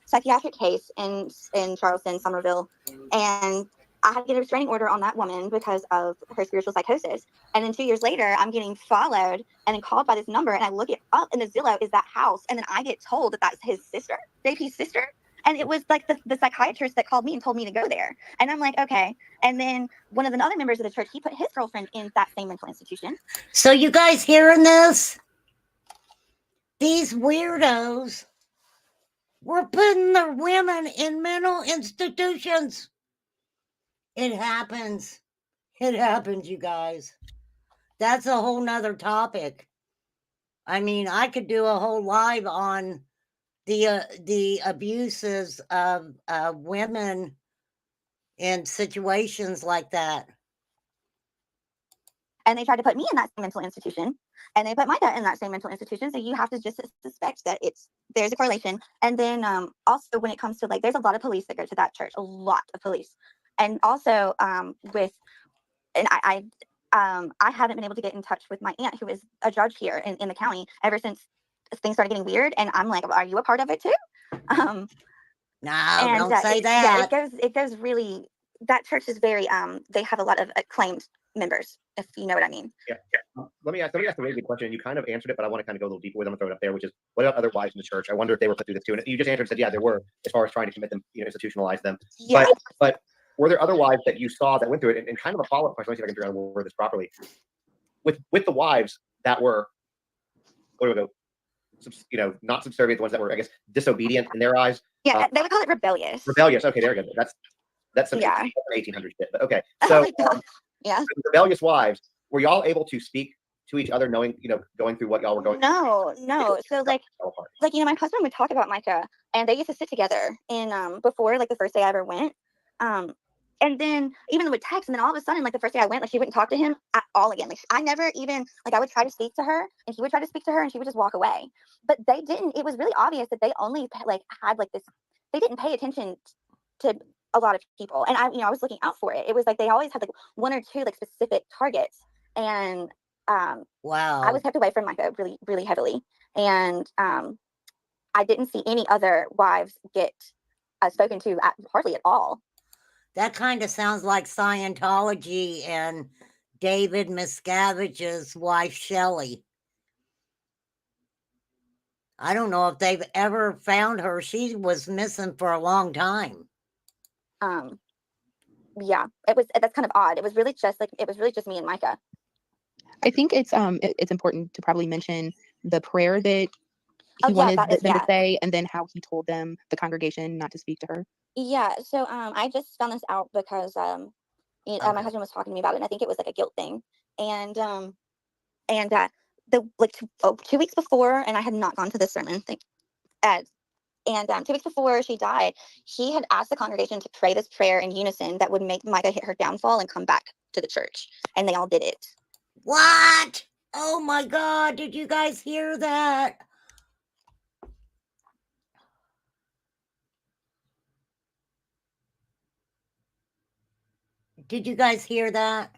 psychiatric case in Charleston, Somerville, and I had to get a restraining order on that woman because of her spiritual psychosis. And then 2 years later, I'm getting followed and then called by this number, and I look it up, and the Zillow is that house. And then I get told that that's his sister, JP's sister. And it was the psychiatrist that called me and told me to go there. And I'm like, okay. And then one of the other members of the church, he put his girlfriend in that same mental institution.
So you guys hearing this? These weirdos were putting their women in mental institutions. It happens. It happens, you guys. That's a whole nother topic. I mean, I could do a whole live on the abuses of women in situations like that.
And they tried to put me in that same mental institution, and they put Mica in that same mental institution. So you have to just suspect that there's a correlation. And then also when it comes to there's a lot of police that go to that church, a lot of police. And also I haven't been able to get in touch with my aunt, who is a judge here in the county, ever since things started getting weird. And I'm like, are you a part of it too?
No, don't say that.
Yeah, it goes really, that church is very they have a lot of acclaimed members, if you know what I mean.
Yeah. Let me ask a really good question. You kind of answered it, but I want to kind of go a little deeper with them and throw it up there, which is, what about other wives in the church? I wonder if they were put through this too. And you just answered and said, yeah, there were, as far as trying to commit them, institutionalize them.
Yeah.
But were there other wives that you saw that went through it? And kind of a follow-up question, let me see if I can figure out how to word this properly. With the wives that were, where do we go? Not subservient, the ones that were, I guess, disobedient in their eyes.
Yeah, they would call it rebellious.
Rebellious. Okay, there we go. That's some
Yeah.
1800 shit. But okay,
Oh
so
my God. Yeah.
rebellious wives, were y'all able to speak to each other, knowing, going through what y'all were going through?
No. So like my husband would talk about Mica, and they used to sit together in before, like, the first day I ever went. And then even with text, and then all of a sudden, like, the first day I went, like, she wouldn't talk to him at all again. Like, I never even, like, I would try to speak to her, and he would try to speak to her, and she would just walk away. But they didn't. It was really obvious that they only like had like this. They didn't pay attention to a lot of people, and I was looking out for it. It was like they always had like one or two like specific targets, and
Wow.
I was kept away from Micah really, really heavily, and I didn't see any other wives get spoken to hardly at all.
That kind of sounds like Scientology and David Miscavige's wife, Shelley. I don't know if they've ever found her. She was missing for a long time.
Yeah, that's kind of odd. It was really just me and Micah.
I think it's important to probably mention the prayer that he wanted them to say, and then how he told them, the congregation, not to speak to her.
Yeah, so I just found this out because my husband was talking to me about it, and I think it was like a guilt thing. And the 2 weeks before, and I had not gone to this sermon thing. And 2 weeks before she died, he had asked the congregation to pray this prayer in unison that would make Micah hit her downfall and come back to the church, and they all did it.
What? Oh my God! Did you guys hear that? Did you guys hear that?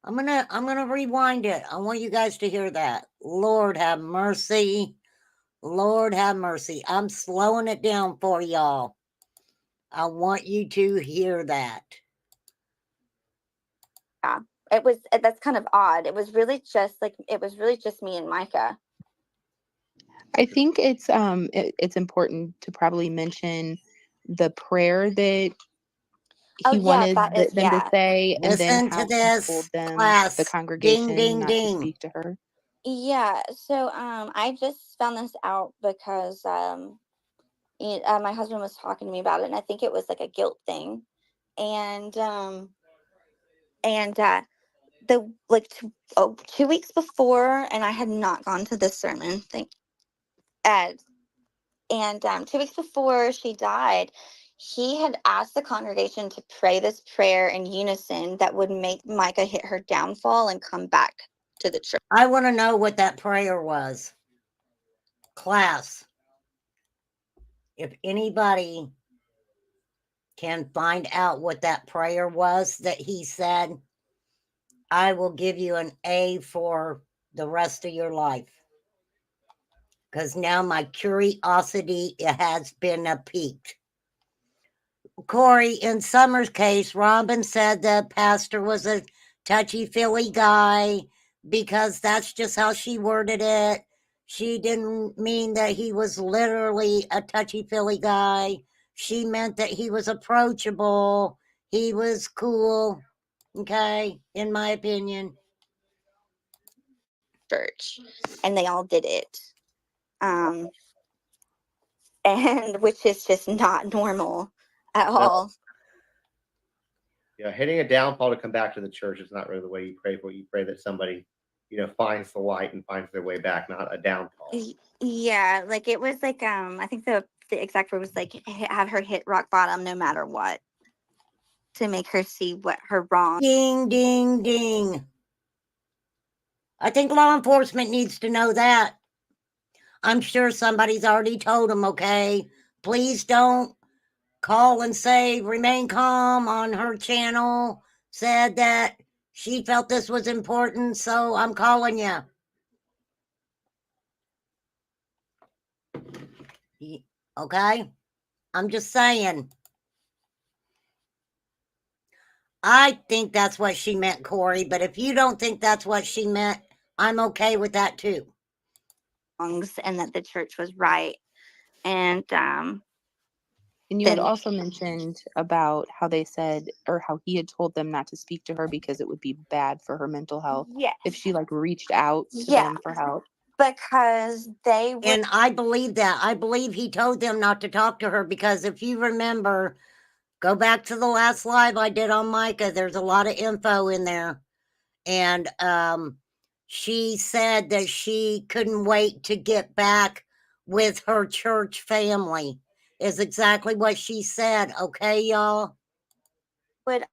I'm gonna rewind it. I want you guys to hear that. Lord have mercy. Lord have mercy. I'm slowing it down for y'all. I want you to hear that.
Yeah, that's kind of odd. It was really just me and Micah.
I think it's important to probably mention the prayer that he wanted them to say, and
Listen
then how
to this,
he told them,
class.
the congregation,
Ding,
not
ding.
to speak to her.
Yeah, so I just found this out because my husband was talking to me about it, and I think it was like a guilt thing. And the 2 weeks before, and I had not gone to this sermon thing. And 2 weeks before she died, he had asked the congregation to pray this prayer in unison that would make Micah hit her downfall and come back to the church.
I want to know what that prayer was. Class. If anybody can find out what that prayer was that he said, I will give you an A for the rest of your life. Because now my curiosity has been piqued. Corey, in Summer's case, Robin said the pastor was a touchy-feely guy because that's just how she worded it. She didn't mean that he was literally a touchy-feely guy. She meant that he was approachable. He was cool. Okay, in my opinion.
Church, and they all did it. And which is just not normal at all.
Yeah, hitting a downfall to come back to the church is not really the way you pray for. You pray that somebody, finds the light and finds their way back, not a downfall.
Yeah, like it was like I think the exact word was like have her hit rock bottom no matter what, to make her see what her wrong.
Ding, ding, ding. I think law enforcement needs to know that. I'm sure somebody's already told them, okay? Please don't call and say remain calm on her channel. Said that she felt this was important, so I'm calling you. Okay? I'm just saying. I think that's what she meant, Corey, but if you don't think that's what she meant, I'm okay with that too.
And that the church was right. And
you had
then
also mentioned about how they said, or how he had told them not to speak to her because it would be bad for her mental health
yes,
if she like reached out to
yeah,
them for help.
because they would,
And I believe that. I believe he told them not to talk to her because if you remember, go back to the last live I did on Mica. There's a lot of info in there. And she said that she couldn't wait to get back with her church family, is exactly what she said. Okay, y'all?
would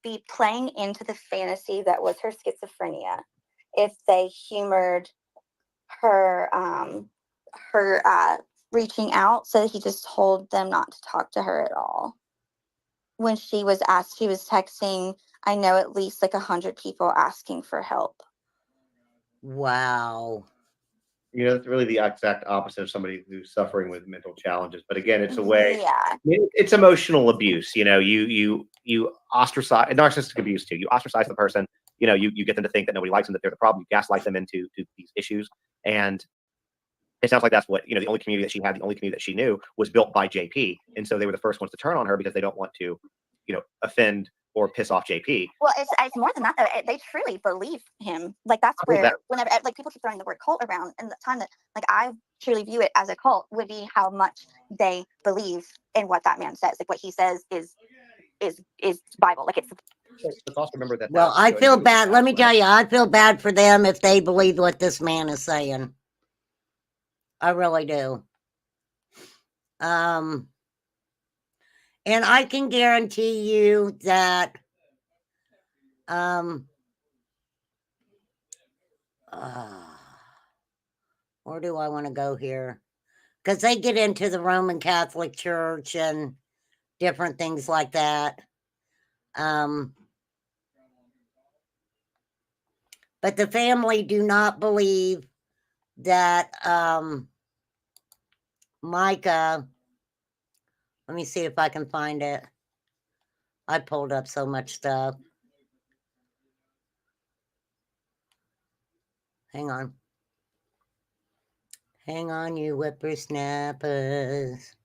be playing into the fantasy that was her schizophrenia if they humored her reaching out. So he just told them not to talk to her at all. When she was asked, she was texting, I know at least like 100 people asking for help.
Wow.
You know, it's really the exact opposite of somebody who's suffering with mental challenges. But again, it's a way.
Yeah.
It's emotional abuse. You know, you ostracize, narcissistic abuse too. You ostracize the person. You know, you get them to think that nobody likes them, that they're the problem. You gaslight them into these issues, and it sounds like that's what, you know, the only community that she had, the only community that she knew was built by JP, and so they were the first ones to turn on her because they don't want to, you know, offend or piss off JP.
Well, it's more than that though. They truly believe him. Like that's where whenever like people keep throwing the word cult around, and the time that like I truly view it as a cult would be how much they believe in what that man says. Like what he says is Bible. Like it's.
Let's also remember that.
Well, I feel bad. Let me tell you, I feel bad for them if they believe what this man is saying. I really do. And I can guarantee you that where do I want to go here? Because they get into the Roman Catholic Church and different things like that. But the family do not believe that Mica, let me see if I can find it. I pulled up so much stuff. Hang on. Hang on, you whippersnappers.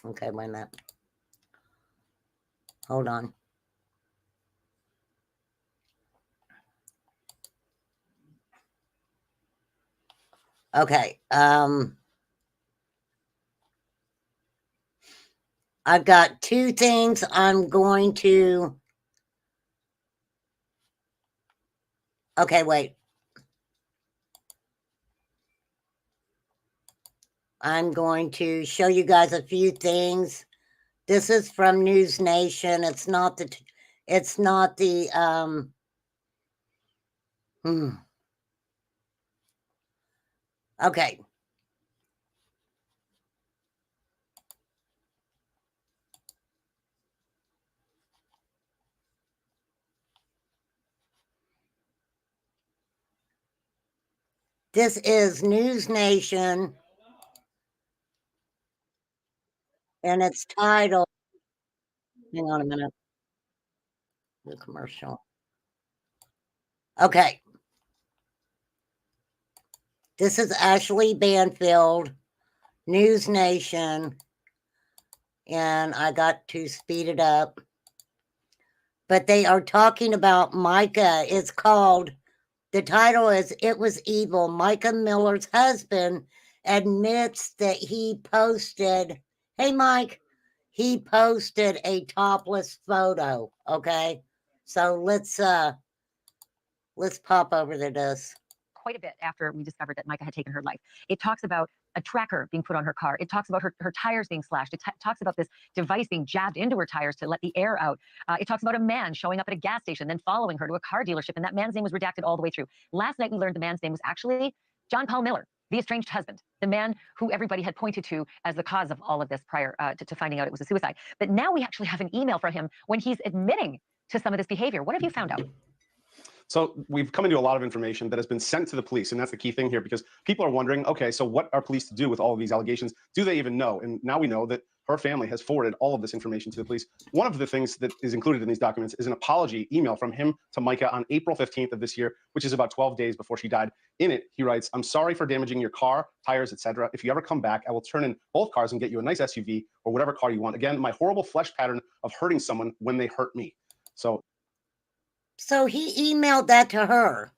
Okay, wait a minute. Hold on. Okay. I've got two things I'm going to. Okay, wait. I'm going to show you guys a few things. This is from News Nation. It's not the okay. This is News Nation, and it's titled, hang on a minute, the commercial. Okay. This is Ashley Banfield, News Nation, and I got to speed it up. But they are talking about Mica. It's called, the title is It Was Evil. Mica Miller's husband admits that he posted, hey, Mike, he posted a topless photo. Okay. So let's pop over to this.
Quite a bit after we discovered that Mica had taken her life. It talks about a tracker being put on her car. It talks about her tires being slashed. It talks about this device being jabbed into her tires to let the air out. It talks about a man showing up at a gas station, then following her to a car dealership, and that man's name was redacted all the way through. Last night, we learned the man's name was actually John Paul Miller, the estranged husband, the man who everybody had pointed to as the cause of all of this prior to finding out it was a suicide. But now we actually have an email from him when he's admitting to some of this behavior. What have you found out?
So we've come into a lot of information that has been sent to the police, and that's the key thing here, because people are wondering, okay, so what are police to do with all of these allegations? Do they even know? And now we know that her family has forwarded all of this information to the police. One of the things that is included in these documents is an apology email from him to Mica on April 15th of this year, which is about 12 days before she died. In it, he writes, "I'm sorry for damaging your car, tires, etc. If you ever come back, I will turn in both cars and get you a nice SUV or whatever car you want. Again, my horrible flesh pattern of hurting someone when they hurt me."
So he emailed that to her.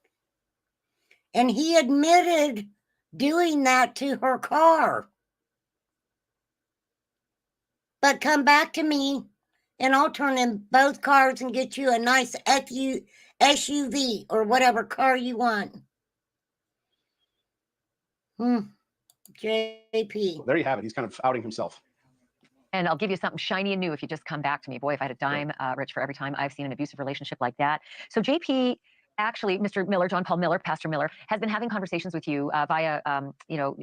And he admitted doing that to her car. But come back to me and I'll turn in both cars and get you a nice SUV or whatever car you want. JP.
There you have it. He's kind of outing himself.
And I'll give you something shiny and new if you just come back to me. Boy, if I had a dime, Rich, for every time I've seen an abusive relationship like that. So JP, actually, Mr. Miller, John Paul Miller, Pastor Miller, has been having conversations with you via,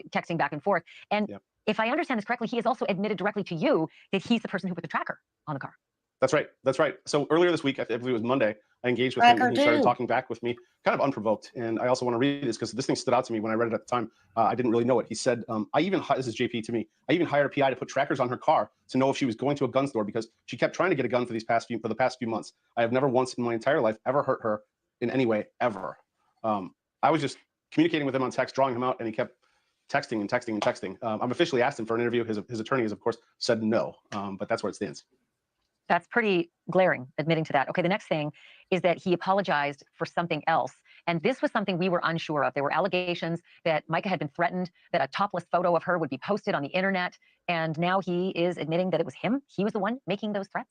texting back and forth. And if I understand this correctly, he has also admitted directly to you that he's the person who put the tracker on the car.
That's right. That's right. So earlier this week, I believe it was Monday, I engaged with him and he started talking back with me, kind of unprovoked. And I also want to read this because this thing stood out to me when I read it at the time. I didn't really know it. He said, this is JP to me, I even hired a PI to put trackers on her car to know if she was going to a gun store because she kept trying to get a gun for the past few months. I have never once in my entire life ever hurt her in any way, ever. I was just communicating with him on text, drawing him out, and he kept texting and texting and texting. I've officially asked him for an interview. His attorney has, of course, said no, but that's where it stands.
That's pretty glaring, admitting to that. Okay, the next thing is that he apologized for something else. And this was something we were unsure of. There were allegations that Mica had been threatened, that a topless photo of her would be posted on the internet. And now he is admitting that it was him. He was the one making those threats.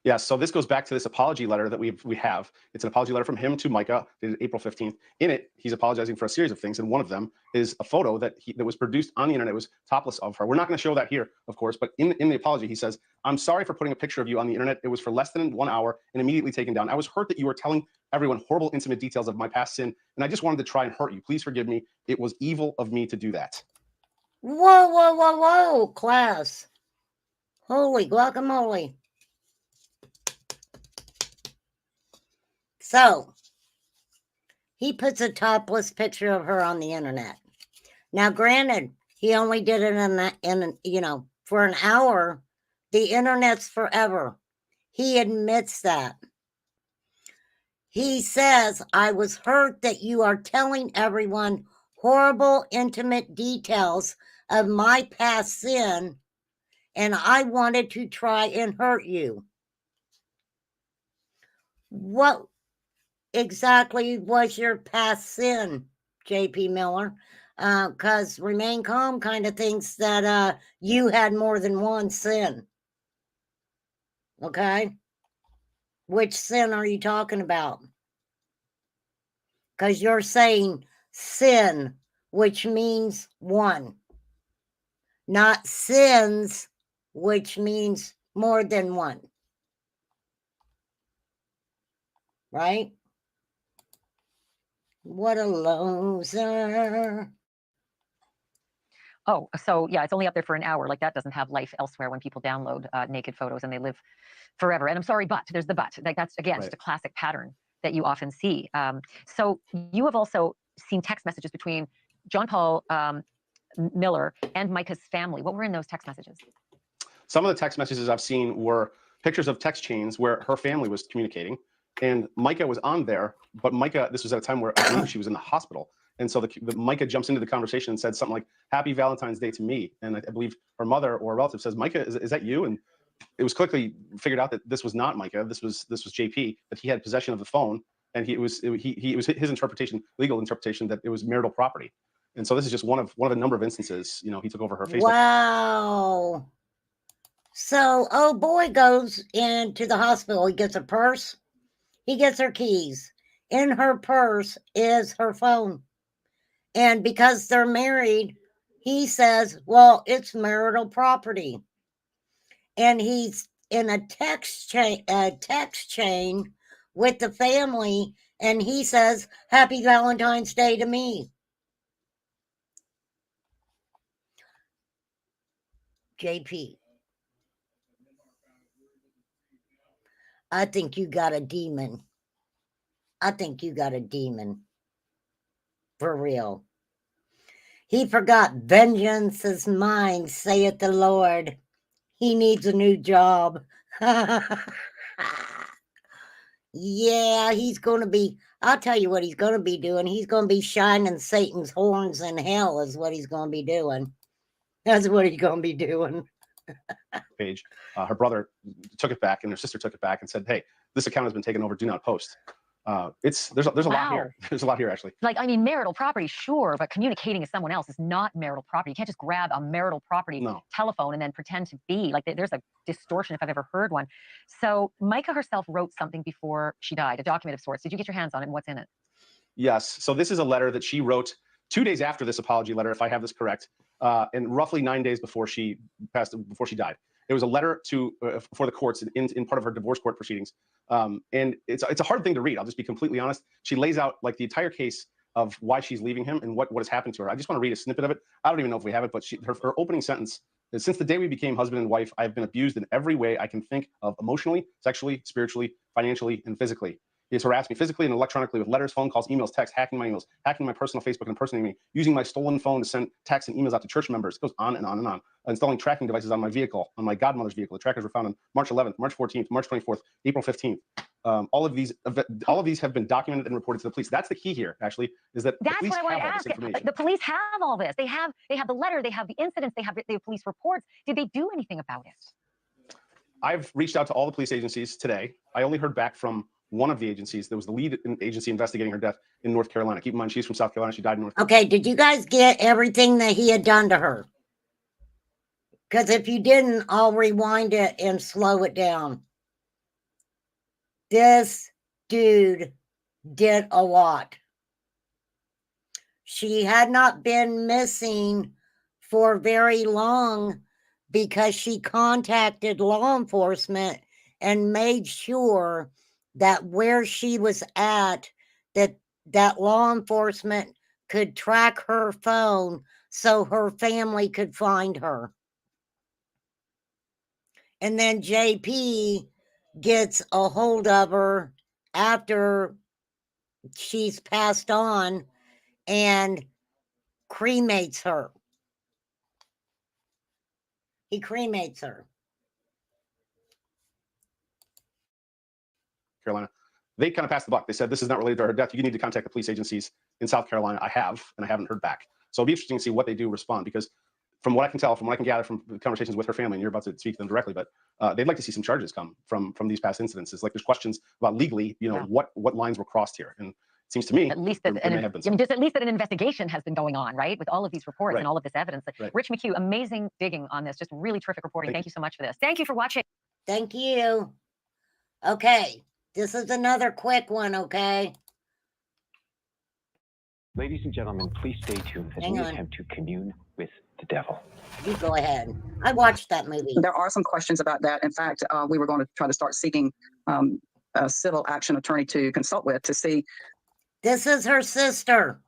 Yeah, so this goes back to this apology letter that we have. It's an apology letter from him to Mica, dated April 15th. In it, he's apologizing for a series of things, and one of them is a photo that was produced on the internet. It was topless of her. We're not going to show that here, of course, but in the apology, he says, "I'm sorry for putting a picture of you on the internet. It was for less than 1 hour and immediately taken down. I was hurt that you were telling everyone horrible, intimate details of my past sin, and I just wanted to try and hurt you. Please forgive me. It was evil of me to do that."
Whoa, whoa, whoa, whoa, class. Holy guacamole. So, he puts a topless picture of her on the internet. Now, granted, he only did it for an hour. The internet's forever. He admits that. He says, "I was hurt that you are telling everyone horrible, intimate details of my past sin, and I wanted to try and hurt you." What exactly was your past sin, JP Miller? Because Remain Calm kind of thinks that you had more than one sin. Okay? Which sin are you talking about? Because you're saying sin, which means one, not sins, which means more than one. Right? What a loser.
Oh, so yeah, it's only up there for an hour. Like that doesn't have life elsewhere when people download naked photos and they live forever. And I'm sorry, but there's the but. Like that's, again, just a classic pattern that you often see. So you have also seen text messages between John Paul Miller and Mica's family. What were in those text messages?
Some of the text messages I've seen were pictures of text chains where her family was communicating, and Mica was on there, but Mica, this was at a time where I believe she was in the hospital. And so the Mica jumps into the conversation and said something like, "Happy Valentine's Day to me." And I believe her mother or a relative says, "Mica, is that you?" And it was quickly figured out that this was not Mica. This was JP, that he had possession of the phone. And it was his interpretation, legal interpretation, that it was marital property. And so this is just one of a number of instances. He took over her Facebook.
Wow. So, oh boy goes into the hospital. He gets a purse. He gets her keys. In her purse is her phone. And because they're married, he says, well, it's marital property. And he's in a text chain with the family, and he says, "Happy Valentine's Day to me." JP, I think you got a demon. I think you got a demon. For real. He forgot vengeance is mine, saith the Lord. He needs a new job. Yeah, he's going to be, I'll tell you what he's going to be doing. He's going to be shining Satan's horns in hell is what he's going to be doing. That's what he's going to be doing.
Page, her brother took it back and her sister took it back and said, hey, this account has been taken over. Do not post. There's a lot here. There's a lot here, actually.
Like, I mean, marital property, sure, but communicating with someone else is not marital property. You can't just grab a marital property telephone and then pretend to be. Like, there's a distortion if I've ever heard one. So Mica herself wrote something before she died, a document of sorts. Did you get your hands on it and what's in it?
Yes. So this is a letter that she wrote 2 days after this apology letter, if I have this correct, and roughly 9 days before she died. It was a letter to for the courts in part of her divorce court proceedings. And it's a hard thing to read. I'll just be completely honest. She lays out like the entire case of why she's leaving him and what has happened to her. I just want to read a snippet of it. I don't even know if we have it, but her opening sentence is, since the day we became husband and wife, I've been abused in every way I can think of, emotionally, sexually, spiritually, financially, and physically. He has harassed me physically and electronically with letters, phone calls, emails, texts, hacking my emails, hacking my personal Facebook and impersonating me, using my stolen phone to send texts and emails out to church members. It goes on and on and on. Installing tracking devices on my vehicle, on my godmother's vehicle. The trackers were found on March 11th, March 14th, March 24th, April 15th. All of these have been documented and reported to the police. That's the key here, actually, is that
that's what I want to ask. The police have all this. They have the letter, they have the incidents, they have police reports. Did they do anything about it?
I've reached out to all the police agencies today. I only heard back from one of the agencies. There was the lead agency investigating her death in North Carolina. Keep in mind, she's from South Carolina. She died in North Carolina.
Okay, did you guys get everything that he had done to her? Because if you didn't, I'll rewind it and slow it down. This dude did a lot. She had not been missing for very long because she contacted law enforcement and made sure that where she was at, that law enforcement could track her phone so her family could find her. And then JP gets a hold of her after she's passed on and cremates her. He cremates her.
Carolina. They kind of passed the buck. They said, this is not related to her death. You need to contact the police agencies in South Carolina. I have, and I haven't heard back. So it'll be interesting to see what they do respond, because from what I can tell, from what I can gather from conversations with her family, and you're about to speak to them directly, but they'd like to see some charges come from these past incidences. Like, there's questions about legally, what lines were crossed here. And it seems to me,
at least that an investigation has been going on, right? With all of these reports and all of this evidence. Rich McHugh, amazing digging on this. Just really terrific reporting. Thank you so much for this. Thank you for watching.
Thank you. Okay. This is another quick one, okay?
Ladies and gentlemen, please stay tuned as we attempt to commune with the devil.
You go ahead. I watched that movie.
There are some questions about that. In fact, we were going to try to start seeking a civil action attorney to consult with to see.
This is her sister.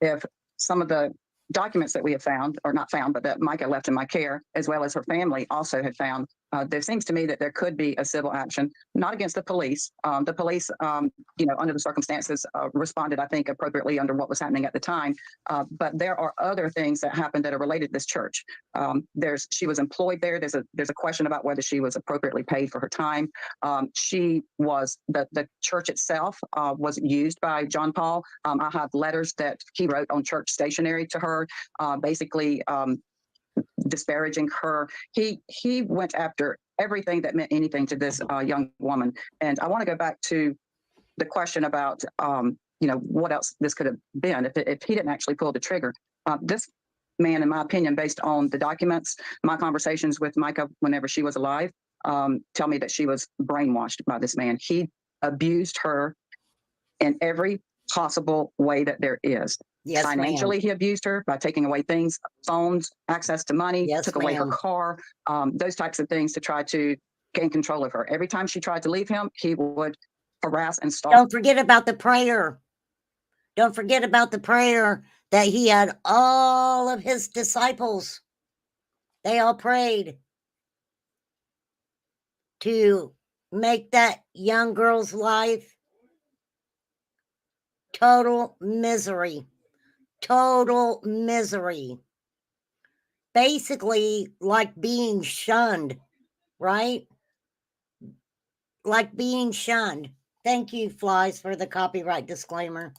If some of the documents that we have found, or not found, but that Mica left in my care, as well as her family also had found, there seems to me that there could be a civil action, not against the police. The police, under the circumstances, responded, I think, appropriately under what was happening at the time. But there are other things that happened that are related to this church. She was employed there. There's a question about whether she was appropriately paid for her time. The church itself was used by John Paul. I have letters that he wrote on church stationery to her, basically disparaging her. He went after everything that meant anything to this young woman. And I want to go back to the question about what else this could have been if he didn't actually pull the trigger. This man, in my opinion, based on the documents, my conversations with Mica whenever she was alive, tell me that she was brainwashed by this man. He abused her in every possible way that there is.
Yes,
financially, he abused her by taking away things, phones, access to money, took away her car, those types of things to try to gain control of her. Every time she tried to leave him, he would harass and stalk.
Don't forget about the prayer. Don't forget about the prayer that he had all of his disciples. They all prayed to make that young girl's life total misery. Total misery. Basically, like being shunned, right? Like being shunned. Thank you, Flies, for the copyright disclaimer.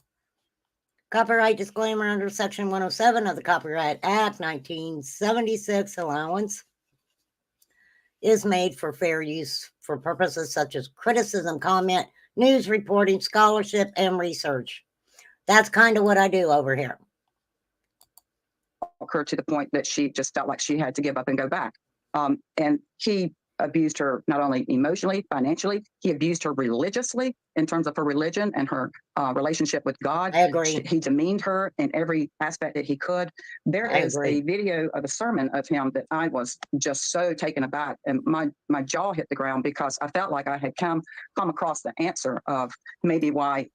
Copyright disclaimer under Section 107 of the Copyright Act 1976 allowance is made for fair use for purposes such as criticism, comment, news reporting, scholarship, and research. That's kind of what I do over here.
Her to the point that she just felt like she had to give up and go back. And he abused her not only emotionally, financially, he abused her religiously in terms of her religion and her relationship with God.
I agree.
He demeaned her in every aspect that he could. There is a video of a sermon of him that I was just so taken aback, and my jaw hit the ground because I felt like I had come across the answer of maybe why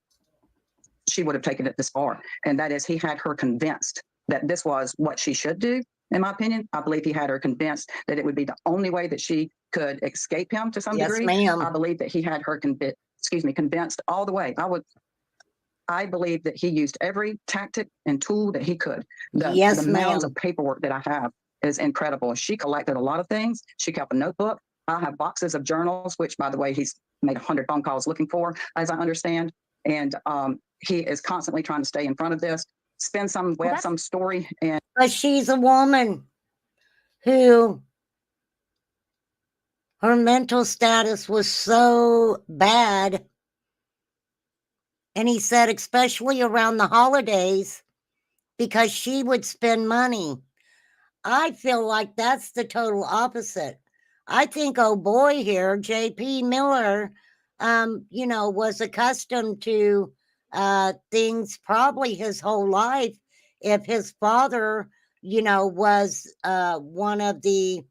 she would have taken it this far. And that is, he had her convinced that this was what she should do. In my opinion, I believe he had her convinced that it would be the only way that she could escape him to some degree.
Ma'am.
I believe that he had her convinced all the way. I believe that he used every tactic and tool that he could. The amount of paperwork that I have is incredible. She collected a lot of things. She kept a notebook. I have boxes of journals, which, by the way, he's made 100 phone calls looking for, as I understand. And he is constantly trying to stay in front of this, spin some some story. And
but she's a woman who her mental status was so bad. And he said, especially around the holidays, because she would spend money. I feel like that's the total opposite. I think, oh boy, here, J.P. Miller, was accustomed to things probably his whole life. If his father, was one of the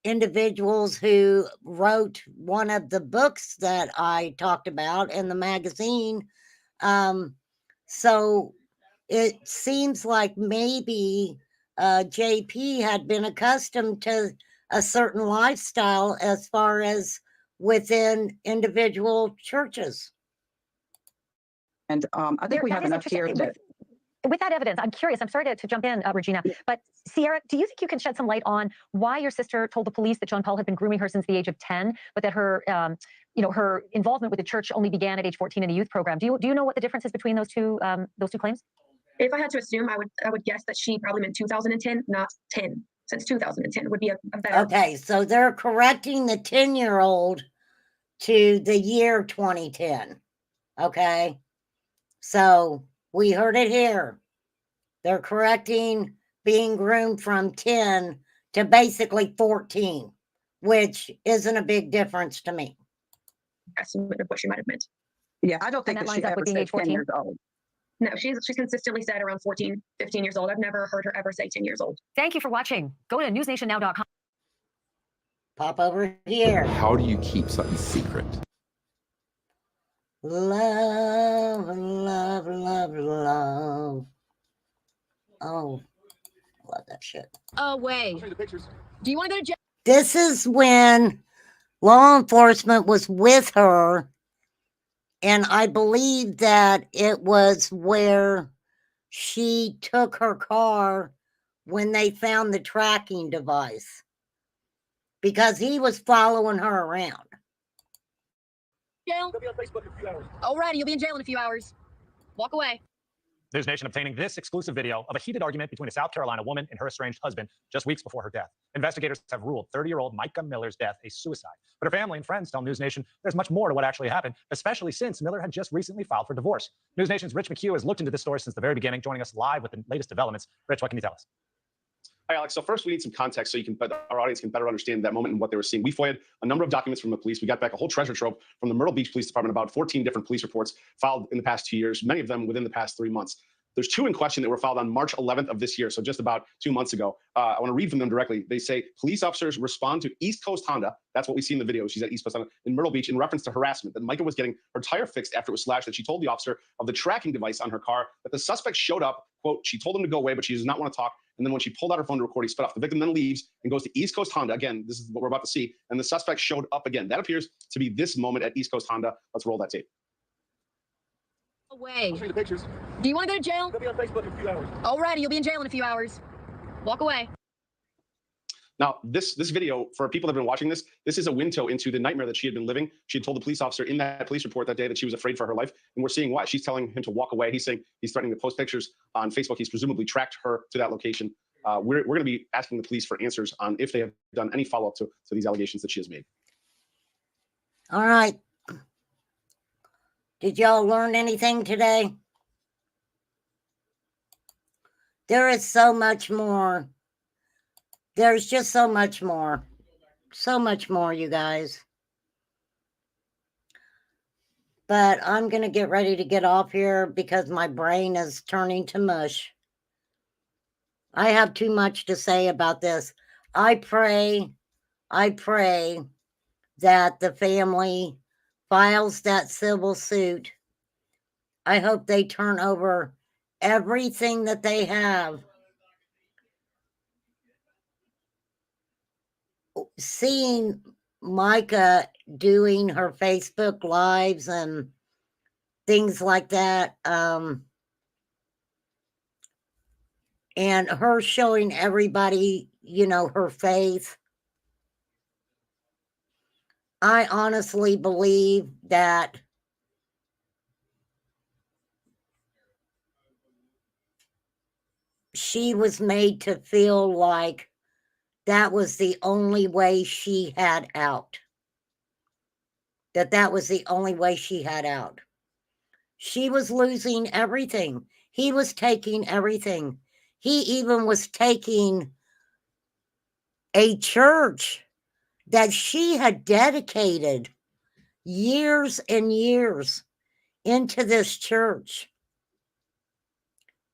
individuals who wrote one of the books that I talked about in the magazine. So it seems like maybe JP had been accustomed to a certain lifestyle as far as within individual churches.
And I think we have enough here that
with that evidence, I'm curious, I'm sorry to jump in, Regina, but Sierra, do you think you can shed some light on why your sister told the police that John Paul had been grooming her since the age of 10, but that her, her involvement with the church only began at age 14 in a youth program? Do you know what the difference is between those two claims?
If I had to assume, I would guess that she probably meant 2010, not 10, since 2010 would be a better.
Okay, so they're correcting the 10-year-old to the year 2010. Okay, so we heard it here. They're correcting being groomed from 10 to basically 14, which isn't a big difference to me.
Estimate of what she might have meant.
Yeah, I don't think that she ever said 10 years old.
No, she's consistently said around 14, 15 years old. I've never heard her ever say 10 years old.
Thank you for watching. Go to newsnationnow.com.
Pop over here.
How do you keep something secret?
Love, love, love, love. Oh, love that shit.
Oh, wait. Do you want to go to jail?
This is when law enforcement was with her, and I believe that it was where she took her car when they found the tracking device, because he was following her around.
Jail. You'll be on Facebook in a few hours. Alrighty, you'll be in jail in a few hours. Walk away.
News Nation obtaining this exclusive video of a heated argument between a South Carolina woman and her estranged husband just weeks before her death. Investigators have ruled 30-year-old Mica Miller's death a suicide. But her family and friends tell News Nation there's much more to what actually happened, especially since Miller had just recently filed for divorce. News Nation's Rich McHugh has looked into this story since the very beginning, joining us live with the latest developments. Rich, what can you tell us?
Hi, Alex. So first, we need some context so our audience can better understand that moment and what they were seeing. We FOIA'd a number of documents from the police. We got back a whole treasure trove from the Myrtle Beach Police Department, about 14 different police reports filed in the past 2 years, many of them within the past 3 months. There's two in question that were filed on March 11th of this year, so just about 2 months ago. I want to read from them directly. They say, police officers respond to East Coast Honda. That's what we see in the video. She's at East Coast Honda in Myrtle Beach in reference to harassment, that Mica was getting her tire fixed after it was slashed, that she told the officer of the tracking device on her car, that the suspect showed up, quote, she told him to go away, but she does not want to talk. And then when she pulled out her phone to record, he sped off. The victim then leaves and goes to East Coast Honda. Again, this is what we're about to see. And the suspect showed up again. That appears to be this moment at East Coast Honda. Let's roll that tape.
away.
I'll show you the pictures.
Do you want to go to jail?
They'll be on Facebook in a few hours.
Alrighty, you'll be in jail in a few hours. Walk away.
Now, this video, for people that have been watching this is a window into the nightmare that she had been living. She had told the police officer in that police report that day that she was afraid for her life. And we're seeing why. She's telling him to walk away. He's saying he's threatening to post pictures on Facebook. He's presumably tracked her to that location. We're going to be asking the police for answers on if they have done any follow-up to these allegations that she has made.
All right. Did y'all learn anything today? There is so much more. There's just so much more. So much more, you guys. But I'm going to get ready to get off here because my brain is turning to mush. I have too much to say about this. I pray that the family files that civil suit. I hope they turn over everything that they have. Seeing Mica doing her Facebook lives and things like that, and her showing everybody, you know, her faith. I honestly believe that she was made to feel like that was the only way she had out. That was the only way she had out. She was losing everything. He was taking everything. He even was taking a church that she had dedicated years and years into this church.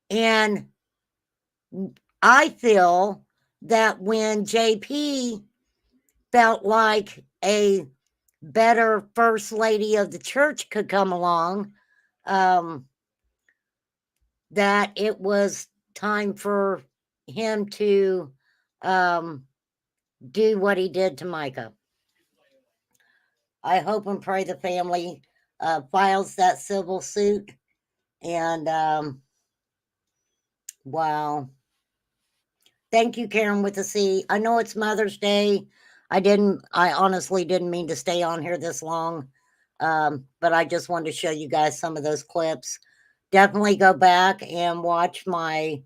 And I feel that when JP felt like a better first lady of the church could come along, that it was time for him to do what he did to Mica. I hope and pray the family files that civil suit. And wow. Thank you, Karen with the C. I know it's Mother's Day. I honestly didn't mean to stay on here this long. But I just wanted to show you guys some of those clips. Definitely go back and watch my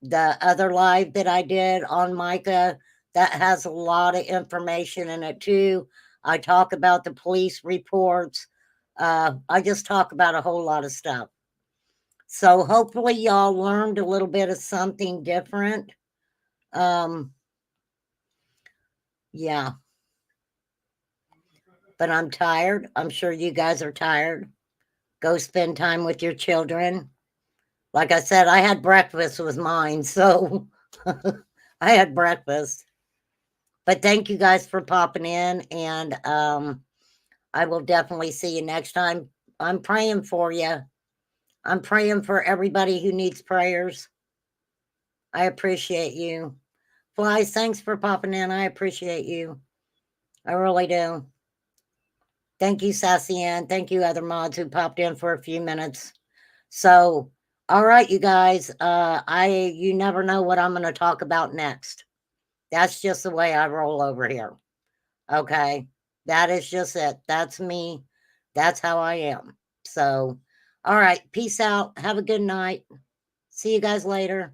the other live that I did on Mica. That has a lot of information in it too. I talk about the police reports. I just talk about a whole lot of stuff. So hopefully y'all learned a little bit of something different. Yeah. But I'm tired. I'm sure you guys are tired. Go spend time with your children. Like I said, I had breakfast with mine, so I had breakfast. But thank you guys for popping in, and I will definitely see you next time. I'm praying for you. I'm praying for everybody who needs prayers. I appreciate you. Flies, thanks for popping in. I appreciate you. I really do. Thank you, Sassy Ann. Thank you, other mods who popped in for a few minutes. So, all right, you guys. You never know what I'm going to talk about next. That's just the way I roll over here. Okay. That is just it. That's me. That's how I am. So, all right. Peace out. Have a good night. See you guys later.